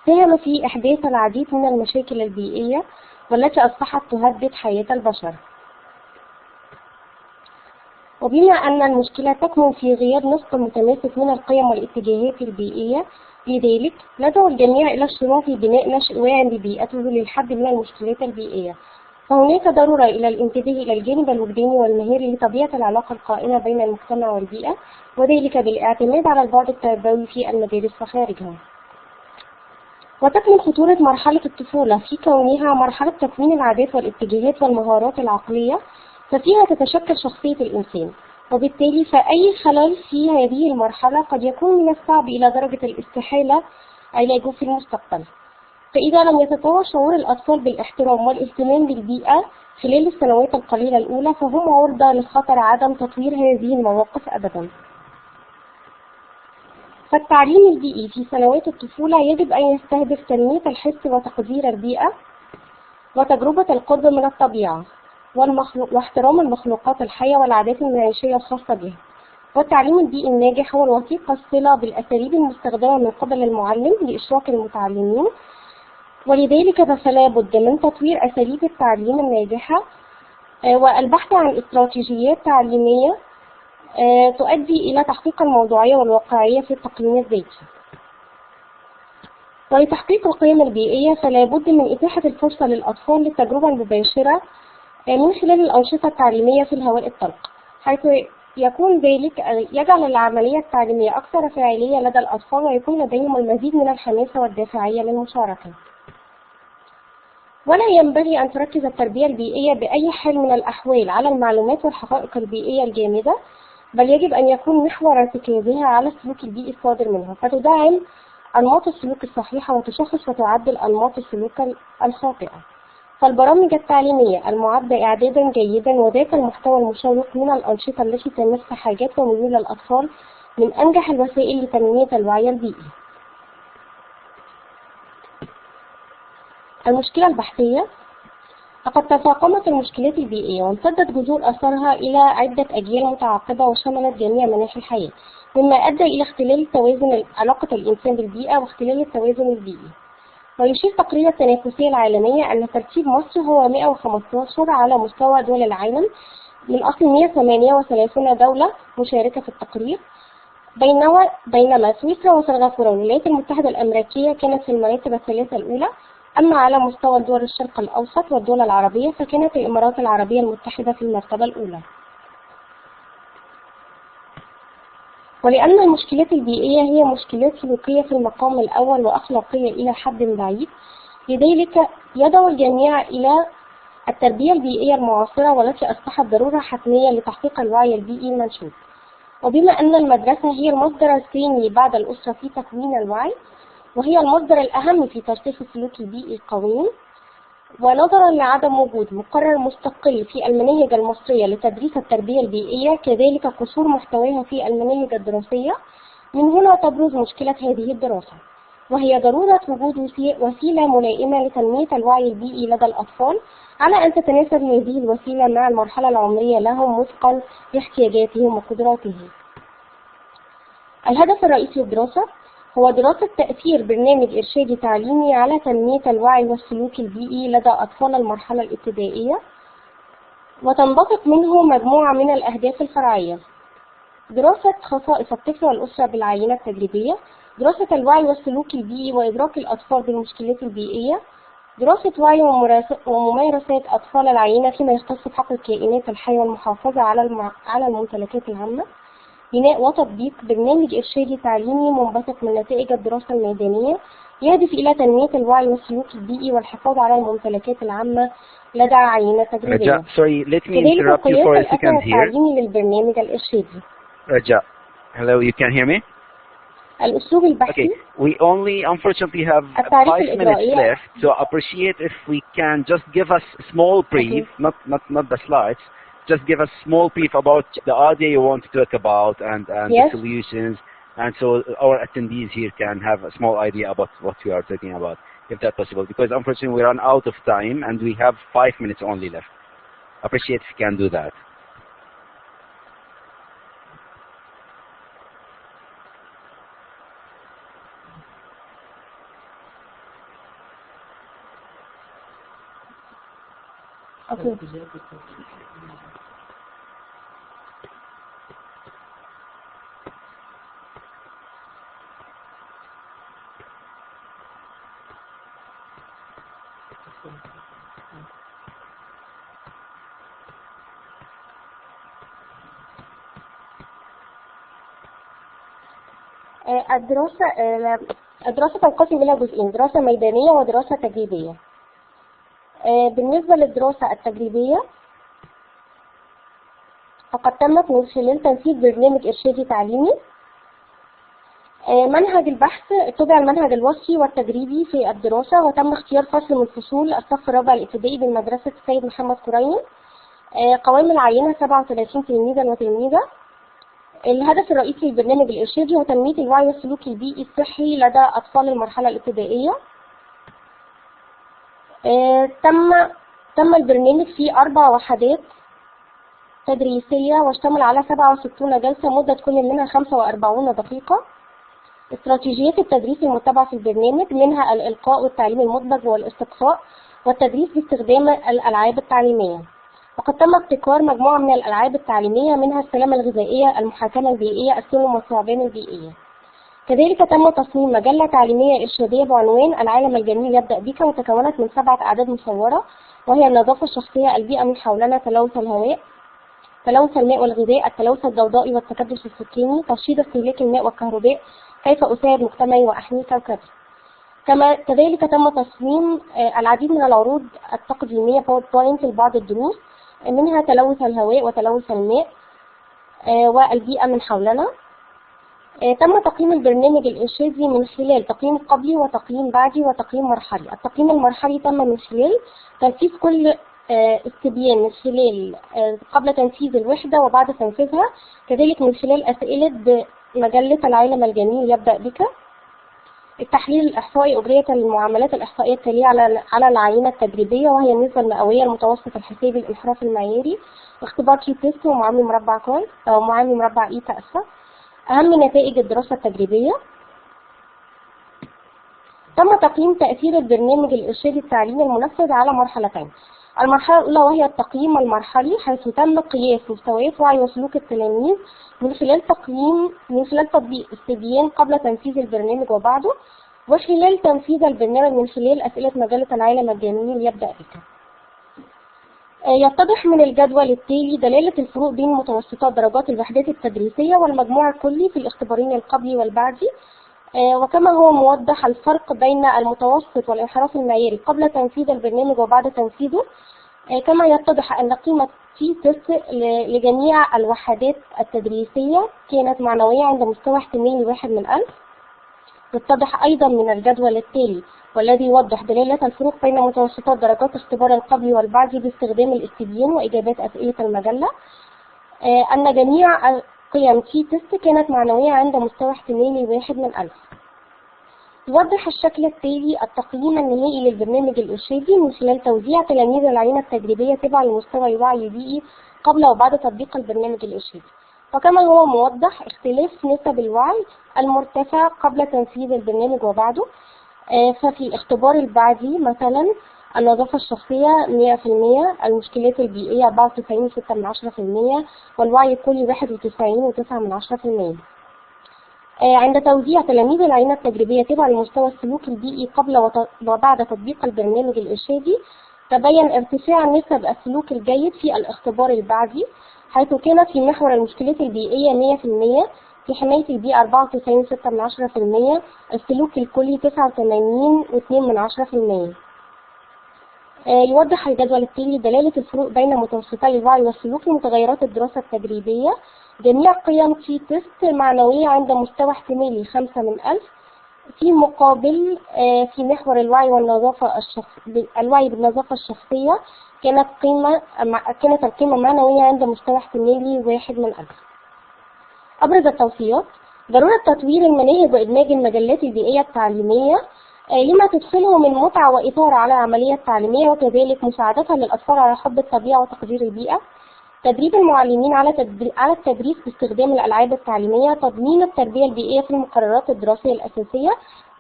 Speaker 13: ساهم في إحداث العديد من المشاكل البيئية والتي أصبحت تهدد حياة البشر. وبما أن المشكلة تكمن في غياب نسق متماسك من القيم والاتجاهات البيئية، لذلك ندعو الجميع إلى الشروع في بناء نشء واعٍ ببيئته للحد من المشكلات البيئية. فهناك ضرورة إلى الانتباه إلى الجانب الوجداني والمهاري لطبيعة العلاقة القائمة بين المجتمع والبيئة، وذلك بالاعتماد على البعد التربوي في المدارس وخارجها. وتكمن خطورة مرحلة الطفولة في كونها مرحلة تكوين العادات والاتجاهات والمهارات العقلية، ففيها تتشكل شخصية الإنسان، وبالتالي فأي خلل في هذه المرحلة قد يكون من الصعب إلى درجة الاستحالة علاجه في المستقبل. فإذا لم يتطور شعور الأطفال بالاحترام والاهتمام بالبيئة خلال السنوات القليلة الأولى فهم عرضة لخطر عدم تطوير هذه المواقف أبدا. فالتعليم البيئي في سنوات الطفولة يجب أن يستهدف تنمية الحس وتقدير البيئة وتجربة القرب من الطبيعة واحترام المخلوقات الحية والعادات المعيشية الخاصة بها. والتعليم البيئي الناجح هو الوثيق الصلة بالأساليب المستخدمة من قبل المعلم لإشراك المتعلمين، ولذلك فلا بد من تطوير أساليب التعليم الناجحة والبحث عن استراتيجيات تعليمية تؤدي إلى تحقيق الموضوعية والواقعية في التقييم الذاتي. ولتحقيق القيم البيئية فلا بد من إتاحة الفرصة للأطفال للتجربة المباشرة من خلال الأنشطة التعليمية في الهواء الطلق، حيث يكون ذلك يجعل العملية التعليمية أكثر فاعلية لدى الأطفال ويكون لديهم المزيد من الحماسة والدافعية للمشاركة. ولا ينبغي أن تركز التربية البيئية بأي حال من الأحوال على المعلومات والحقائق البيئية الجامدة، بل يجب أن يكون محور ارتكازها على السلوك البيئي الصادر منها، فتدعم أنماط السلوك الصحيحة وتشخص وتعدل أنماط السلوك الخاطئة. فالبرامج التعليمية المعدة إعدادا جيدا وذات المحتوى المشوق من الأنشطة التي تمس حاجات وميول الأطفال من أنجح الوسائل لتنمية الوعي البيئي. المشكلة البحثية. لقد تفاقمت المشكلات البيئية وامتدت جذور أثرها إلى عدة أجيال متعاقبة وشملت جميع مناحي الحياة، مما أدى إلى اختلال توازن علاقة الإنسان بالبيئة واختلال التوازن البيئي. ويشير تقرير التنافسية العالمية أن ترتيب مصر هو 115 على مستوى دول العالم من أصل 138 دولة مشاركة في التقرير، بينما سويسرا وسنغافورة والولايات المتحدة الأمريكية كانت في المراتب الثلاثة الأولى. أما على مستوى دول الشرق الأوسط والدول العربية فكانت الإمارات العربية المتحدة في المرتبة الأولى. ولأن المشكلات البيئية هي مشكلات سلوكية في المقام الأول وأخلاقية إلى حد بعيد، لذلك يدعو الجميع إلى التربية البيئية المعاصرة والتي أصبحت ضرورة حتمية لتحقيق الوعي البيئي المنشود. وبما أن المدرسة هي المصدر الثاني بعد الأسرة في تكوين الوعي، وهي المصدر الأهم في ترسيخ السلوك البيئي القويم، ونظرا لعدم وجود مقرر مستقل في المناهج المصرية لتدريس التربية البيئية كذلك قصور محتواها في المناهج الدراسية، من هنا تبرز مشكلة هذه الدراسة، وهي ضرورة وجود وسيلة ملائمة لتنمية الوعي البيئي لدى الأطفال على أن تتناسب هذه الوسيلة مع المرحلة العمرية لهم وفقا لاحتياجاتهم وقدراتهم. الهدف الرئيسي للدراسة هو دراسة تأثير برنامج إرشادي تعليمي على تنمية الوعي والسلوك البيئي لدى أطفال المرحلة الابتدائية، وتنبثق منه مجموعة من الأهداف الفرعية: دراسة خصائص الطفل والأسرة بالعينة التجريبية، دراسة الوعي والسلوك البيئي وإدراك الأطفال بالمشكلات البيئية، دراسة وعي وممارسات أطفال العينة فيما يختص بحق الكائنات الحية والمحافظة على الممتلكات العامة، بناء وتطبيق برنامج إرشادي تعليمي منبثق من نتائج الدراسة الميدانية يهدف إلى تنمية الوعي والسلوك البيئي والحفاظ على الممتلكات العامة لدى عينة تجريبية.
Speaker 4: Sorry, let me interrupt you for a second here.
Speaker 13: التعليمي للبرنامج الإرشادي.
Speaker 4: Raja, hello, you can hear me?
Speaker 13: الأسلوب البحثي.
Speaker 4: Okay, we only unfortunately have 5 minutes left, so I appreciate if we can just give us a small brief, not the slides, just give us a small brief about the idea you want to talk about and the solutions, and so our attendees here can have a small idea about what we are talking about, if that's possible, because unfortunately we run out of time and we have 5 minutes only left. Appreciate if you can do that.
Speaker 13: Okay. الدراسة تنقسم إلى جزئين، دراسة ميدانية ودراسة تجريبية. بالنسبة للدراسة التجريبية فقد تمت من خلال تنفيذ برنامج إرشادي تعليمي. منهج البحث اتبع المنهج الوصفي والتجريبي في الدراسة، وتم اختيار فصل من فصول الصف الرابع الابتدائي بمدرسة السيد محمد كريم. قوام العينة 37 تلميذا وتلميذة. الهدف الرئيسي للبرنامج الإرشادي هو تنمية الوعي والسلوك البيئي الصحي لدى أطفال المرحلة الابتدائية. تم البرنامج في 4 وحدات تدريسية واشتمل على 67 جلسة، مدة كل منها 45 دقيقة. استراتيجيات التدريس المتبعة في البرنامج منها الإلقاء والتعليم المدمج والاستقصاء والتدريس باستخدام الألعاب التعليمية. وقد تم ابتكار مجموعة من الألعاب التعليمية منها السلامة الغذائية، المحاكمة البيئية، السلم والثعبان البيئية. كذلك تم تصميم مجلة تعليمية إرشادية بعنوان العالم الجميل يبدأ بك، وتكونت من 7 أعداد مصورة، وهي النظافة الشخصية، البيئة من حولنا، تلوث الهواء، تلوث الماء والغذاء، التلوث الضوضائي والتكدس السكاني، ترشيد استهلاك الماء والكهرباء، كيف أساعد مجتمعي وأحمي كوكبي. كذلك تم تصميم العديد من العروض التقديمية باوربوينت لبعض الدروس، منها تلوث الهواء وتلوث الماء والبيئة من حولنا. تم تقييم البرنامج الإرشادي من خلال تقييم قبلي وتقييم بعدي وتقييم مرحلي. التقييم المرحلي تم من خلال تنفيذ كل استبيان من خلال قبل تنفيذ الوحدة وبعد تنفيذها، كذلك من خلال أسئلة بمجلة العالم الجميل يبدأ بك. التحليل الإحصائي أجريت المعاملات الإحصائية التالية على العينة التجريبية، وهي النسبة المئوية، المتوسط الحسابي، الانحراف المعياري، اختبار كي تيست ومعامل مربع كول أو معامل مربع إي تأسف. أهم نتائج الدراسة التجريبية: تم تقييم تأثير البرنامج الإرشادي التعليمي المنفذ على مرحلتين. المرحلة الأولى وهي التقييم المرحلي، حيث تم قياس مستويات وعي وسلوك التلاميذ من خلال تطبيق استبيان قبل تنفيذ البرنامج وبعده، وخلال تنفيذ البرنامج من خلال أسئلة مجلة العالم الجميل يبدأ بك. يتضح من الجدول التالي دلالة الفروق بين متوسطات درجات الوحدات التدريسية والمجموع الكلي في الاختبارين القبلي والبعدي، وكما هو موضح الفرق بين المتوسط والانحراف المعياري قبل تنفيذ البرنامج وبعد تنفيذه. كما يتضح أن قيمة تي تيست لجميع الوحدات التدريسية كانت معنوية عند مستوى احتمالي 1 من 1000. يتضح أيضا من الجدول التالي والذي يوضح دلالة الفروق بين متوسطات درجات اختبار القبلي والبعدي باستخدام الاستبيان وإجابات أسئلة المجلة، أن جميع قيم تي تيست كانت معنوية عند مستوى احتمالي 1 من 1000. يوضح الشكل التالي التقييم النهائي للبرنامج الإرشادي من خلال توزيع تلاميذ العينة التجريبية تبع لمستوى الوعي البيئي قبل وبعد تطبيق البرنامج الإرشادي. وكما هو موضح اختلاف نسب الوعي المرتفع قبل تنفيذ البرنامج وبعده. ففي الاختبار البعدي مثلا النظافة الشخصية 100%، المشكلات البيئية 94.6%، والوعي الكلي 91.9%. عند توزيع تلاميذ العينة التجريبية تبع لمستوى السلوك البيئي قبل وبعد تطبيق البرنامج الإرشادي، تبين ارتفاع نسب السلوك الجيد في الاختبار البعدي، حيث كانت في محور المشكلات البيئية 100%، في حماية البيئة 94.6%، السلوك الكلي 89.2%. يوضح الجدول التالي دلالة الفروق بين متوسطي الوعي والسلوك لمتغيرات الدراسة التجريبية. جميع قيم في تيست معنوية عند مستوى احتمالي 5 من 1000، في مقابل في محور الوعي والنظافة الوعي بالنظافة الشخصية كانت القيمة المعنوية عند مستوى احتمالي 1 من 1000. أبرز التوصيات: ضرورة تطوير المناهج وإدماج المجلات البيئية التعليمية لما تدخله من متعة وإثارة على العملية التعليمية، وكذلك مساعدتها للأطفال على حب الطبيعة وتقدير البيئة. تدريب المعلمين على التدريس باستخدام الألعاب التعليمية. تضمين التربية البيئية في المقررات الدراسية الأساسية،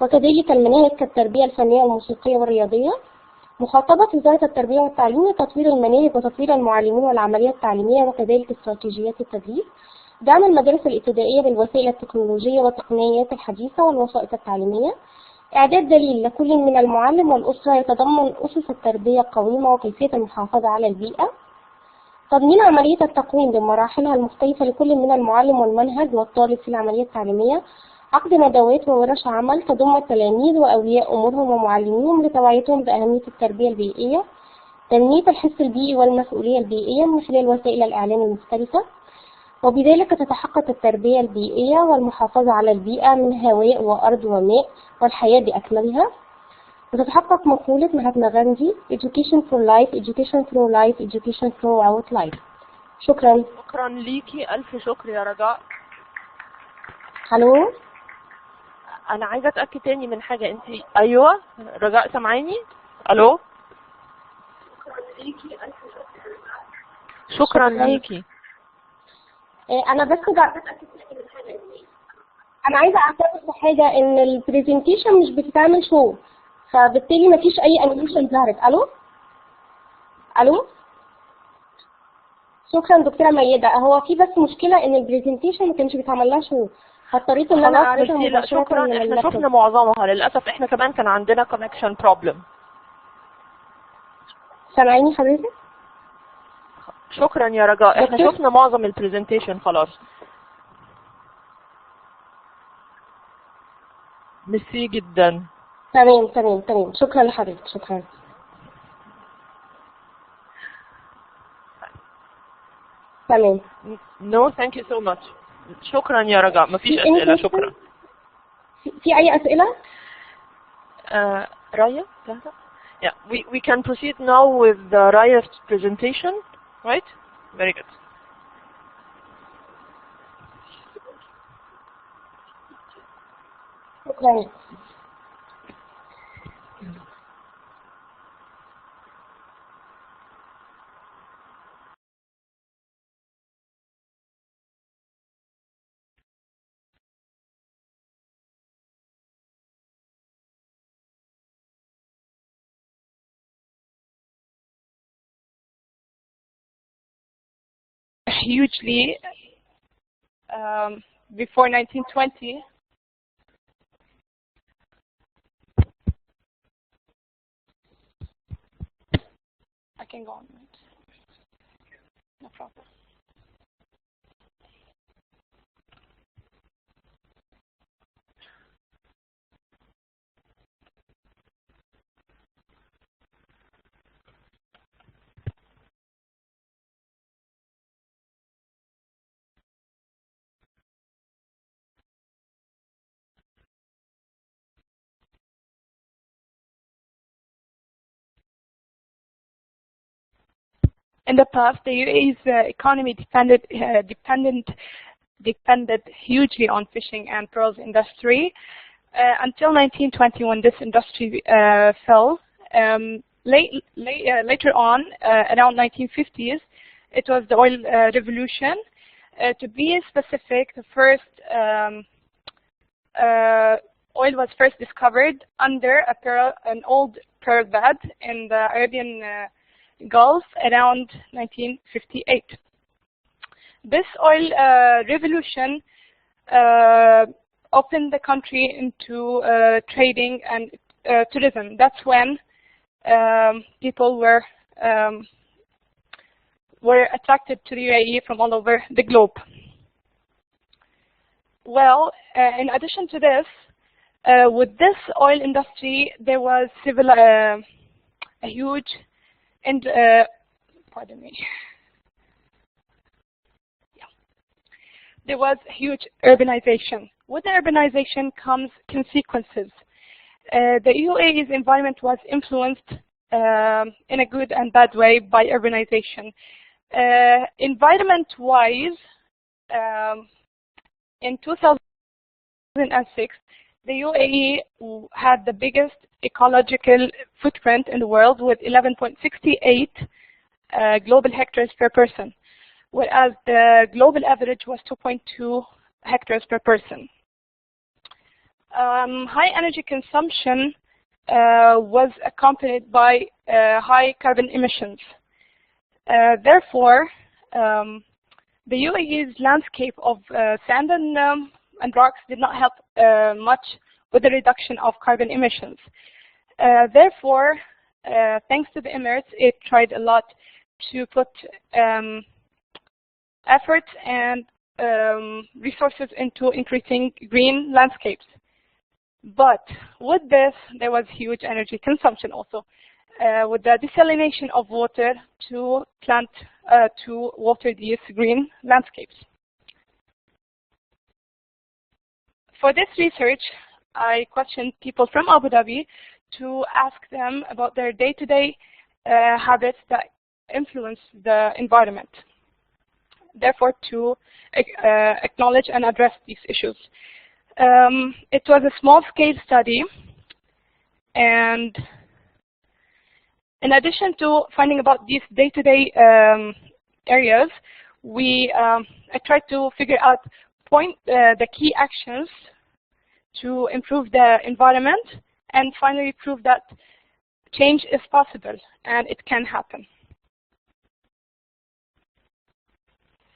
Speaker 13: وكذلك المناهج كالتربية الفنية والموسيقية والرياضية. مخاطبة وزارة التربية والتعليم لتطوير المناهج وتطوير المعلمين والعملية التعليمية، وكذلك استراتيجيات التدريس. دعم المدارس الابتدائية بالوسائل التكنولوجية والتقنيات الحديثة والوسائط التعليمية. إعداد دليل لكل من المعلم والأسرة يتضمن أسس التربية القويمة وكيفية المحافظة على البيئة. تضمين عملية التقويم بمراحلها المختلفة لكل من المعلم والمنهج والطالب في العملية التعليمية. عقد ندوات وورش عمل تضم التلاميذ وأولياء أمورهم ومعلميهم لتوعيتهم بأهمية التربية البيئية. تنمية الحس البيئي والمسؤولية البيئية من خلال وسائل الإعلام المختلفة، وبذلك تتحقق التربية البيئية والمحافظة على البيئة من هواء وأرض وماء والحياة بأكملها. وتتحقق مقولة مهاتما غاندي Education for life, education through life, education throughout life. شكرا.
Speaker 11: شكرا ليكي، ألف شكر يا رجاء.
Speaker 13: الو،
Speaker 11: أنا عايزة أتأكد تاني من حاجة. أنت أيوه رجاء سامعيني؟ ألو. شكرا ليكي.
Speaker 13: أنا بس أنا عايزة أعترف بحاجة، إن البرزنتيشن مش بتتعمل شو، فبالتالي مفيش أي أنيميشن ظهرت. ألو ألو. شكرا دكتورة ميدة. هو في بس مشكلة إن البرزنتيشن ما كانش بيتعمل لها شو، فاضطريت إن أنا أعرضها مباشرة.
Speaker 11: شكرا، إحنا شفنا معظمها للأسف. إحنا كمان كان عندنا connection problem.
Speaker 13: سامعيني حضرتك؟
Speaker 11: شكرا يا رجاء، إحنا شفنا معظم البرزنتيشن خلاص. ميرسي جدا.
Speaker 13: تمام تمام تمام، شكرا لحضرتك. شكرا. تمام.
Speaker 11: No, thank you so much. شكرا يا رجاء، مفيش أسئلة. شكرا.
Speaker 13: في أي أسئلة؟
Speaker 11: Raya? Yeah, we can proceed now with the Raya's presentation, right? Very good.
Speaker 13: شكرا.
Speaker 15: Hugely before 1920. I can go on, right? No problem. In the past, the UAE's economy depended hugely on fishing and pearls industry until 1920, when this industry fell. Later on, around 1950s, it was the oil revolution. To be specific, the first oil was first discovered under an old pearl bed in the Arabian Gulf around 1958. This oil revolution opened the country into trading and tourism. That's when people were attracted to the UAE from all over the globe. Well, in addition to this, with this oil industry, there was a huge, and pardon me, there was huge urbanization. With the urbanization comes consequences. The UAE's environment was influenced in a good and bad way by urbanization. Environment-wise, in 2006, the UAE had the biggest ecological footprint in the world with 11.68 global hectares per person, whereas the global average was 2.2 hectares per person. High energy consumption was accompanied by high carbon emissions. Therefore, the UAE's landscape of sand and rocks did not help much with the reduction of carbon emissions. Therefore, thanks to the Emirates, it tried a lot to put effort and resources into increasing green landscapes. But with this, there was huge energy consumption also, with the desalination of water to water these green landscapes. For this research, I questioned people from Abu Dhabi to ask them about their day-to-day habits that influence the environment. Therefore, to acknowledge and address these issues. It was a small-scale study, and in addition to finding about these day-to-day areas, I tried to figure out the key actions to improve the environment, and finally prove that change is possible and it can happen.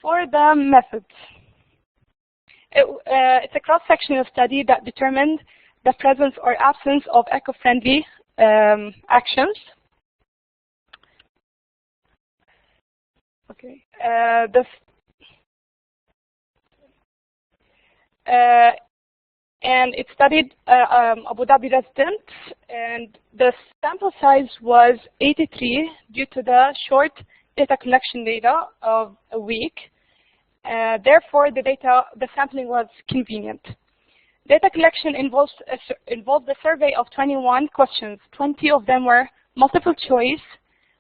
Speaker 15: For the methods, it's a cross-sectional study that determined the presence or absence of eco-friendly actions. Okay. And it studied Abu Dhabi residents, and the sample size was 83 due to the short data collection data of a week. Therefore, the sampling was convenient. Data collection involved the survey of 21 questions. 20 of them were multiple choice.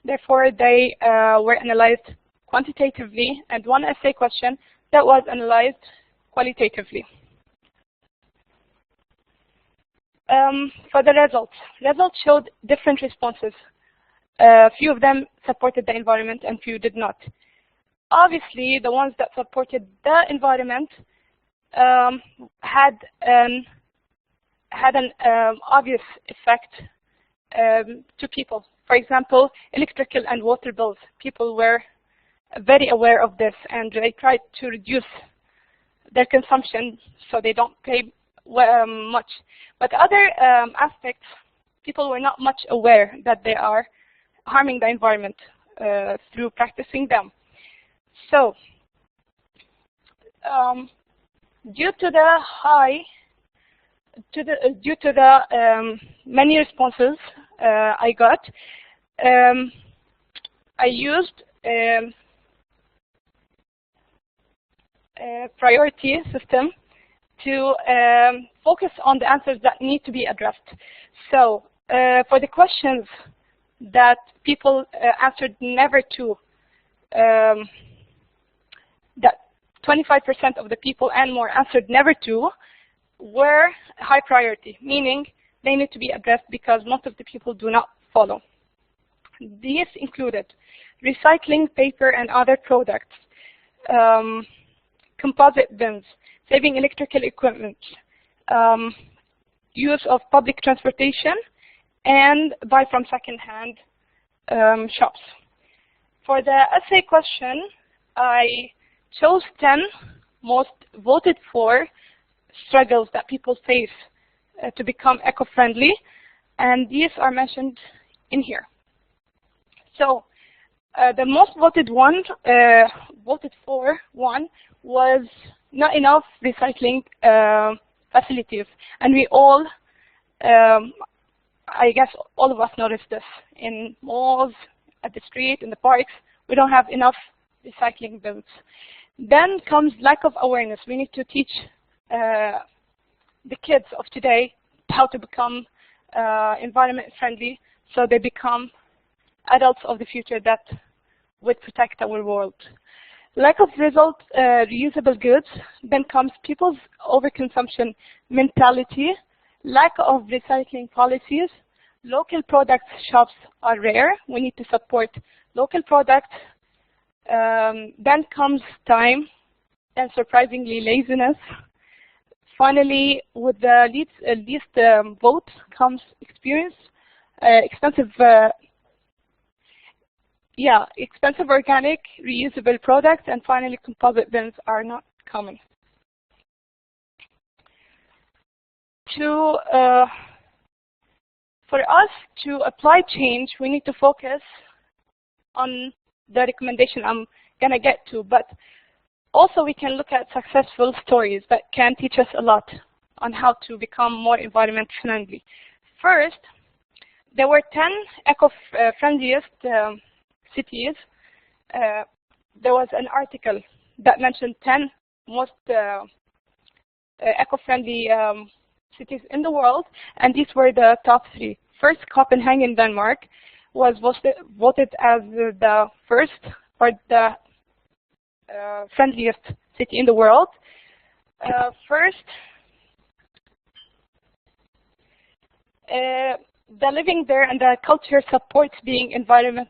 Speaker 15: Therefore, they were analyzed quantitatively, and one essay question that was analyzed qualitatively. For the results showed different responses. Few of them supported the environment and few did not. Obviously, the ones that supported the environment had an obvious effect to people. For example, electrical and water bills. People were very aware of this, and they tried to reduce their consumption so they don't pay much. But other aspects, people were not much aware that they are harming the environment through practicing them. So, due to the many responses I got, I used a priority system to focus on the answers that need to be addressed. So, for the questions that people answered never to, that 25% of the people and more answered never to, were high priority, meaning they need to be addressed because most of the people do not follow. These included recycling paper and other products, composite bins, saving electrical equipment, use of public transportation, and buy from second-hand shops. For the essay question, I chose 10 most voted for struggles that people face to become eco-friendly, and these are mentioned in here. So the most voted for one was not enough recycling facilities, and we all, I guess all of us notice this in malls, at the street, in the parks. We don't have enough recycling bins. Then comes lack of awareness. We need to teach the kids of today how to become environment friendly, so they become adults of the future that would protect our world. Lack of reusable goods. Then comes people's overconsumption mentality, lack of recycling policies. Local product shops are rare. We need to support local products. Then comes time, and surprisingly laziness. Finally, with the least vote comes experience, expensive organic reusable products, and finally composite bins are not common. For us to apply change, we need to focus on the recommendation I'm going to get to, but also we can look at successful stories that can teach us a lot on how to become more environment friendly. First, there were 10 eco-friendliest cities. There was an article that mentioned 10 most eco-friendly cities in the world, and these were the top 3. First, Copenhagen, Denmark, was voted as the first or the friendliest city in the world. The living there and the culture supports being environment,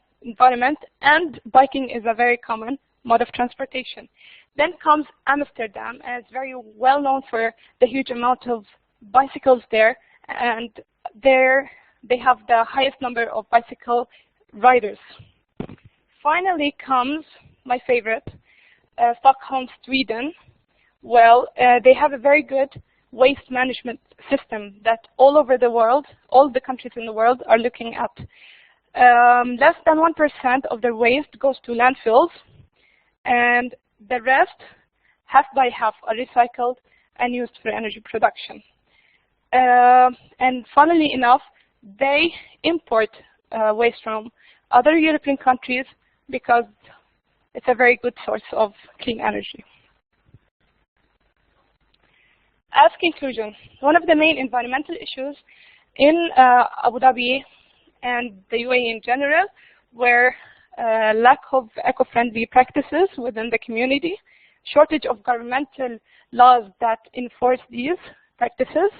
Speaker 15: and biking is a very common mode of transportation. Then comes Amsterdam, and it's very well known for the huge amount of bicycles there, and they have the highest number of bicycle riders. Finally comes my favorite, Stockholm, Sweden. Well, they have a very good waste management system that all over the world, all the countries in the world are looking at. Less than 1% of their waste goes to landfills, and the rest, half by half, are recycled and used for energy production. And funnily enough, they import waste from other European countries because it's a very good source of clean energy. As conclusion, one of the main environmental issues in Abu Dhabi and the UAE in general were lack of eco-friendly practices within the community, shortage of governmental laws that enforce these practices,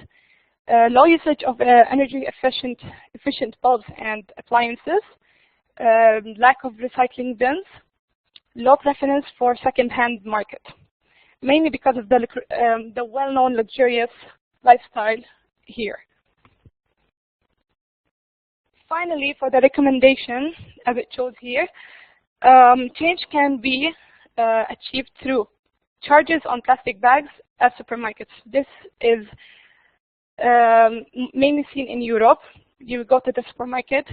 Speaker 15: low usage of energy efficient bulbs and appliances, lack of recycling bins, low preference for second-hand market, mainly because of the well-known luxurious lifestyle here. Finally, for the recommendation, as it shows here, change can be achieved through charges on plastic bags at supermarkets. This is mainly seen in Europe. You go to the supermarket.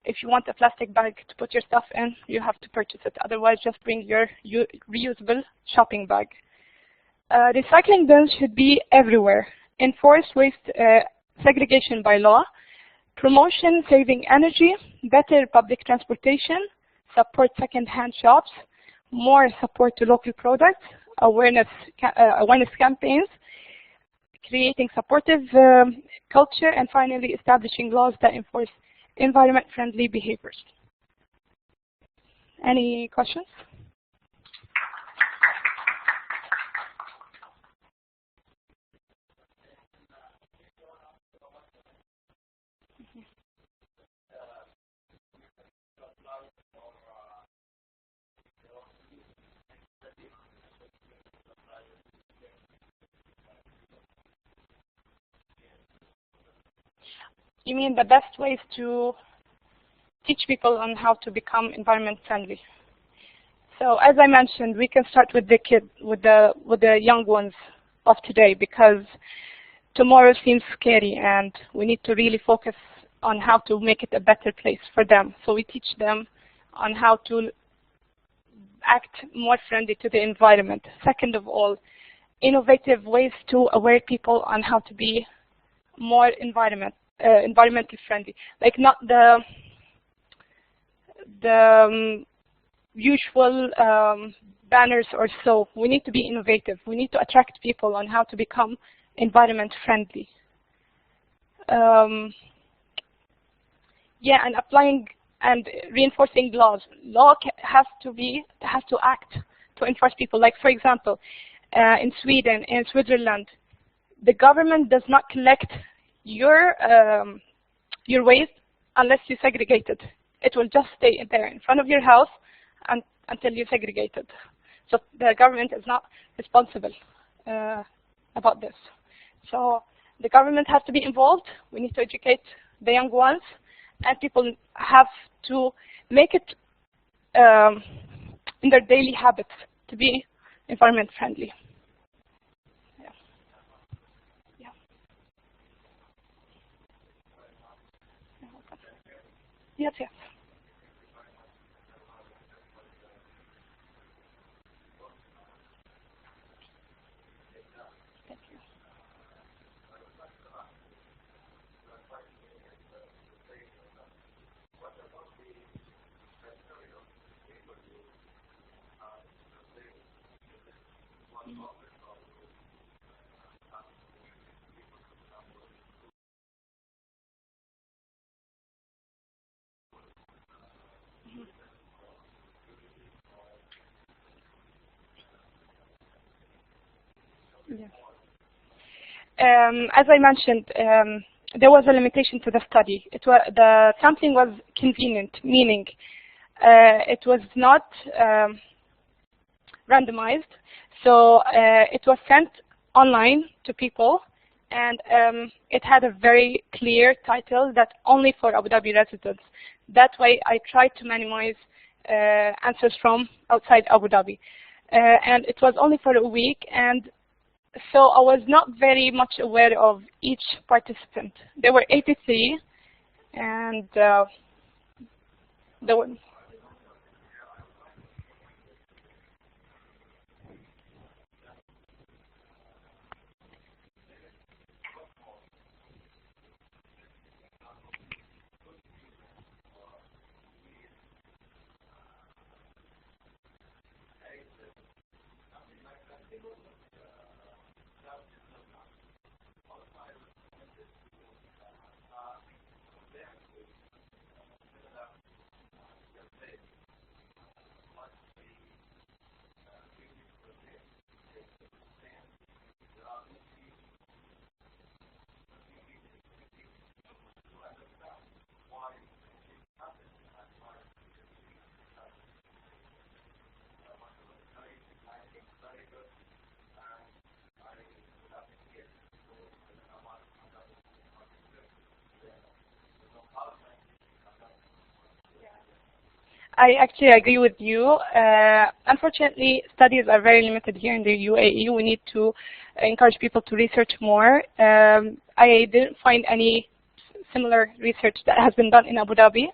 Speaker 15: If you want a plastic bag to put your stuff in, you have to purchase it. Otherwise, just bring your reusable shopping bag. Recycling bins should be everywhere. Enforce waste segregation by law. Promotion saving energy. Better public transportation. Support second-hand shops. More support to local products. Awareness campaigns. Creating supportive culture. And finally, establishing laws that enforce environment-friendly behaviors. Any questions? You mean the best ways to teach people on how to become environment friendly? So as I mentioned, we can start with the young ones of today, because tomorrow seems scary and we need to really focus on how to make it a better place for them. So we teach them on how to act more friendly to the environment. Second of all, innovative ways to aware people on how to be more environmentally friendly, like not the usual banners or so. We need to be innovative. We need to attract people on how to become environment friendly. Yeah, and applying and reinforcing laws. Law has to act to enforce people. Like, for example, in Sweden, in Switzerland, the government does not collect your waste unless you segregate it. It will just stay there in front of your house until you segregate it. So the government is not responsible about this. So the government has to be involved. We need to educate the young ones, and people have to make it in their daily habits to be environment friendly. Yeah. Yeah. Yes, yes. As I mentioned, there was a limitation to the study. The sampling was convenient, meaning it was not randomized. So it was sent online to people, and it had a very clear title that only for Abu Dhabi residents. That way I tried to minimize answers from outside Abu Dhabi. And it was only for a week, and so I was not very much aware of each participant. There were 83, and there were I actually agree with you. Unfortunately, studies are very limited here in the UAE. We need to encourage people to research more. I didn't find any similar research that has been done in Abu Dhabi.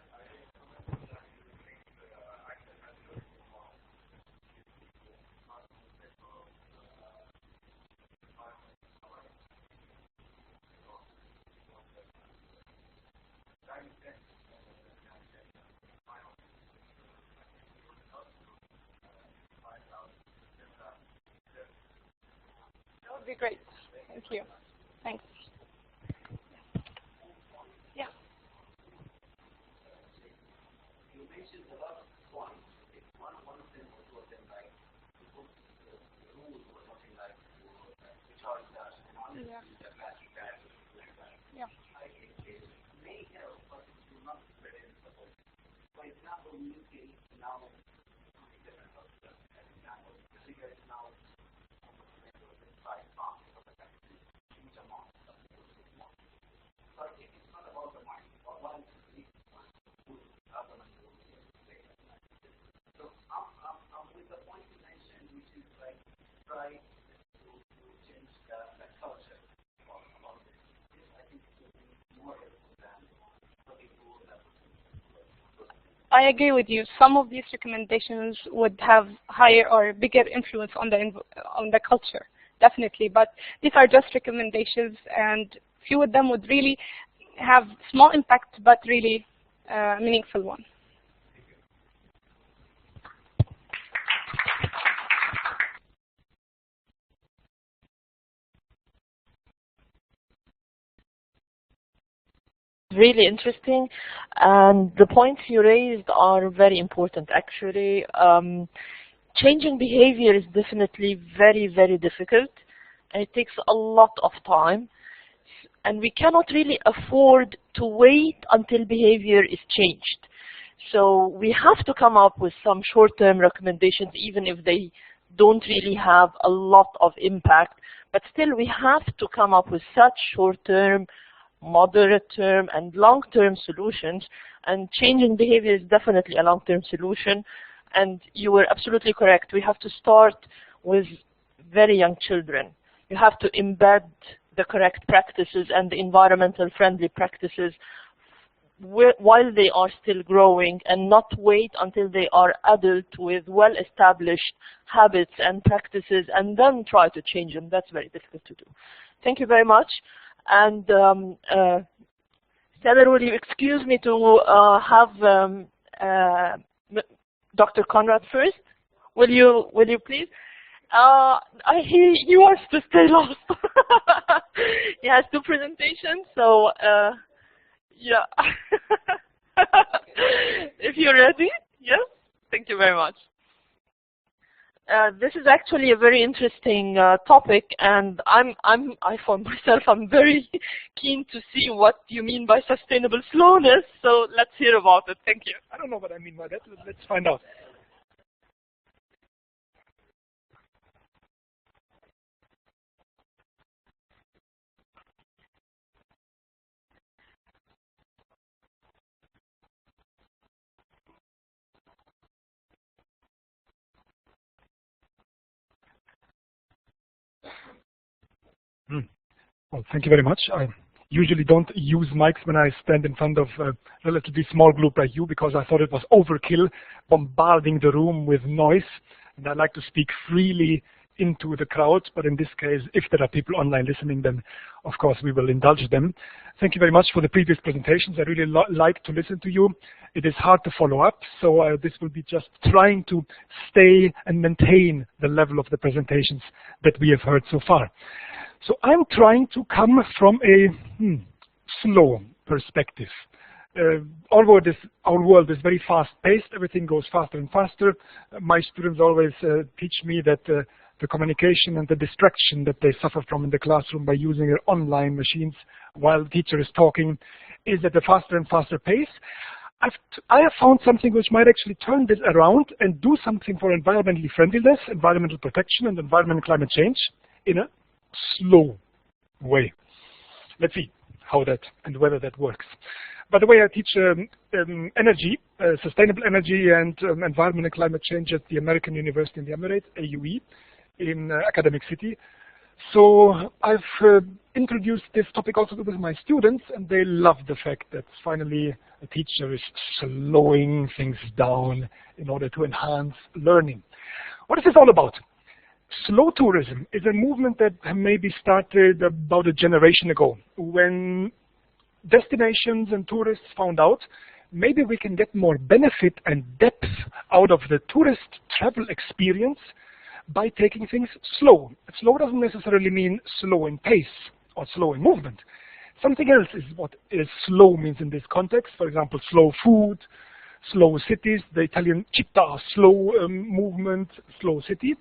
Speaker 15: That would be great. Thank you. Thanks. Yeah. Yeah. I agree with you. Some of these recommendations would have higher or bigger influence on the culture definitely. But these are just recommendations, and few of them would really have small impact, but really meaningful one.
Speaker 11: Really interesting, and the points you raised are very important actually. Changing behavior is definitely very, very difficult, and it takes a lot of time, and we cannot really afford to wait until behavior is changed. So we have to come up with some short-term recommendations, even if they don't really have a lot of impact, but still we have to come up with such short-term, moderate term, and long-term solutions, and changing behavior is definitely a long-term solution. And you were absolutely correct. We have to start with very young children. You have to embed the correct practices and the environmental friendly practices while they are still growing, and not wait until they are adult with well-established habits and practices and then try to change them. That's very difficult to do. Thank you very much. And Stella, will you excuse me to have Dr. Conrad first? Will you please? He wants to stay last. He has 2 presentations, so yeah. If you're ready, yes. Thank you very much. This is actually a very interesting topic, and I for myself, I'm very keen to see what you mean by sustainable slowness. So let's hear about it. Thank you.
Speaker 12: I don't know what I mean by that. Let's find out. Well, thank you very much. I usually don't use mics when I stand in front of a relatively small group like you, because I thought it was overkill bombarding the room with noise, and I like to speak freely into the crowd. But in this case, if there are people online listening, then of course we will indulge them. Thank you very much for the previous presentations. I really like to listen to you. It is hard to follow up, so this will be just trying to stay and maintain the level of the presentations that we have heard so far. So I'm trying to come from a slow perspective. Our world is very fast-paced. Everything goes faster and faster. My students always teach me that the communication and the distraction that they suffer from in the classroom by using their online machines while the teacher is talking is at a faster and faster pace. I have found something which might actually turn this around and do something for environmentally friendliness, environmental protection, and environmental climate change in a slow way. Let's see how that and whether that works. By the way, I teach energy, sustainable energy and environment and climate change at the American University in the Emirates, AUE, in Academic City. So I've introduced this topic also with my students, and they love the fact that finally a teacher is slowing things down in order to enhance learning. What is this all about? Slow tourism is a movement that maybe started about a generation ago, when destinations and tourists found out maybe we can get more benefit and depth out of the tourist travel experience by taking things slow. Slow doesn't necessarily mean slow in pace or slow in movement. Something else is what slow means in this context. For example, slow food, slow cities, the Italian città, slow movement, slow city.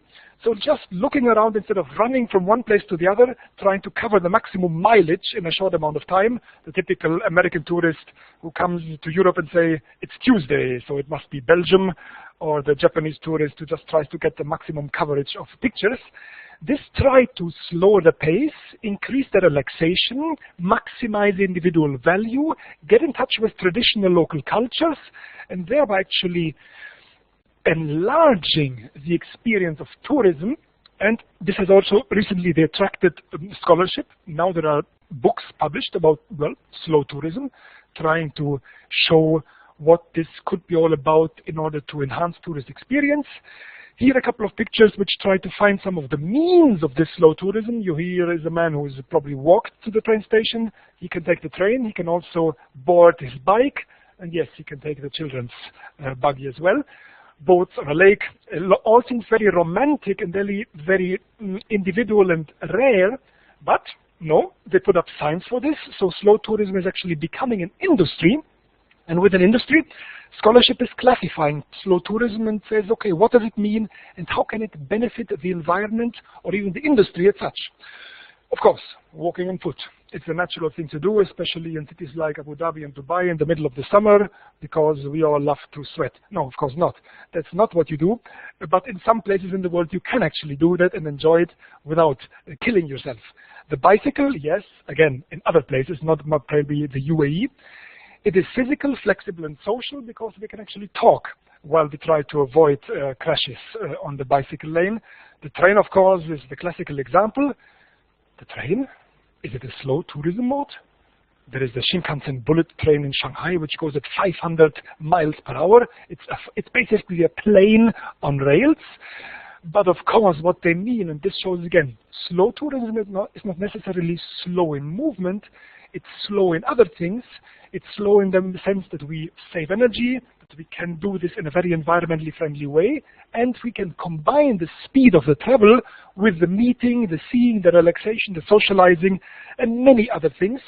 Speaker 12: So just looking around instead of running from one place to the other, trying to cover the maximum mileage in a short amount of time. The typical American tourist who comes to Europe and say, it's Tuesday, so it must be Belgium, or the Japanese tourist who just tries to get the maximum coverage of pictures. This tried to slow the pace, increase the relaxation, maximize individual value, get in touch with traditional local cultures, and thereby actually enlarging the experience of tourism. And this has also recently attracted scholarship. Now there are books published about, well, slow tourism, trying to show what this could be all about in order to enhance tourist experience. Here are a couple of pictures which try to find some of the means of this slow tourism. Here is a man who has probably walked to the train station. He can take the train. He can also board his bike. And yes, he can take the children's buggy as well. Boats on a lake. All seems very romantic and very individual and rare. But no, they put up signs for this. So slow tourism is actually becoming an industry. And with an industry, scholarship is classifying slow tourism and says, okay, what does it mean and how can it benefit the environment or even the industry as such? Of course, walking on foot. It's a natural thing to do, especially in cities like Abu Dhabi and Dubai in the middle of the summer, because we all love to sweat. No, of course not. That's not what you do. But in some places in the world, you can actually do that and enjoy it without killing yourself. The bicycle, yes, again, in other places, not probably the UAE. It is physical, flexible, and social because we can actually talk while we try to avoid crashes on the bicycle lane. The train, of course, is the classical example. The train, is it a slow tourism mode? There is the Shinkansen bullet train in Shanghai, which goes at 500 miles per hour. It's basically a plane on rails. But of course, what they mean, and this shows again, slow tourism is not necessarily slow in movement. It's slow in other things. It's slow in the sense that we save energy, that we can do this in a very environmentally friendly way, and we can combine the speed of the travel with the meeting, the seeing, the relaxation, the socializing, and many other things.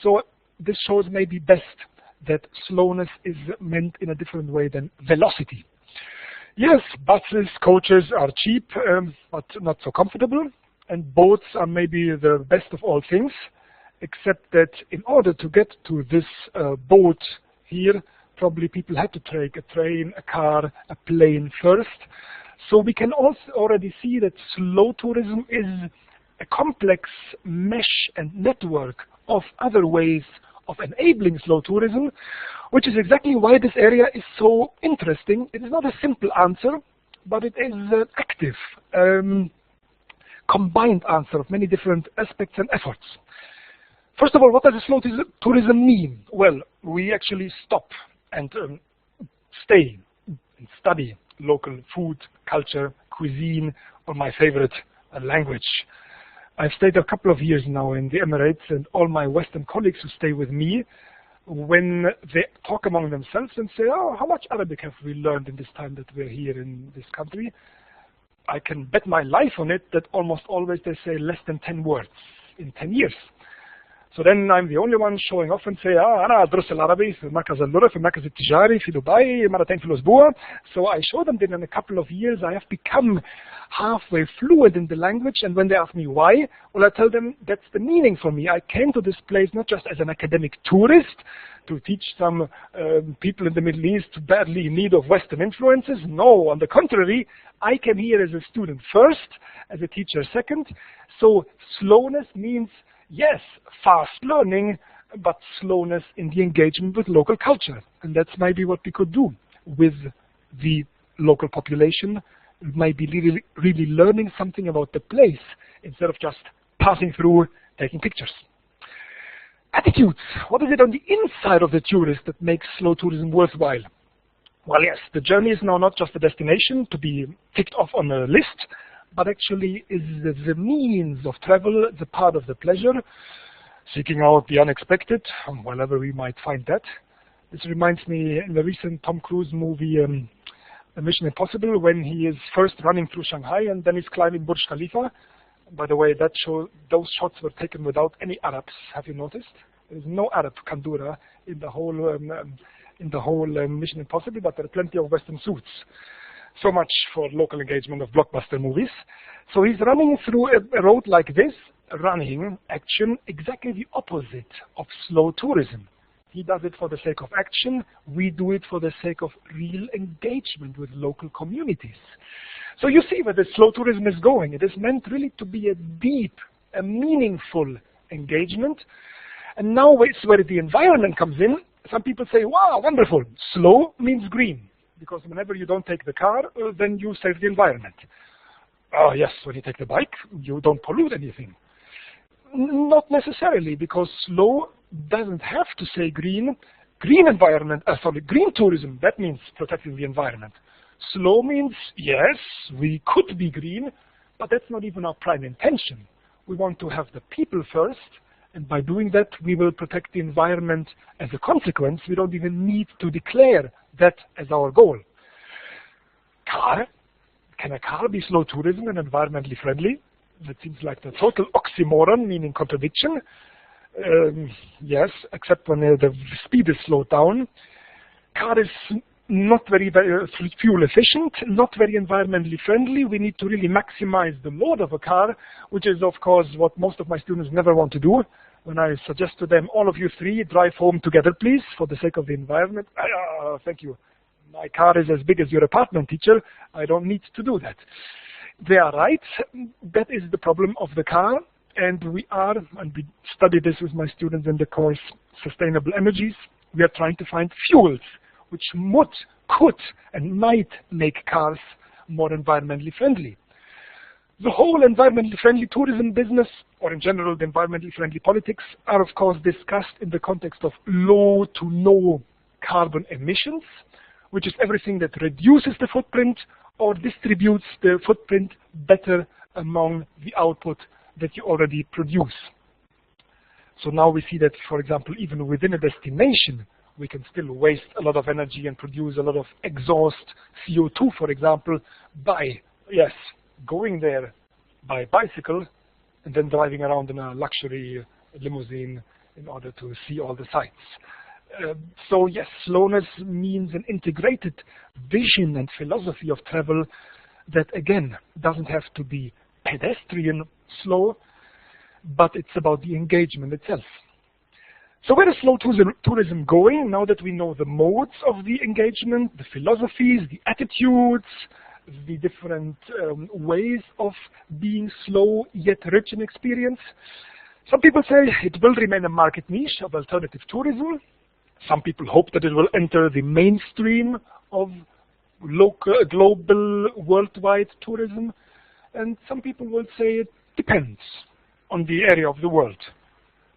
Speaker 12: So this shows maybe best that slowness is meant in a different way than velocity. Yes, buses, coaches are cheap, but not so comfortable, and boats are maybe the best of all things, except that in order to get to this boat here, probably people had to take a train, a car, a plane first. So we can also already see that slow tourism is a complex mesh and network of other ways of enabling slow tourism, which is exactly why this area is so interesting. It is not a simple answer, but it is an active, combined answer of many different aspects and efforts. First of all, what does slow tourism mean? Well, we actually stop and stay and study local food, culture, cuisine, or my favorite, language. I've stayed a couple of years now in the Emirates, and all my Western colleagues who stay with me, when they talk among themselves and say, oh, how much Arabic have we learned in this time that we're here in this country? I can bet my life on it that almost always they say less than 10 words in 10 years. So then I'm the only one showing off and say, أنا أدرس العربي في مركز اللغة في المركز التجاري في دبي مرتين في الأسبوع. So I show them that in a couple of years I have become halfway fluent in the language, and when they ask me why, well, I tell them that's the meaning for me. I came to this place not just as an academic tourist to teach some people in the Middle East badly in need of Western influences. No, on the contrary, I came here as a student first, as a teacher second. So slowness means, yes, fast learning, but slowness in the engagement with local culture. And that's maybe what we could do with the local population. We might be really learning something about the place instead of just passing through, taking pictures. Attitudes. What is it on the inside of the tourist that makes slow tourism worthwhile? Well, yes, the journey is now not just a destination to be ticked off on a list, but actually is the means of travel, the part of the pleasure, seeking out the unexpected, wherever we might find that. This reminds me in the recent Tom Cruise movie, Mission Impossible, when he is first running through Shanghai and then he's climbing Burj Khalifa. By the way, those shots were taken without any Arabs. Have you noticed? There is no Arab Kandura in the whole Mission Impossible, but there are plenty of Western suits. So much for local engagement of blockbuster movies. So he's running through a road like this, running action, exactly the opposite of slow tourism. He does it for the sake of action. We do it for the sake of real engagement with local communities. So you see where the slow tourism is going. It is meant really to be a deep, a meaningful engagement. And now it's where the environment comes in. Some people say, wow, wonderful. Slow means green, because whenever you don't take the car, then you save the environment. Oh yes, when you take the bike, you don't pollute anything. Not necessarily, because slow doesn't have to say green. Green tourism, that means protecting the environment. Slow means, yes, we could be green, but that's not even our prime intention. We want to have the people first, and by doing that, we will protect the environment as a consequence. We don't even need to declare that as our goal. Car? Can a car be slow tourism and environmentally friendly? That seems like the total oxymoron, meaning contradiction. Yes, except when the speed is slowed down. Car is not very fuel efficient, not very environmentally friendly. We need to really maximize the load of a car, which is, of course, what most of my students never want to do. When I suggest to them, all of you three, drive home together, please, for the sake of the environment. Thank you. My car is as big as your apartment, teacher. I don't need to do that. They are right. That is the problem of the car. And we study this with my students in the course Sustainable Energies. We are trying to find fuels which could, and might make cars more environmentally friendly. The whole environmentally friendly tourism business, or in general the environmentally friendly politics, are of course discussed in the context of low to no carbon emissions, which is everything that reduces the footprint or distributes the footprint better among the output that you already produce. So now we see that, for example, even within a destination, we can still waste a lot of energy and produce a lot of exhaust CO2, for example, by, yes, going there by bicycle and then driving around in a luxury limousine in order to see all the sights. So yes, slowness means an integrated vision and philosophy of travel that, again, doesn't have to be pedestrian slow, but it's about the engagement itself. So where is slow tourism going now that we know the modes of the engagement, the philosophies, the attitudes, the different ways of being slow yet rich in experience? Some people say it will remain a market niche of alternative tourism. Some people hope that it will enter the mainstream of local, global, worldwide tourism. And some people will say it depends on the area of the world.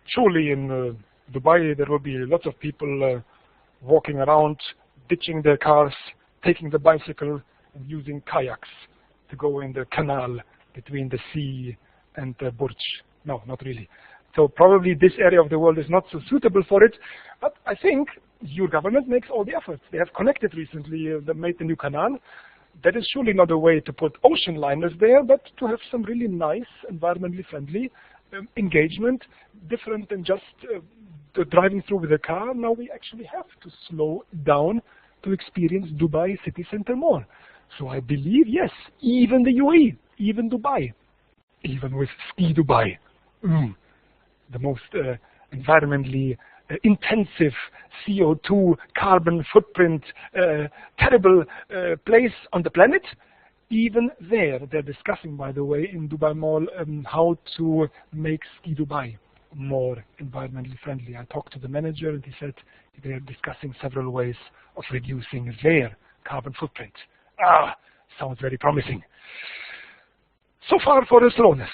Speaker 12: Surely in Dubai there will be lots of people walking around, ditching their cars, taking the bicycle and using kayaks to go in the canal between the sea and the Burj. No, not really. So probably this area of the world is not so suitable for it, but I think your government makes all the efforts. They have connected recently, they made the new canal. That is surely not a way to put ocean liners there, but to have some really nice, environmentally friendly engagement, different than just driving through with a car. Now we actually have to slow down to experience Dubai city center more. So I believe, yes, even the UAE, even Dubai, even with Ski Dubai, the most environmentally intensive CO2 carbon footprint terrible place on the planet. Even there, they're discussing, by the way, in Dubai Mall how to make Ski Dubai more environmentally friendly. I talked to the manager and he said they're discussing several ways of reducing their carbon footprint. Sounds very promising. So far for the slowness.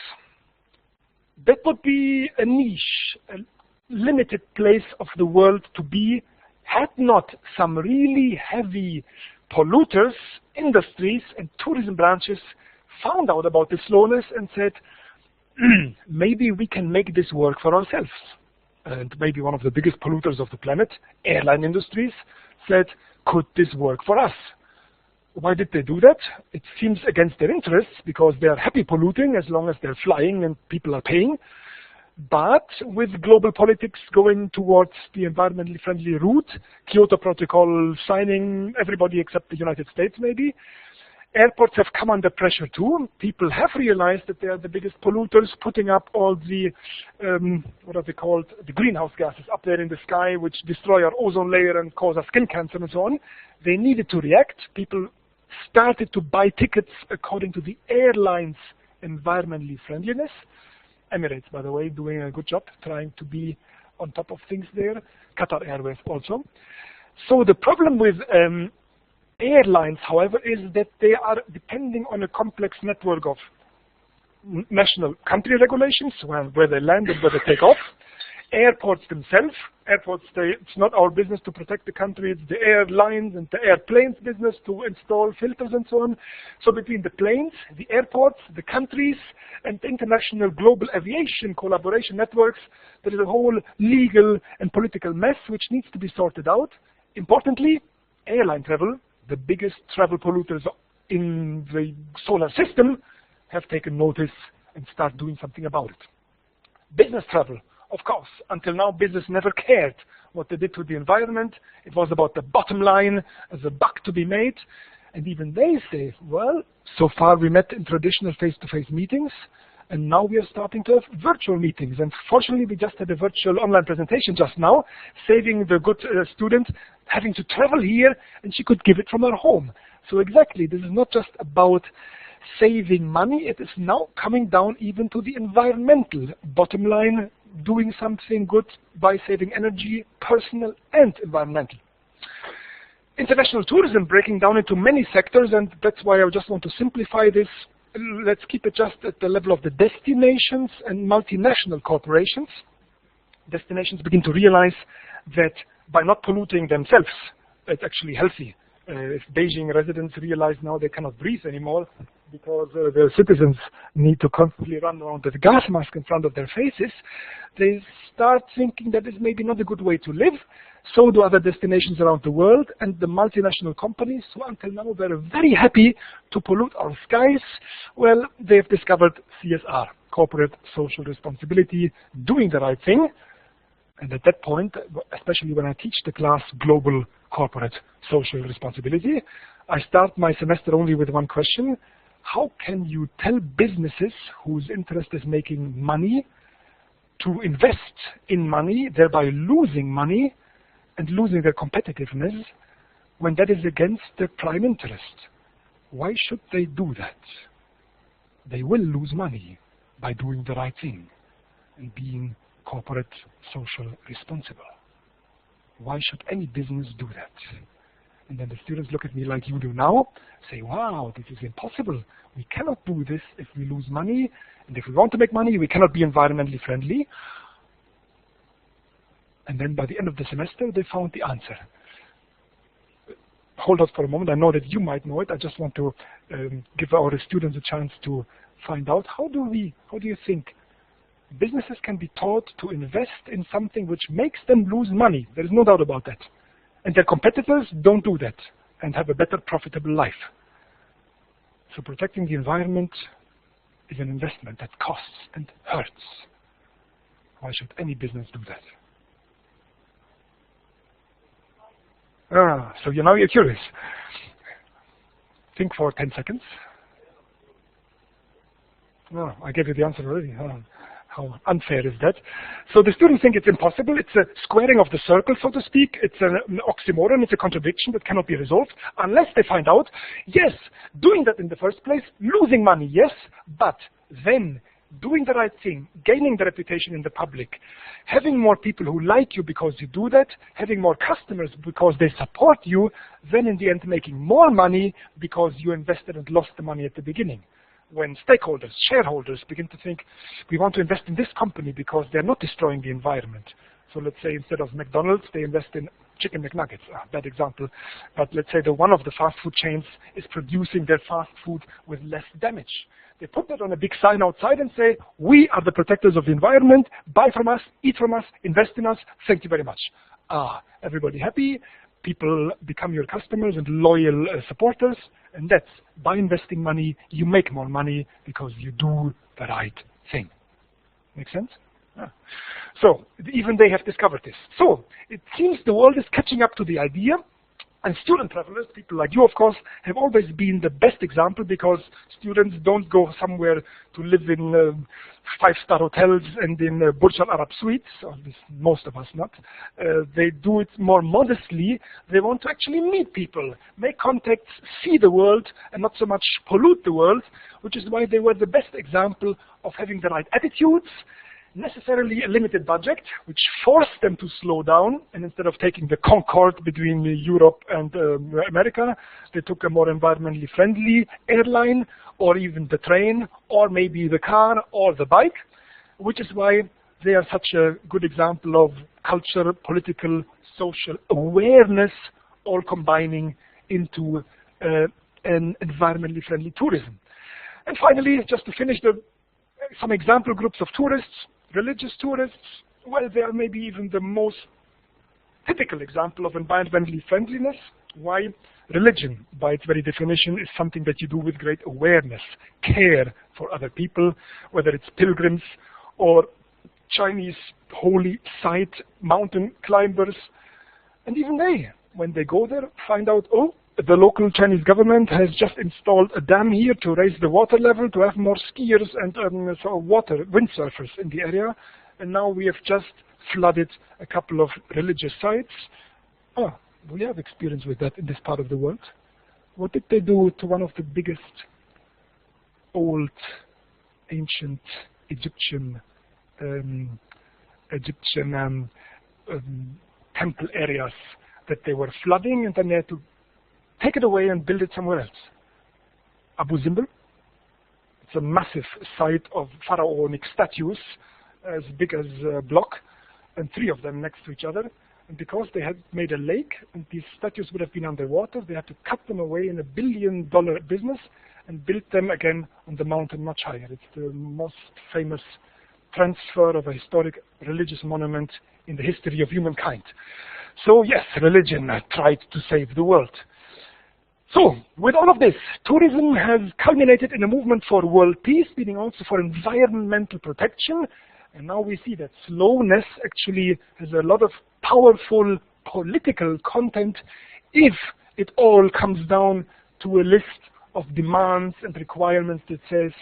Speaker 12: That would be a niche, a limited place of the world to be, had not some really heavy polluters, industries, and tourism branches found out about the slowness and said, maybe we can make this work for ourselves. And maybe one of the biggest polluters of the planet, airline industries, said, could this work for us? Why did they do that? It seems against their interests because they are happy polluting as long as they're flying and people are paying. But with global politics going towards the environmentally friendly route, Kyoto Protocol signing, everybody except the United States maybe, airports have come under pressure too. People have realized that they are the biggest polluters, putting up all the, what are they called, the greenhouse gases up there in the sky, which destroy our ozone layer and cause us skin cancer and so on. They needed to react. People started to buy tickets according to the airline's environmentally friendliness. Emirates, by the way, doing a good job trying to be on top of things there. Qatar Airways also. So the problem with airlines, however, is that they are depending on a complex network of national country regulations, where they land and where they take off,
Speaker 16: airports themselves. Airports, it's not our business to protect the country, it's the airlines and the airplanes business to install filters and so on. So between the planes, the airports, the countries, and the international global aviation collaboration networks, there is a whole legal and political mess which needs to be sorted out. Importantly, airline travel, the biggest travel polluters in the solar system, have taken notice and start doing something about it. Business travel, of course, until now business never cared what they did to the environment. It was about the bottom line, as a buck to be made. And even they say, well, so far we met in traditional face-to-face meetings, and now we are starting to have virtual meetings. And fortunately, we just had a virtual online presentation just now, saving the good student having to travel here, and she could give it from her home. So exactly, this is not just about saving money, it is now coming down even to the environmental bottom line, doing something good by saving energy, personal and environmental. International tourism breaking down into many sectors, and that's why I just want to simplify this. Let's keep it just at the level of the destinations and multinational corporations. Destinations begin to realize that by not polluting themselves, it's actually healthy. If Beijing residents realize now they cannot breathe anymore because their citizens need to constantly run around with a gas mask in front of their faces, they start thinking that is maybe not a good way to live. So do other destinations around the world, and the multinational companies who until now were very happy to pollute our skies, well, they've discovered CSR, corporate social responsibility, doing the right thing. And at that point, especially when I teach the class global corporate social responsibility, I start my semester only with one question. How can you tell businesses whose interest is making money to invest in money, thereby losing money and losing their competitiveness, when that is against their prime interest? Why should they do that? They will lose money by doing the right thing and being corporate social responsible. Why should any business do that? And then the students look at me like you do now, say, wow, this is impossible. We cannot do this if we lose money, and if we want to make money, we cannot be environmentally friendly. And then by the end of the semester, they found the answer. Hold on for a moment. I know that you might know it. I just want to give our students a chance to find out, how do you think businesses can be taught to invest in something which makes them lose money? There is no doubt about that. And their competitors don't do that and have a better profitable life. So protecting the environment is an investment that costs and hurts. Why should any business do that? So now you're curious. Think for 10 seconds. Oh, I gave you the answer already. How unfair is that? So the students think it's impossible. It's a squaring of the circle, so to speak. It's an oxymoron. It's a contradiction that cannot be resolved unless they find out, yes, doing that in the first place, losing money, yes, but then doing the right thing, gaining the reputation in the public, having more people who like you because you do that, having more customers because they support you, then in the end making more money because you invested and lost the money at the beginning. When stakeholders, shareholders begin to think, we want to invest in this company because they're not destroying the environment. So let's say instead of McDonald's, they invest in chicken McNuggets. Bad example. But let's say one of the fast food chains is producing their fast food with less damage. They put that on a big sign outside and say, we are the protectors of the environment. Buy from us, eat from us, invest in us. Thank you very much. Everybody happy. People become your customers and loyal supporters, and that's by investing money, you make more money because you do the right thing. Make sense? Yeah. So even they have discovered this. So it seems the world is catching up to the idea, and student travelers, people like you, of course, have always been the best example because students don't go somewhere to live in five-star hotels and in Burj Al Arab suites, or at least most of us not. They do it more modestly. They want to actually meet people, make contacts, see the world, and not so much pollute the world, which is why they were the best example of having the right attitudes, necessarily a limited budget, which forced them to slow down, and instead of taking the Concorde between Europe and America, they took a more environmentally friendly airline, or even the train, or maybe the car, or the bike, which is why they are such a good example of culture, political, social awareness, all combining into an environmentally friendly tourism. And finally, just to finish, some example groups of tourists, religious tourists. Well, they are maybe even the most typical example of environmentally friendliness. Why? Religion, by its very definition, is something that you do with great awareness, care for other people, whether it's pilgrims or Chinese holy site mountain climbers. And even they, when they go there, find out, oh, the local Chinese government has just installed a dam here to raise the water level, to have more skiers and windsurfers in the area. And now we have just flooded a couple of religious sites. Oh, we have experience with that in this part of the world. What did they do to one of the biggest old, ancient Egyptian temple areas that they were flooding, and then they had to take it away and build it somewhere else? Abu Simbel. It's a massive site of pharaonic statues, as big as a block, and 3 of them next to each other. And because they had made a lake, and these statues would have been underwater, they had to cut them away in $1 billion business and build them again on the mountain much higher. It's the most famous transfer of a historic religious monument in the history of humankind. So yes, religion tried to save the world. So, with all of this, tourism has culminated in a movement for world peace, meaning also for environmental protection. And now we see that slowness actually has a lot of powerful political content if it all comes down to a list of demands and requirements that says,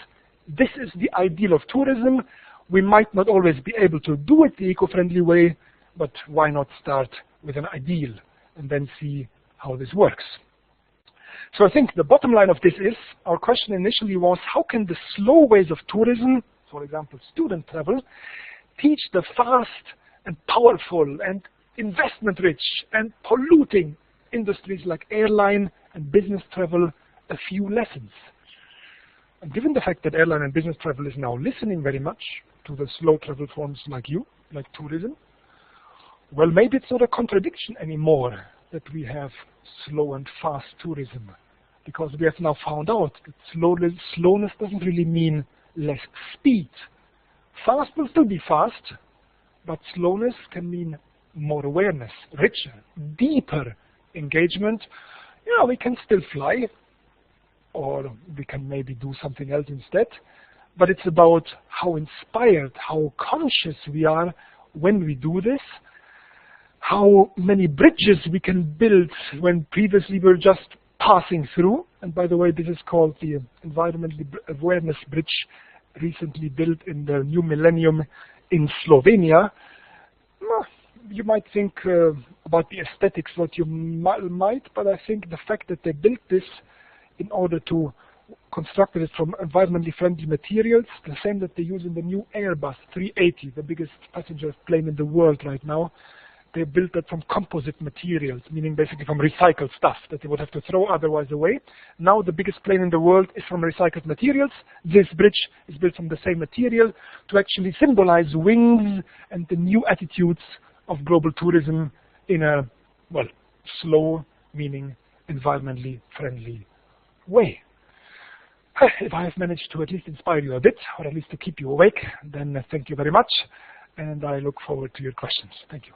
Speaker 16: this is the ideal of tourism. We might not always be able to do it the eco-friendly way, but why not start with an ideal and then see how this works? So I think the bottom line of this is, our question initially was, how can the slow ways of tourism, for example, student travel, teach the fast and powerful and investment-rich and polluting industries like airline and business travel a few lessons? And given the fact that airline and business travel is now listening very much to the slow travel forms like tourism, well, maybe it's not a contradiction anymore that we have slow and fast tourism, because we have now found out that slowness doesn't really mean less speed. Fast will still be fast, but slowness can mean more awareness, richer, deeper engagement. Yeah, we can still fly, or we can maybe do something else instead, but it's about how inspired, how conscious we are when we do this, how many bridges we can build when previously we were just passing through. And by the way, this is called the Environmental Awareness Bridge, recently built in the new millennium in Slovenia. You might think about the aesthetics what you might, but I think the fact that they built this in order to construct it from environmentally friendly materials, the same that they use in the new Airbus 380, the biggest passenger plane in the world right now. They built that from composite materials, meaning basically from recycled stuff that they would have to throw otherwise away. Now the biggest plane in the world is from recycled materials. This bridge is built from the same material to actually symbolize wings and the new attitudes of global tourism in a, well, slow, meaning environmentally friendly way. If I have managed to at least inspire you a bit, or at least to keep you awake, then thank you very much, and I look forward to your questions. Thank you.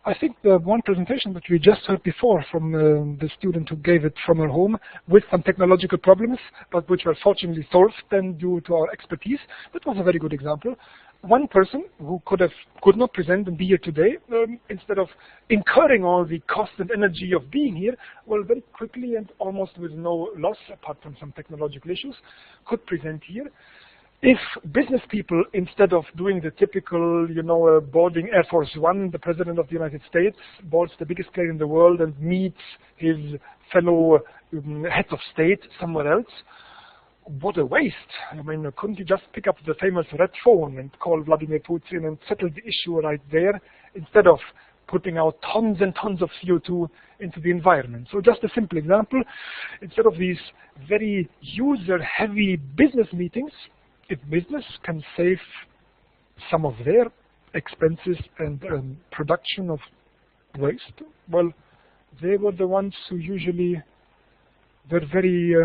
Speaker 16: I think the one presentation that we just heard before from the student who gave it from her home with some technological problems, but which were fortunately solved then due to our expertise, that was a very good example. one person who could not present and be here today, instead of incurring all the cost and energy of being here, well, very quickly and almost with no loss, apart from some technological issues, could present here. If business people, instead of doing the typical, boarding Air Force One, the President of the United States boards the biggest plane in the world and meets his fellow heads of state somewhere else, what a waste. I mean, couldn't you just pick up the famous red phone and call Vladimir Putin and settle the issue right there, instead of putting out tons and tons of CO2 into the environment? So just a simple example, instead of these very user-heavy business meetings, if business can save some of their expenses and production of waste, well, they were the ones who usually were very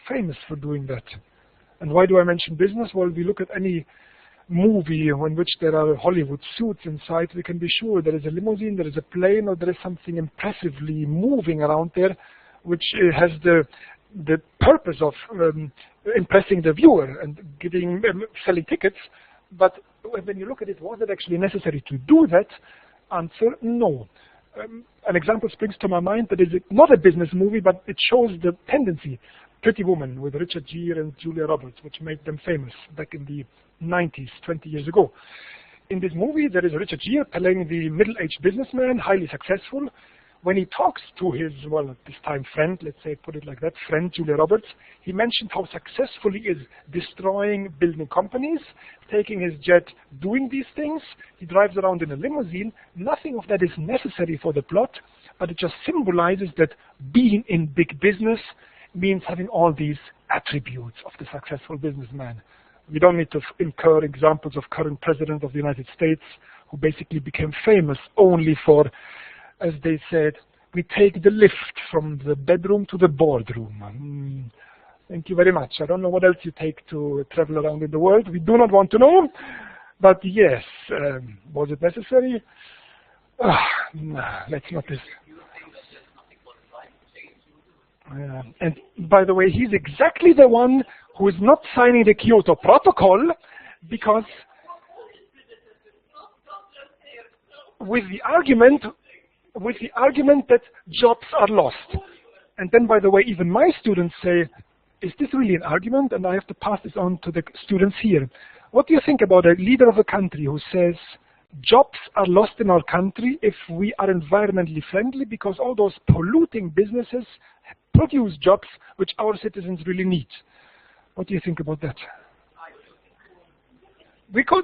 Speaker 16: famous for doing that. And why do I mention business? Well, we look at any movie in which there are Hollywood suits inside, we can be sure there is a limousine, there is a plane, or there is something impressively moving around there, which has the purpose of impressing the viewer and selling tickets. But when you look at it, was it actually necessary to do that? Answer, no. An example springs to my mind that is not a business movie, but it shows the tendency. Pretty Woman with Richard Gere and Julia Roberts, which made them famous back in the 90s, 20 years ago. In this movie, there is Richard Gere playing the middle-aged businessman, highly successful. When he talks to his, well, at this time friend, let's say, put it like that, friend Julia Roberts, he mentioned how successful he is destroying building companies, taking his jet, doing these things. He drives around in a limousine. Nothing of that is necessary for the plot, but it just symbolizes that being in big business means having all these attributes of the successful businessman. We don't need to incur examples of current president of the United States who basically became famous only for, as they said, we take the lift from the bedroom to the boardroom. Thank you very much. I don't know what else you take to travel around in the world. We do not want to know. But yes, was it necessary? Let's not this. And by the way, he's exactly the one who is not signing the Kyoto Protocol, because with the argument that jobs are lost. And then, by the way, even my students say, is this really an argument? And I have to pass this on to the students here. What do you think about a leader of a country who says, jobs are lost in our country if we are environmentally friendly, because all those polluting businesses produce jobs which our citizens really need? What do you think about that?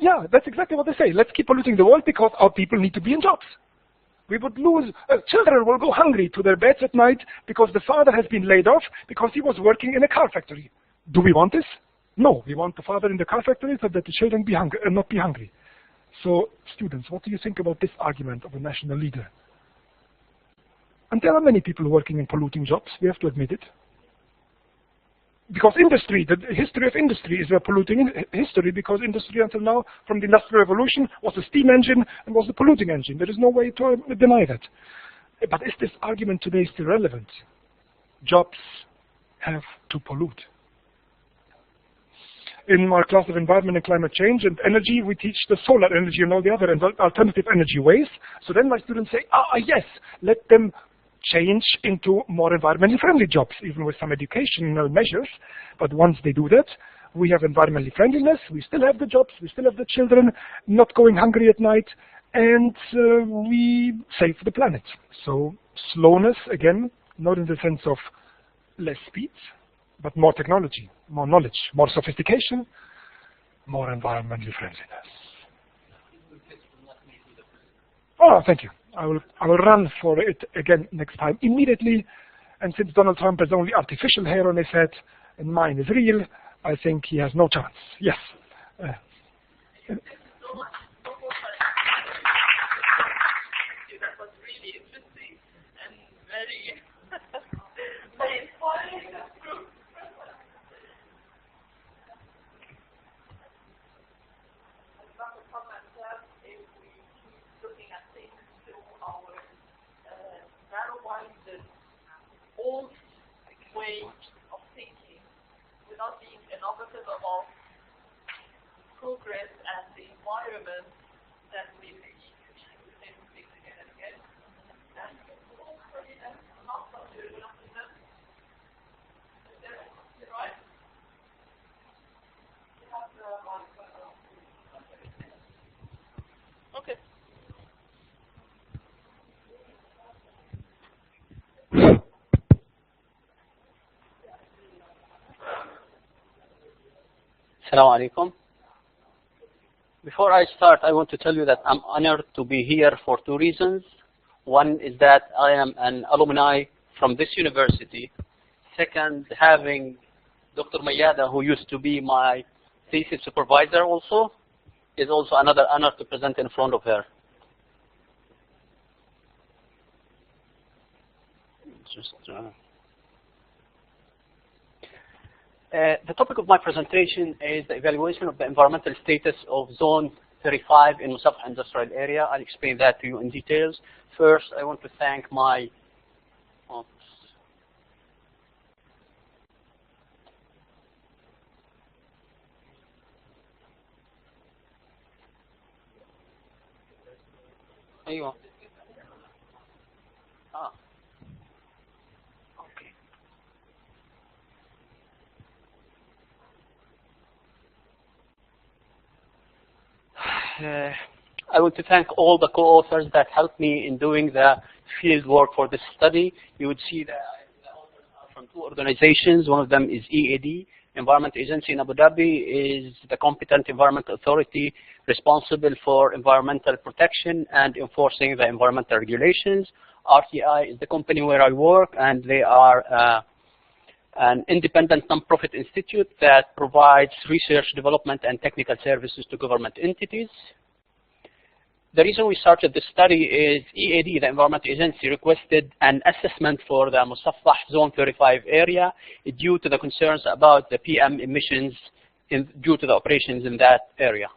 Speaker 16: Yeah, that's exactly what they say. Let's keep polluting the world because our people need to be in jobs. We would lose, children will go hungry to their beds at night because the father has been laid off because he was working in a car factory. Do we want this? No, we want the father in the car factory so that the children be hungry, not be hungry. So, students, what do you think about this argument of a national leader? And there are many people working in polluting jobs, we have to admit it. Because industry, the history of industry is a polluting history, because industry until now, from the Industrial Revolution, was the steam engine and was the polluting engine. There is no way to deny that. But is this argument today still relevant? Jobs have to pollute. In our class of environment and climate change and energy, we teach the solar energy and all the other alternative energy ways. So then my students say, yes, let them change into more environmentally friendly jobs, even with some educational measures. But once they do that, we have environmentally friendliness, we still have the jobs, we still have the children not going hungry at night, and we save the planet. So slowness, again, not in the sense of less speed, but more technology, more knowledge, more sophistication, more environmentally friendliness. Oh, thank you. I will run for it again next time immediately. And since Donald Trump has only artificial hair on his head and mine is real, I think he has no chance. Yes.
Speaker 17: That was really interesting and very, very inspiring. Old way of thinking without being innovative about progress and environment that we may things again and again. And also in not something we're not present. Right? Okay.
Speaker 10: Assalamu alaikum. Before I start, I want to tell you that I'm honored to be here for two reasons. One is that I am an alumni from this university. Second, having Dr. Mayada, who used to be my thesis supervisor also, is also another honor to present in front of her. The topic of my presentation is the evaluation of the environmental status of Zone 35 in Musafah Industrial Area. I'll explain that to you in details. First, I want to thank my أيوة. I want to thank all the co-authors that helped me in doing the field work for this study. You would see that the authors are from two organizations. One of them is EAD, Environment Agency in Abu Dhabi, is the competent environment authority responsible for environmental protection and enforcing the environmental regulations. RTI is the company where I work, and they are an independent non-profit institute that provides research, development, and technical services to government entities. The reason we started this study is EAD, the Environment Agency, requested an assessment for the Musafah Zone 35 area due to the concerns about the PM emissions due to the operations in that area.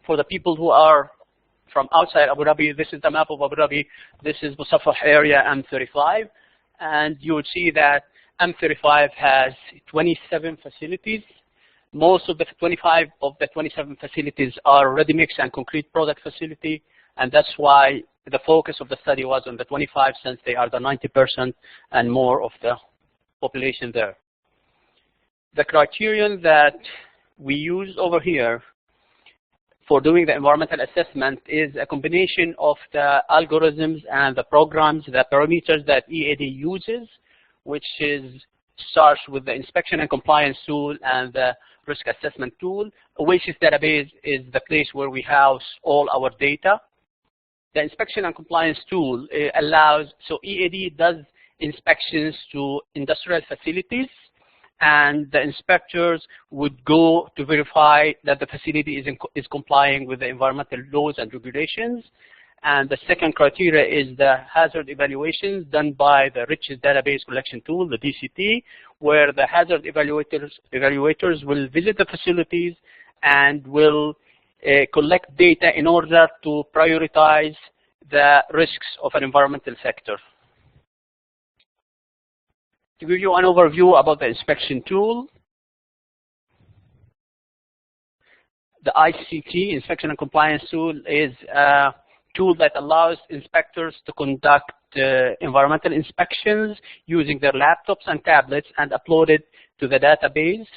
Speaker 10: For the people who are from outside Abu Dhabi, this is the map of Abu Dhabi. This is Musafah area M35. And you would see that M35 has 27 facilities. Most of the 25 of the 27 facilities are ready-mix and concrete product facility, and that's why the focus of the study was on the 25, since they are the 90% and more of the population there. The criterion that we use over here for doing the environmental assessment is a combination of the algorithms and the programs, the parameters that EAD uses, which starts with the inspection and compliance tool and the risk assessment tool. Oasis database is the place where we house all our data. The inspection and compliance tool allows, so EAD does inspections to industrial facilities, and the inspectors would go to verify that the facility is complying with the environmental laws and regulations. And the second criteria is the hazard evaluations done by the Riches Database Collection Tool, the DCT, where the hazard evaluators will visit the facilities and will collect data in order to prioritize the risks of an environmental sector. To give you an overview about the inspection tool, the ICT, Inspection and Compliance Tool, is a tool that allows inspectors to conduct environmental inspections using their laptops and tablets and upload it to the database.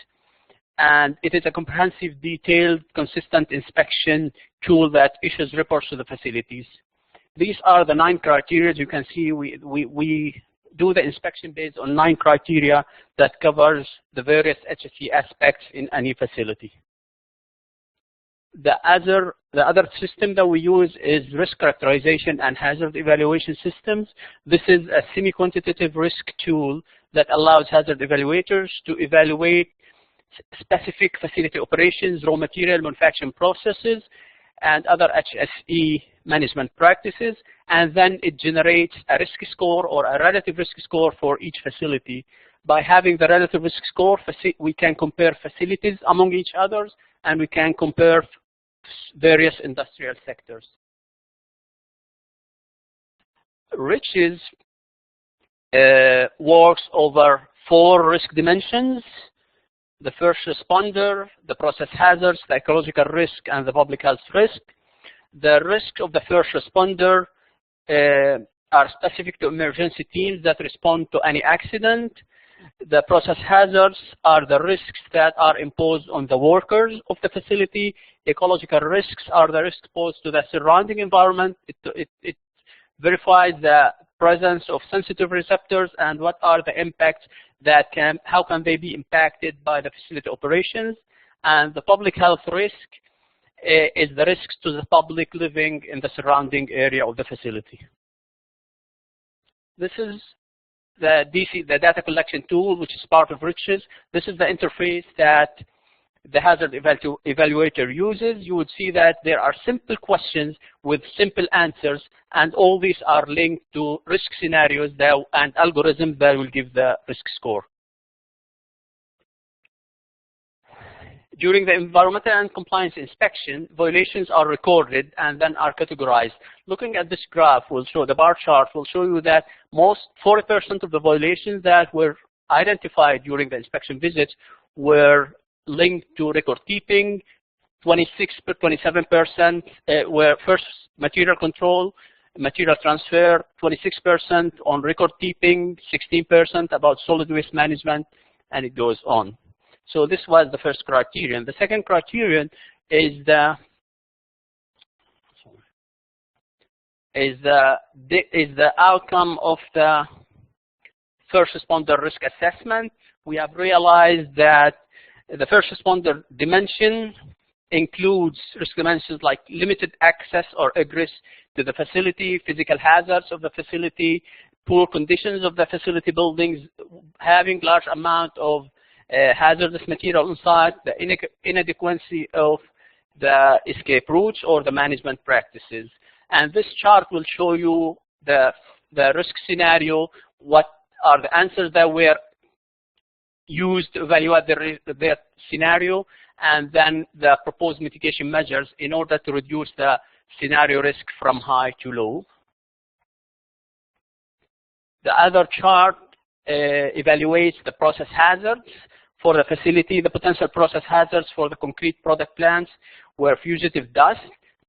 Speaker 10: And it is a comprehensive, detailed, consistent inspection tool that issues reports to the facilities. These are the 9 criteria. You can see we do the inspection based on 9 criteria that covers the various HSE aspects in any facility. The other system that we use is risk characterization and hazard evaluation systems. This is a semi-quantitative risk tool that allows hazard evaluators to evaluate specific facility operations, raw material manufacturing processes, and other HSE management practices, and then it generates a risk score or a relative risk score for each facility. By having the relative risk score, we can compare facilities among each other, and we can compare various industrial sectors. Riches works over 4 risk dimensions. the first responder, the process hazards, the ecological risk, and the public health risk. The risk of the first responder are specific to emergency teams that respond to any accident. The process hazards are the risks that are imposed on the workers of the facility. Ecological risks are the risks posed to the surrounding environment. It verifies the presence of sensitive receptors and what are the impacts that how can they be impacted by the facility operations. And the public health risk is the risks to the public living in the surrounding area of the facility. This is the data collection tool, which is part of RICHES. This is the interface that the hazard evaluator uses. You would see that there are simple questions with simple answers, and all these are linked to risk scenarios and algorithms that will give the risk score. During the environmental and compliance inspection, violations are recorded and then are categorized. Looking at this graph will show, the bar chart will show you that most 40% of the violations that were identified during the inspection visits were linked to record keeping. 27% were first material control, material transfer, 26% on record keeping, 16% about solid waste management, and it goes on. So this was the first criterion. The second criterion is the outcome of the first responder risk assessment. We have realized that the first responder dimension includes risk dimensions like limited access or egress to the facility, physical hazards of the facility, poor conditions of the facility buildings, having large amount of hazardous material inside, the inadequacy of the escape routes or the management practices. And this chart will show you the risk scenario, what are the answers that were used to evaluate the scenario, and then the proposed mitigation measures in order to reduce the scenario risk from high to low. The other chart evaluates the process hazards for the facility. The potential process hazards for the concrete product plants were fugitive dust.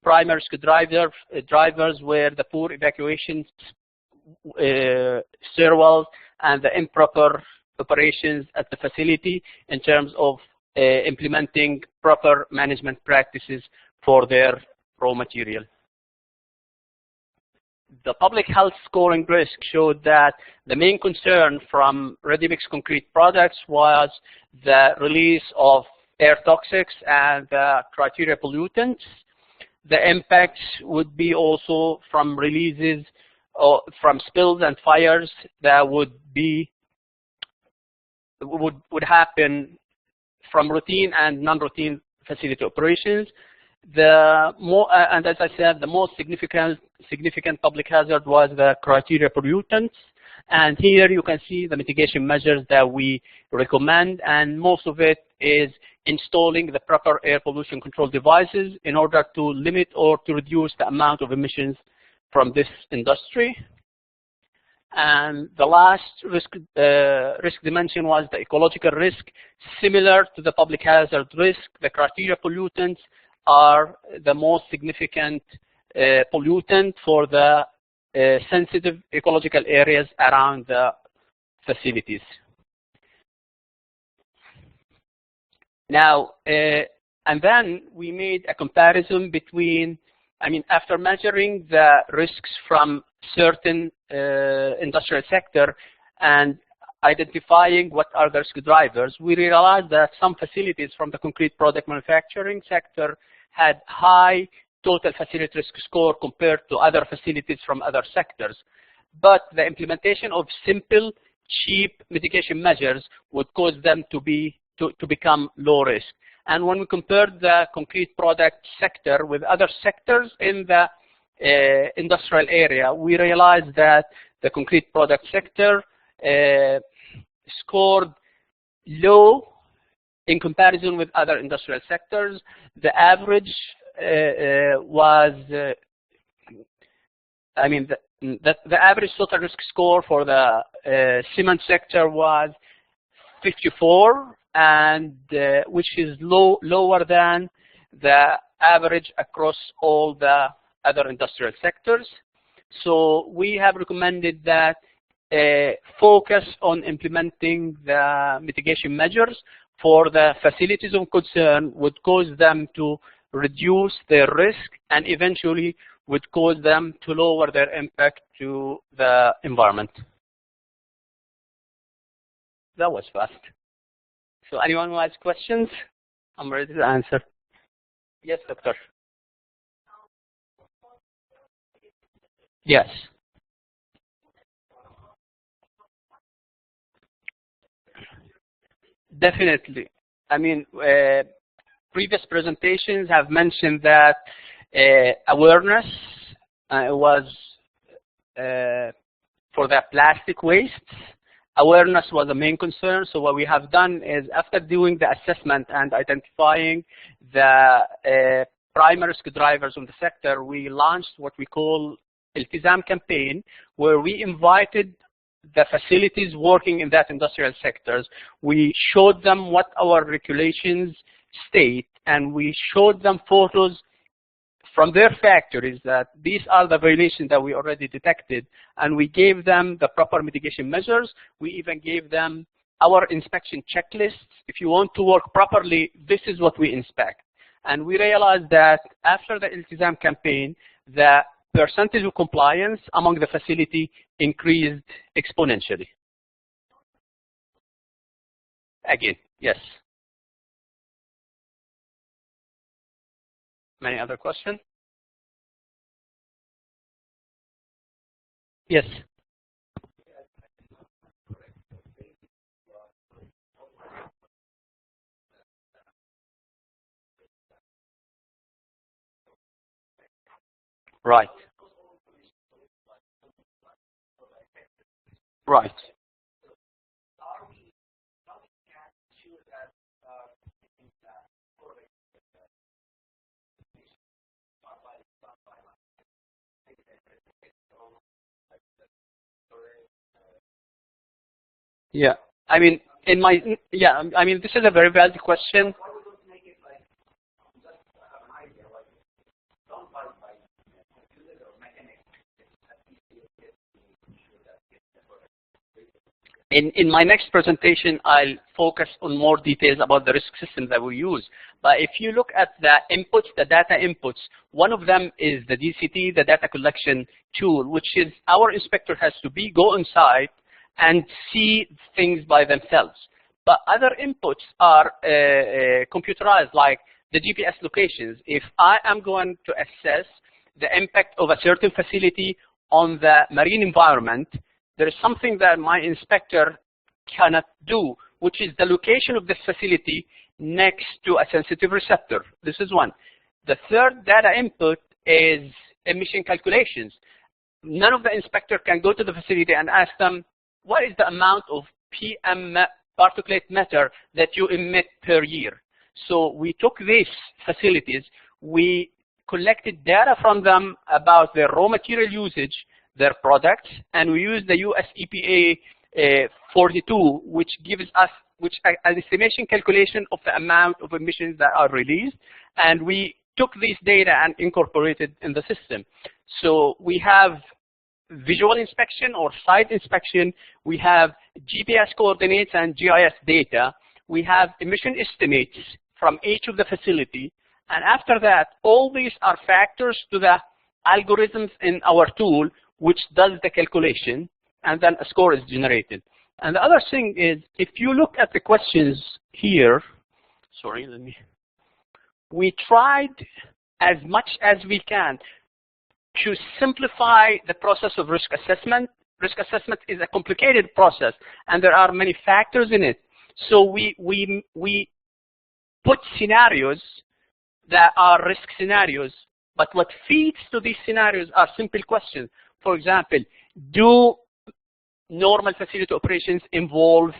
Speaker 10: Primary risk drivers were the poor evacuation stairwells and the improper operations at the facility in terms of implementing proper management practices for their raw material. The public health scoring risk showed that the main concern from ready-mix concrete products was the release of air toxics and criteria pollutants. The impacts would be also from releases from spills and fires that would happen from routine and non-routine facility operations. And as I said, the most significant public hazard was the criteria pollutants. And here you can see the mitigation measures that we recommend, and most of it is installing the proper air pollution control devices in order to limit or to reduce the amount of emissions from this industry. And the last risk dimension was the ecological risk. Similar to the public hazard risk, the criteria pollutants are the most significant pollutant for the sensitive ecological areas around the facilities. Now, and then we made a comparison between, after measuring the risks from certain industrial sector and identifying what are the risk drivers, we realized that some facilities from the concrete product manufacturing sector had high total facility risk score compared to other facilities from other sectors. But the implementation of simple, cheap mitigation measures would cause them to become low risk. And when we compared the concrete product sector with other sectors in the industrial area, we realized that the concrete product sector scored low in comparison with other industrial sectors. The average was, the average total risk score for the cement sector was 54 and which is lower than the average across all the other industrial sectors. So we have recommended that focus on implementing the mitigation measures for the facilities of concern would cause them to reduce their risk and eventually would cause them to lower their impact to the environment. That was fast. So anyone who has questions, I'm ready to answer. Yes, doctor. Yes. Definitely. I mean, previous presentations have mentioned that awareness was for the plastic wastes. Awareness was the main concern. So what we have done is, after doing the assessment and identifying the primary risk drivers of the sector, we launched what we call Iltizam campaign, where we invited the facilities working in that industrial sectors. We showed them what our regulations state, and we showed them photos from their factories that these are the violations that we already detected, and we gave them the proper mitigation measures. We even gave them our inspection checklists. If you want to work properly, this is what we inspect. And we realized that after the Iltizam campaign, the percentage of compliance among the facility increased exponentially. Again, yes. Any other question? Yes. Right. Right. Yeah. I mean, this is a very valid question. In my next presentation, I'll focus on more details about the risk system that we use. But if you look at the inputs, the data inputs, one of them is the DCT, the data collection tool, which is our inspector has to go inside and see things by themselves. But other inputs are computerized, like the GPS locations. If I am going to assess the impact of a certain facility on the marine environment, there is something that my inspector cannot do, which is the location of this facility next to a sensitive receptor. This is one. The third data input is emission calculations. None of the inspector can go to the facility and ask them, what is the amount of PM particulate matter that you emit per year? So we took these facilities, we collected data from them about their raw material usage, their products, and we use the US EPA 42, which gives us an estimation calculation of the amount of emissions that are released, and we took this data and incorporated in the system. So we have visual inspection or site inspection, we have GPS coordinates and GIS data, we have emission estimates from each of the facility, and after that, all these are factors to the algorithms in our tool, which does the calculation, and then a score is generated. And the other thing is, if you look at the questions here, we tried as much as we can to simplify the process of risk assessment. Risk assessment is a complicated process, and there are many factors in it. So we put scenarios that are risk scenarios, but what feeds to these scenarios are simple questions. For example, do normal facility operations involve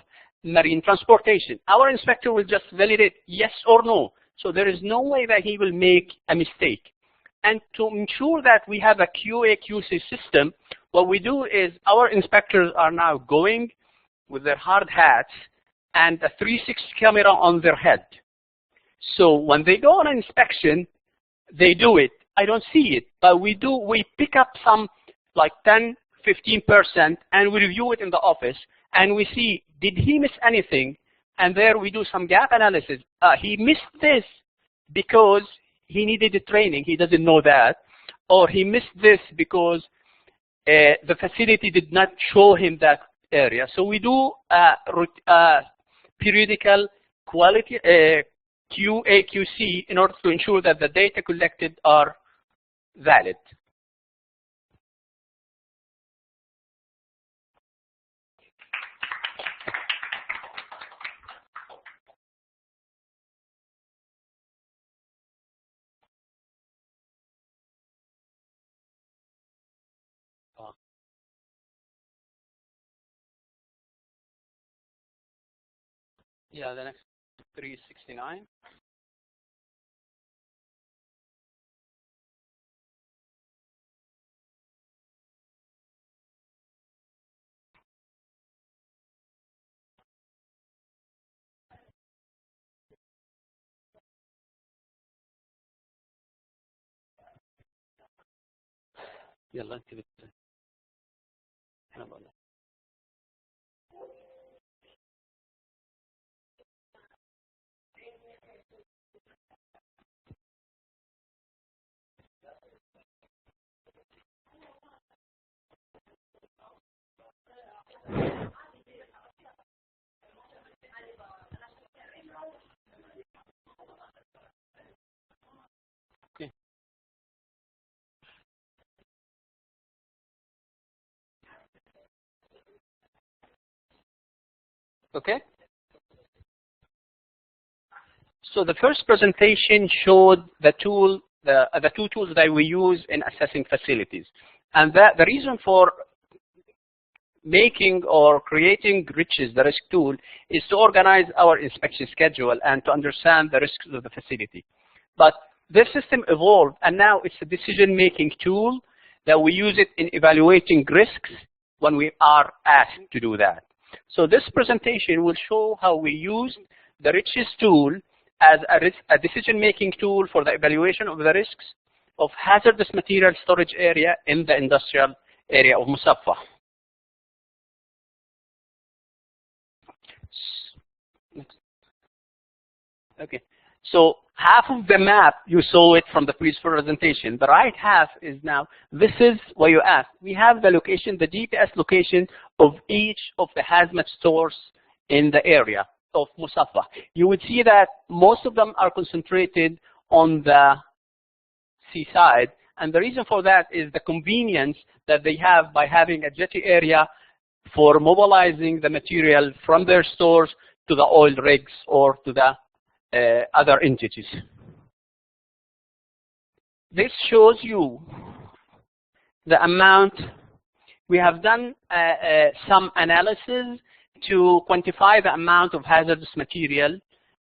Speaker 10: marine transportation? Our inspector will just validate yes or no. So there is no way that he will make a mistake. And to ensure that we have a QA/QC system, what we do is our inspectors are now going with their hard hats and a 360 camera on their head. So when they go on an inspection, they do it. I don't see it, but we pick up some like 10, 15%, and we review it in the office, and we see, did he miss anything? And there we do some gap analysis. He missed this because he needed a training. He doesn't know that. Or he missed this because the facility did not show him that area. So we do periodical quality QA/QC in order to ensure that the data collected are valid. Yeah, the next 369. يلا انت انا بقول okay. Okay. So the first presentation showed the tool, the two tools that we use in assessing facilities, and that the reason for making or creating RICHES, the risk tool, is to organize our inspection schedule and to understand the risks of the facility. But this system evolved, and now it's a decision-making tool that we use it in evaluating risks when we are asked to do that. So this presentation will show how we use the RICHES tool as a decision-making tool for the evaluation of the risks of hazardous material storage area in the industrial area of Musaffa. Okay, so half of the map, you saw it from the previous presentation. The right half is now, this is what you asked. We have the location, the GPS location of each of the hazmat stores in the area of Musaffa. You would see that most of them are concentrated on the seaside, and the reason for that is the convenience that they have by having a jetty area for mobilizing the material from their stores to the oil rigs or to the other entities. This shows you the amount. We have done some analysis to quantify the amount of hazardous material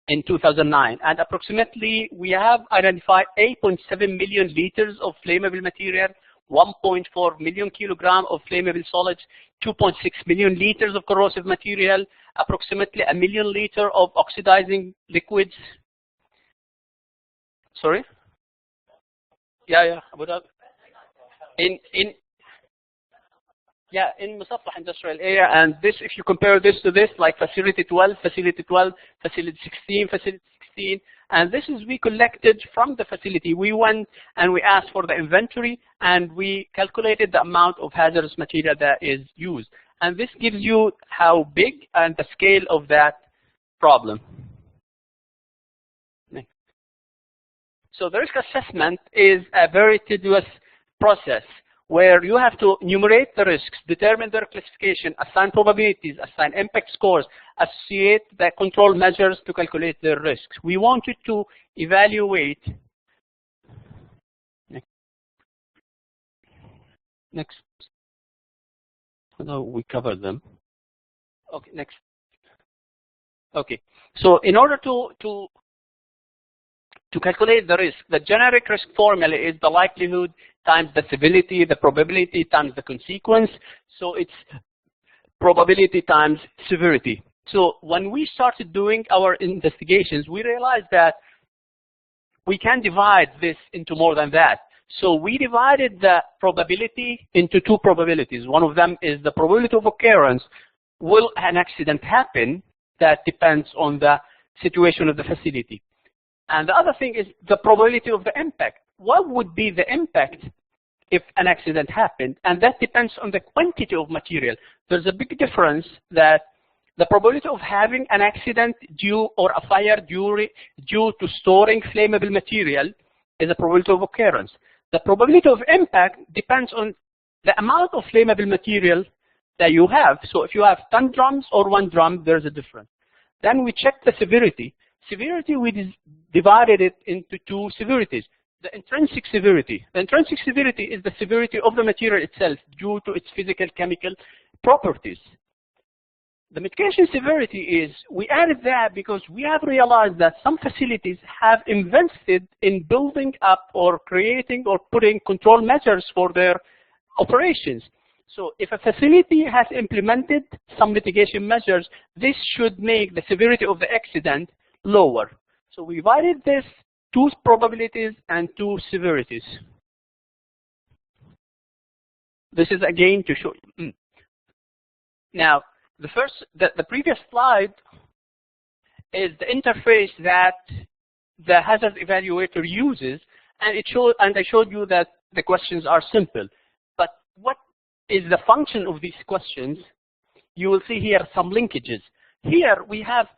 Speaker 10: in 2009, and approximately we have identified 8.7 million liters of flammable material, 1.4 million kilogram of flammable solids, 2.6 million liters of corrosive material, approximately 1 million liter of oxidizing liquids. Sorry? Yeah. In Musaffa industrial area, and this, if you compare this to this, like facility 12, facility 12, facility 16, facility 16, and this is we collected from the facility. We went and we asked for the inventory, and we calculated the amount of hazardous material that is used. And this gives you how big and the scale of that problem. Next. So the risk assessment is a very tedious process where you have to enumerate the risks, determine their classification, assign probabilities, assign impact scores, associate the control measures to calculate their risks. We wanted to evaluate. Next. No, we covered them. Okay, next. Okay, so in order to calculate the risk, the generic risk formula is the likelihood times the severity, the probability times the consequence. So it's probability times severity. So when we started doing our investigations, we realized that we can divide this into more than that. So we divided the probability into two probabilities. One of them is the probability of occurrence. Will an accident happen? That depends on the situation of the facility. And the other thing is the probability of the impact. What would be the impact if an accident happened? And that depends on the quantity of material. There's a big difference that the probability of having an accident or a fire due to storing flammable material is a probability of occurrence. The probability of impact depends on the amount of flammable material that you have. So if you have 10 drums or 1 drum, there's a difference. Then we check the severity. Severity, we divided it into two severities. The intrinsic severity. The intrinsic severity is the severity of the material itself due to its physical chemical properties. The mitigation severity is, we added that because we have realized that some facilities have invested in building up or creating or putting control measures for their operations. So if a facility has implemented some mitigation measures, this should make the severity of the accident lower. So we divided this two probabilities and two severities. This is again to show you. Now, the previous slide is the interface that the hazard evaluator uses, and I showed you that the questions are simple. But what is the function of these questions? You will see here some linkages. Here we ask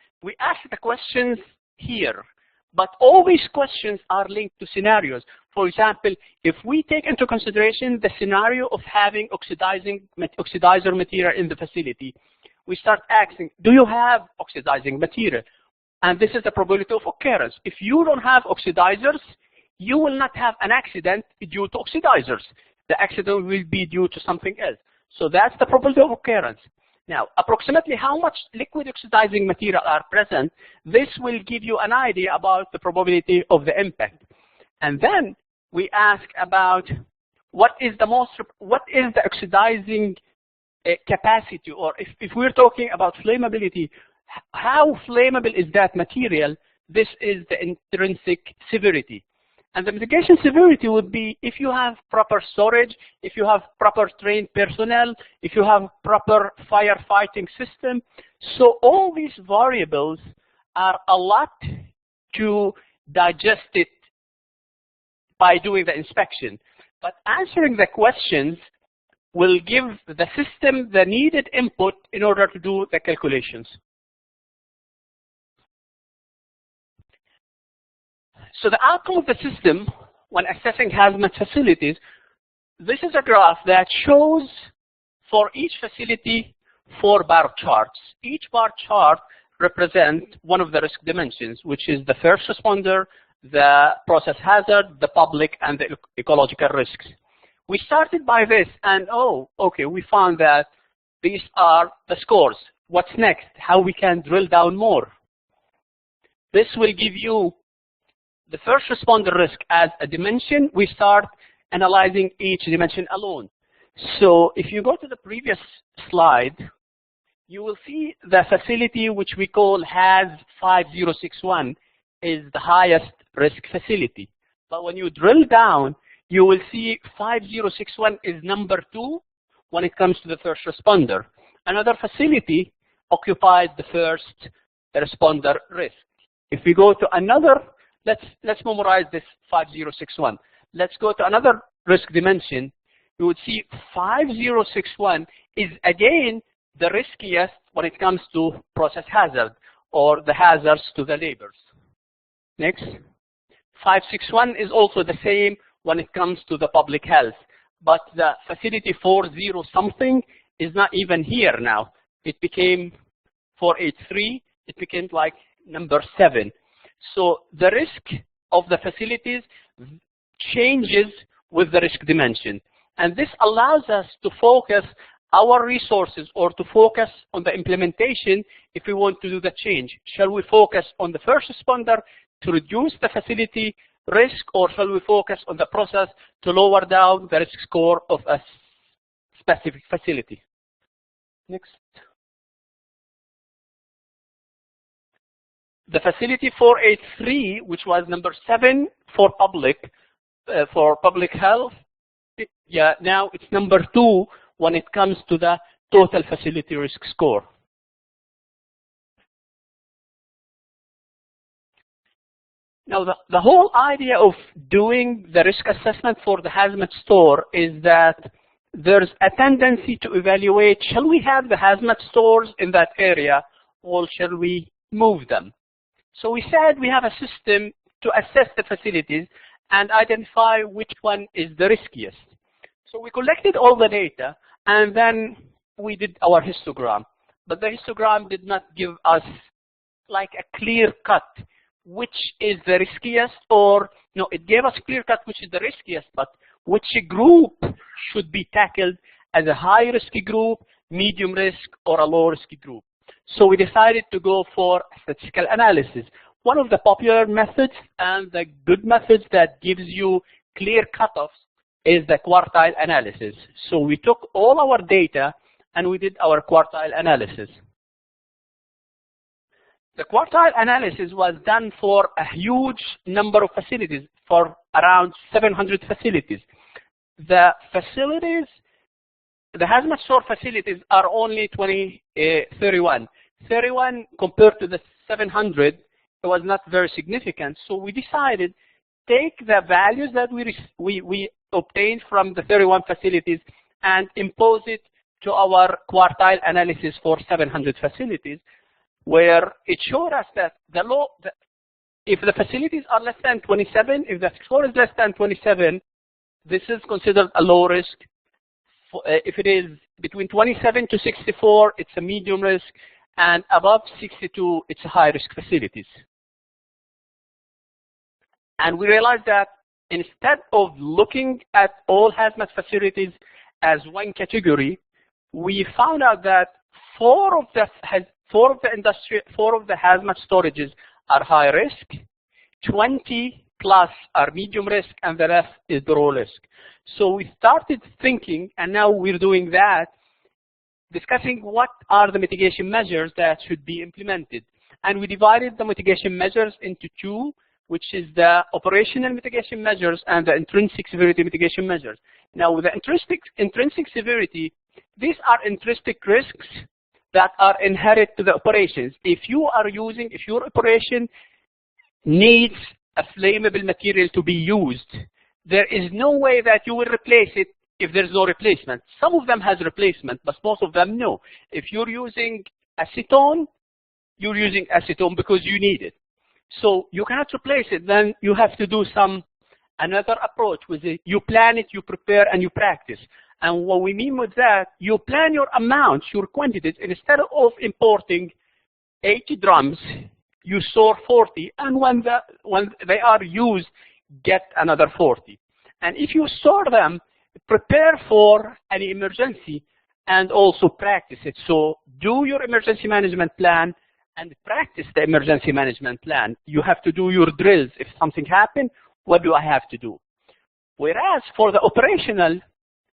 Speaker 10: the questions here, but all these questions are linked to scenarios. For example, if we take into consideration the scenario of having oxidizer material in the facility, we start asking, do you have oxidizing material? And this is the probability of occurrence. If you don't have oxidizers, you will not have an accident due to oxidizers. The accident will be due to something else. So that's the probability of occurrence. Now, approximately how much liquid oxidizing material are present, this will give you an idea about the probability of the impact. And then we ask about what is the oxidizing capacity, or if we're talking about flammability, how flammable is that material? This is the intrinsic severity. And the mitigation severity would be if you have proper storage, if you have proper trained personnel, if you have proper firefighting system. So all these variables are a lot to digest it by doing the inspection. But answering the questions will give the system the needed input in order to do the calculations. So the outcome of the system when assessing hazmat facilities, this is a graph that shows for each facility 4 bar charts. Each bar chart represents one of the risk dimensions, which is the first responder, the process hazard, the public, and the ecological risks. We started by this, and okay, we found that these are the scores. What's next? How we can drill down more? This will give you the first responder risk as a dimension. We start analyzing each dimension alone. So if you go to the previous slide, you will see the facility which we call HAZ 5061 is the highest risk facility. But when you drill down, you will see 5061 is number 2 when it comes to the first responder. Another facility occupies the first responder risk. If we go to another, let's memorize this 5061. Let's go to another risk dimension. You would see 5061 is again the riskiest when it comes to process hazard or the hazards to the labors. Next. 561 is also the same when it comes to the public health, but the facility 40 something is not even here now. It became 483, it became like number 7. So the risk of the facilities changes with the risk dimension. And this allows us to focus our resources or to focus on the implementation if we want to do the change. Shall we focus on the first responder to reduce the facility risk, or shall we focus on the process to lower down the risk score of a specific facility? Next. the facility 483, which was number 7 for public health, yeah, now it's number 2 when it comes to the total facility risk score. Now, the whole idea of doing the risk assessment for the hazmat store is that there's a tendency to evaluate, shall we have the hazmat stores in that area or shall we move them? So we said we have a system to assess the facilities and identify which one is the riskiest. So we collected all the data and then we did our histogram. But the histogram did not give us like a clear cut which is the riskiest, or no, it gave us clear cut which is the riskiest, but which group should be tackled as a high risk group, medium risk, or a low risk group. So we decided to go for statistical analysis. One of the popular methods and the good methods that gives you clear cutoffs is the quartile analysis. So we took all our data and we did our quartile analysis. The quartile analysis was done for a huge number of facilities, for around 700 facilities. The facilities, the hazmat store facilities are only 31. 31 compared to the 700, it was not very significant. So we decided take the values that we obtained from the 31 facilities and impose it to our quartile analysis for 700 facilities, where it showed us that if the facilities are less than 27, if the score is less than 27, this is considered a low risk. If it is between 27 to 64, it's a medium risk, and above 62, it's a high risk facilities. And we realized that instead of looking at all hazmat facilities as one category, we found out that four of the hazmat storages are high risk, 20 plus are medium risk, and the rest is low risk. So we started thinking, and now we're doing that, discussing what are the mitigation measures that should be implemented. And we divided the mitigation measures into two, which is the operational mitigation measures and the intrinsic severity mitigation measures. Now, with the intrinsic severity, these are intrinsic risks that are inherent to the operations. If your operation needs a flammable material to be used, there is no way that you will replace it if there's no replacement. Some of them has replacement, but most of them no. If you're using acetone, you're using acetone because you need it. So you cannot replace it, then you have to do another approach with it. You plan it, you prepare, and you practice. And what we mean with that, you plan your amounts, your quantities. Instead of importing 80 drums, you store 40, and when they are used, get another 40. And if you store them, prepare for any emergency and also practice it. So do your emergency management plan and practice the emergency management plan. You have to do your drills. If something happens, what do I have to do? Whereas for the operational,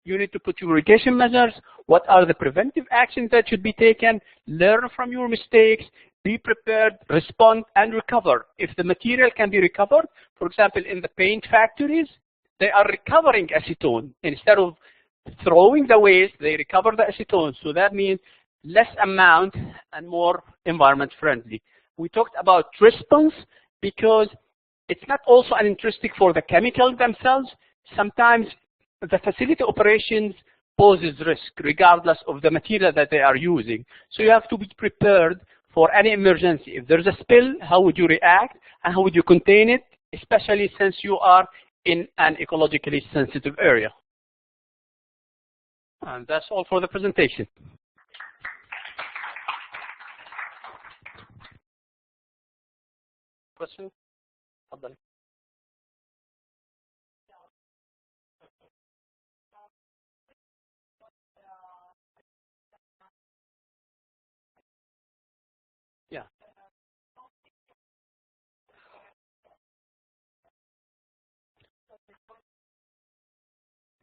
Speaker 10: you need to put your mitigation measures. What are the preventive actions that should be taken? Learn from your mistakes. Be prepared, respond, and recover. If the material can be recovered, for example, in the paint factories, they are recovering acetone. Instead of throwing the waste, they recover the acetone. So that means less amount and more environment friendly. We talked about response because it's not also an intrinsic for the chemicals themselves. Sometimes the facility operations poses risk regardless of the material that they are using. So you have to be prepared for any emergency. If there's a spill, how would you react and how would you contain it, especially since you are in an ecologically sensitive area. And that's all for the presentation. Question? Yeah.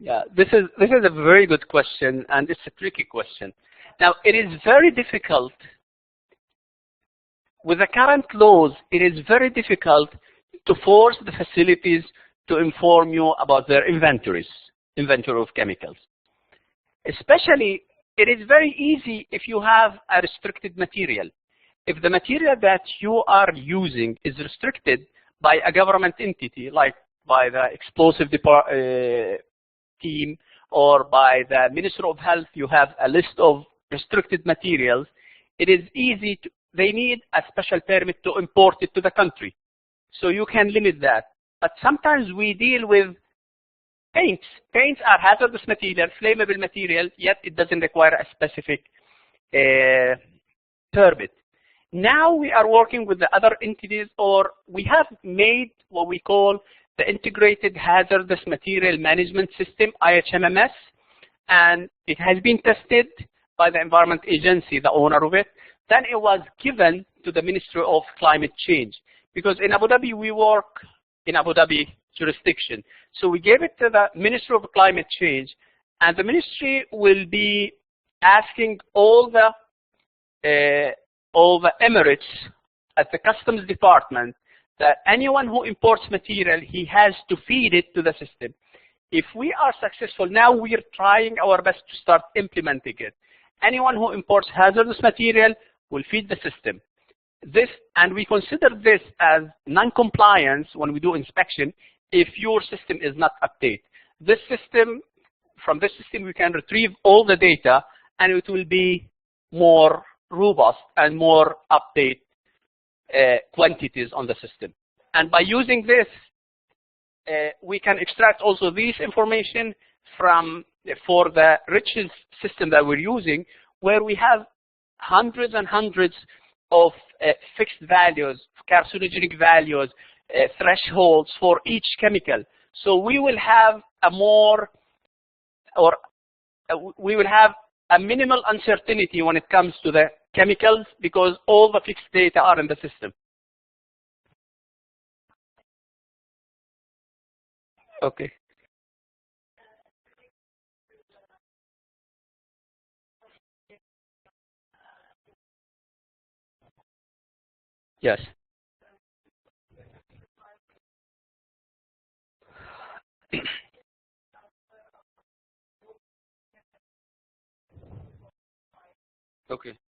Speaker 10: Yeah, this is a very good question, and it's a tricky question. Now, it is very difficult with the current laws, it is very difficult to force the facilities to inform you about their inventory of chemicals. Especially, it is very easy if you have a restricted material. If the material that you are using is restricted by a government entity, like by the explosive team or by the Ministry of Health, you have a list of restricted materials, it is easy to, they need a special permit to import it to the country. So you can limit that. But sometimes we deal with paints. Paints are hazardous material, flammable material, yet it doesn't require a specific permit. Now we are working with the other entities, or we have made what we call the Integrated Hazardous Material Management System, IHMMS, and it has been tested by the Environment Agency, the owner of it. Then it was given to the Ministry of Climate Change, because in Abu Dhabi we work in Abu Dhabi jurisdiction. So we gave it to the Ministry of Climate Change, and the ministry will be asking all the Emirates at the Customs Department that anyone who imports material, he has to feed it to the system. If we are successful, now we are trying our best to start implementing it. Anyone who imports hazardous material will feed the system. This, and we consider this as non-compliance when we do inspection if your system is not updated. This system, from this system we can retrieve all the data, and it will be more robust and more update quantities on the system. And by using this, we can extract also this information from for the riches system that we're using, where we have hundreds and hundreds of fixed values, carcinogenic values, thresholds for each chemical. So we will have a more, or we will have a minimal uncertainty when it comes to the chemicals, because all the fixed data are in the system. Okay. Yes. Okay.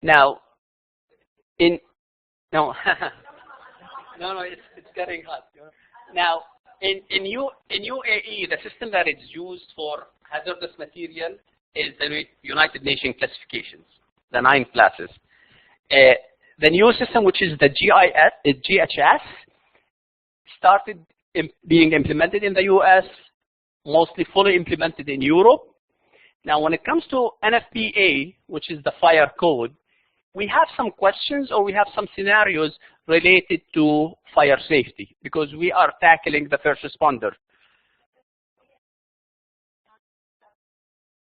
Speaker 10: Now, no, no, it's getting hot. Now, in UAE, the system that is used for hazardous material is the United Nations classifications, the 9 classes. The new system, which is the GHS, started being implemented in the US, mostly fully implemented in Europe. Now, when it comes to NFPA, which is the fire code, we have some questions, or we have some scenarios related to fire safety, because we are tackling the first responder.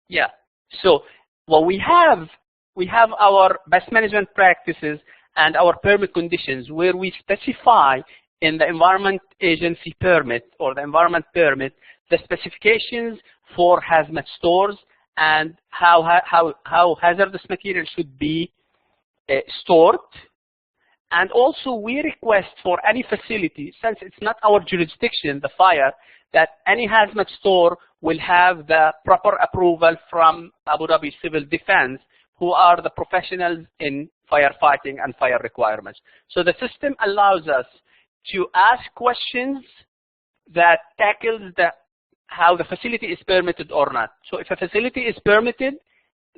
Speaker 10: Yeah. So what we have our best management practices and our permit conditions, where we specify in the Environment Agency permit or the environment permit the specifications for hazmat stores and how hazardous material should be stored. And also we request for any facility, since it's not our jurisdiction, the fire, that any hazmat store will have the proper approval from Abu Dhabi Civil Defense, who are the professionals in firefighting and fire requirements. So the system allows us to ask questions that tackles how the facility is permitted or not. So if a facility is permitted,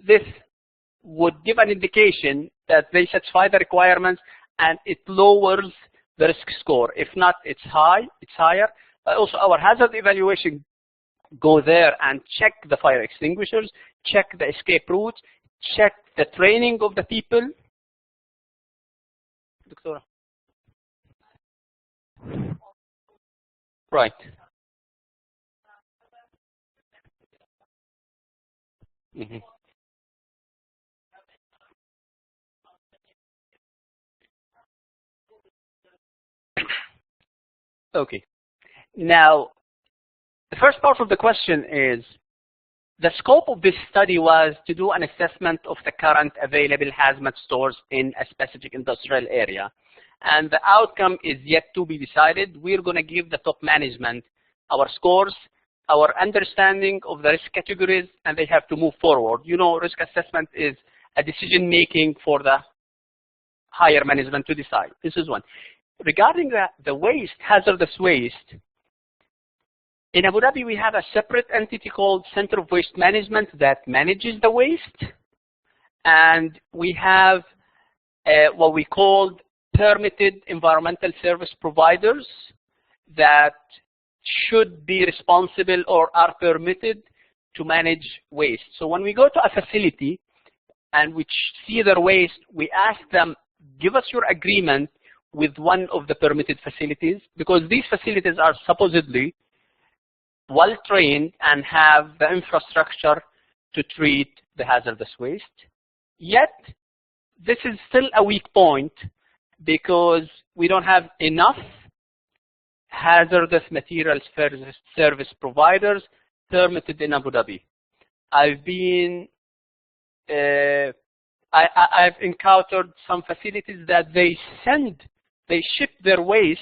Speaker 10: this would give an indication that they satisfy the requirements, and it lowers the risk score. If not, it's higher. But also our hazard evaluation go there and check the fire extinguishers, check the escape routes, check the training of the people. Doctora. Right. Mm-hmm. Okay. Now, the first part of the question is, the scope of this study was to do an assessment of the current available hazmat stores in a specific industrial area. And the outcome is yet to be decided. We're going to give the top management our scores, our understanding of the risk categories, and they have to move forward. You know, risk assessment is a decision making for the higher management to decide. This is one. Regarding the waste, hazardous waste, in Abu Dhabi, we have a separate entity called Center of Waste Management that manages the waste. And we have what we call permitted environmental service providers that should be responsible or are permitted to manage waste. So when we go to a facility and we see their waste, we ask them, give us your agreement with one of the permitted facilities, because these facilities are supposedly well-trained and have the infrastructure to treat the hazardous waste. Yet, this is still a weak point because we don't have enough hazardous materials service providers permitted in Abu Dhabi. I've encountered some facilities that they ship their waste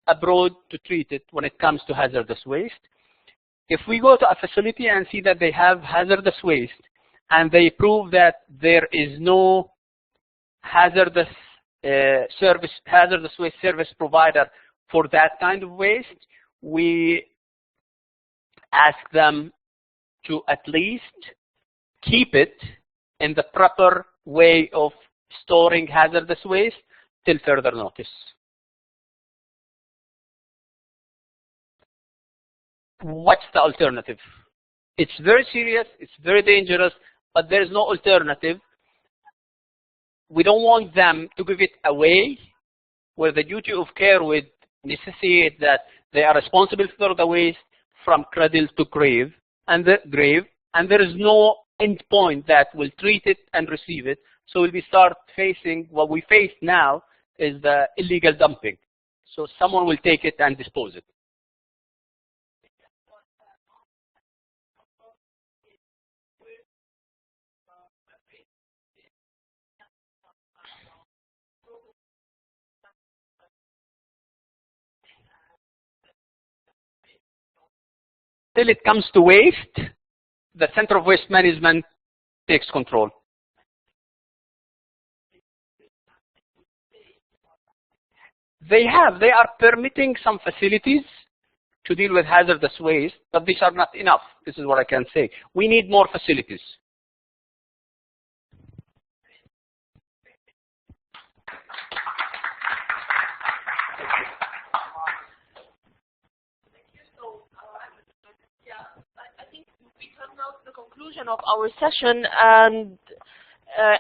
Speaker 10: abroad to treat it when it comes to hazardous waste. If we go to a facility and see that they have hazardous waste and they prove that there is no hazardous waste service provider for that kind of waste, we ask them to at least keep it in the proper way of storing hazardous waste till further notice. What's the alternative? It's very serious, it's very dangerous, but there is no alternative. We don't want them to give it away, where the duty of care would necessitate that they are responsible for the waste from cradle to grave, and there is no end point that will treat it and receive it. So we start facing what we face now is the illegal dumping. So someone will take it and dispose it. Till it comes to waste, the Center of Waste Management takes control. They are permitting some facilities to deal with hazardous waste, but these are not enough. This is what I can say. We need more facilities.
Speaker 11: The conclusion of our session, and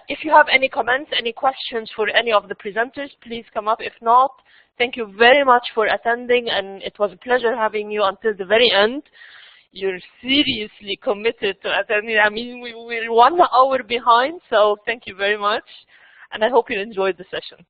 Speaker 11: if you have any comments, any questions for any of the presenters, please come up. If not, thank you very much for attending, and it was a pleasure having you until the very end. You're seriously committed to attending. I mean, we're 1 hour behind, so thank you very much, and I hope you enjoyed the session.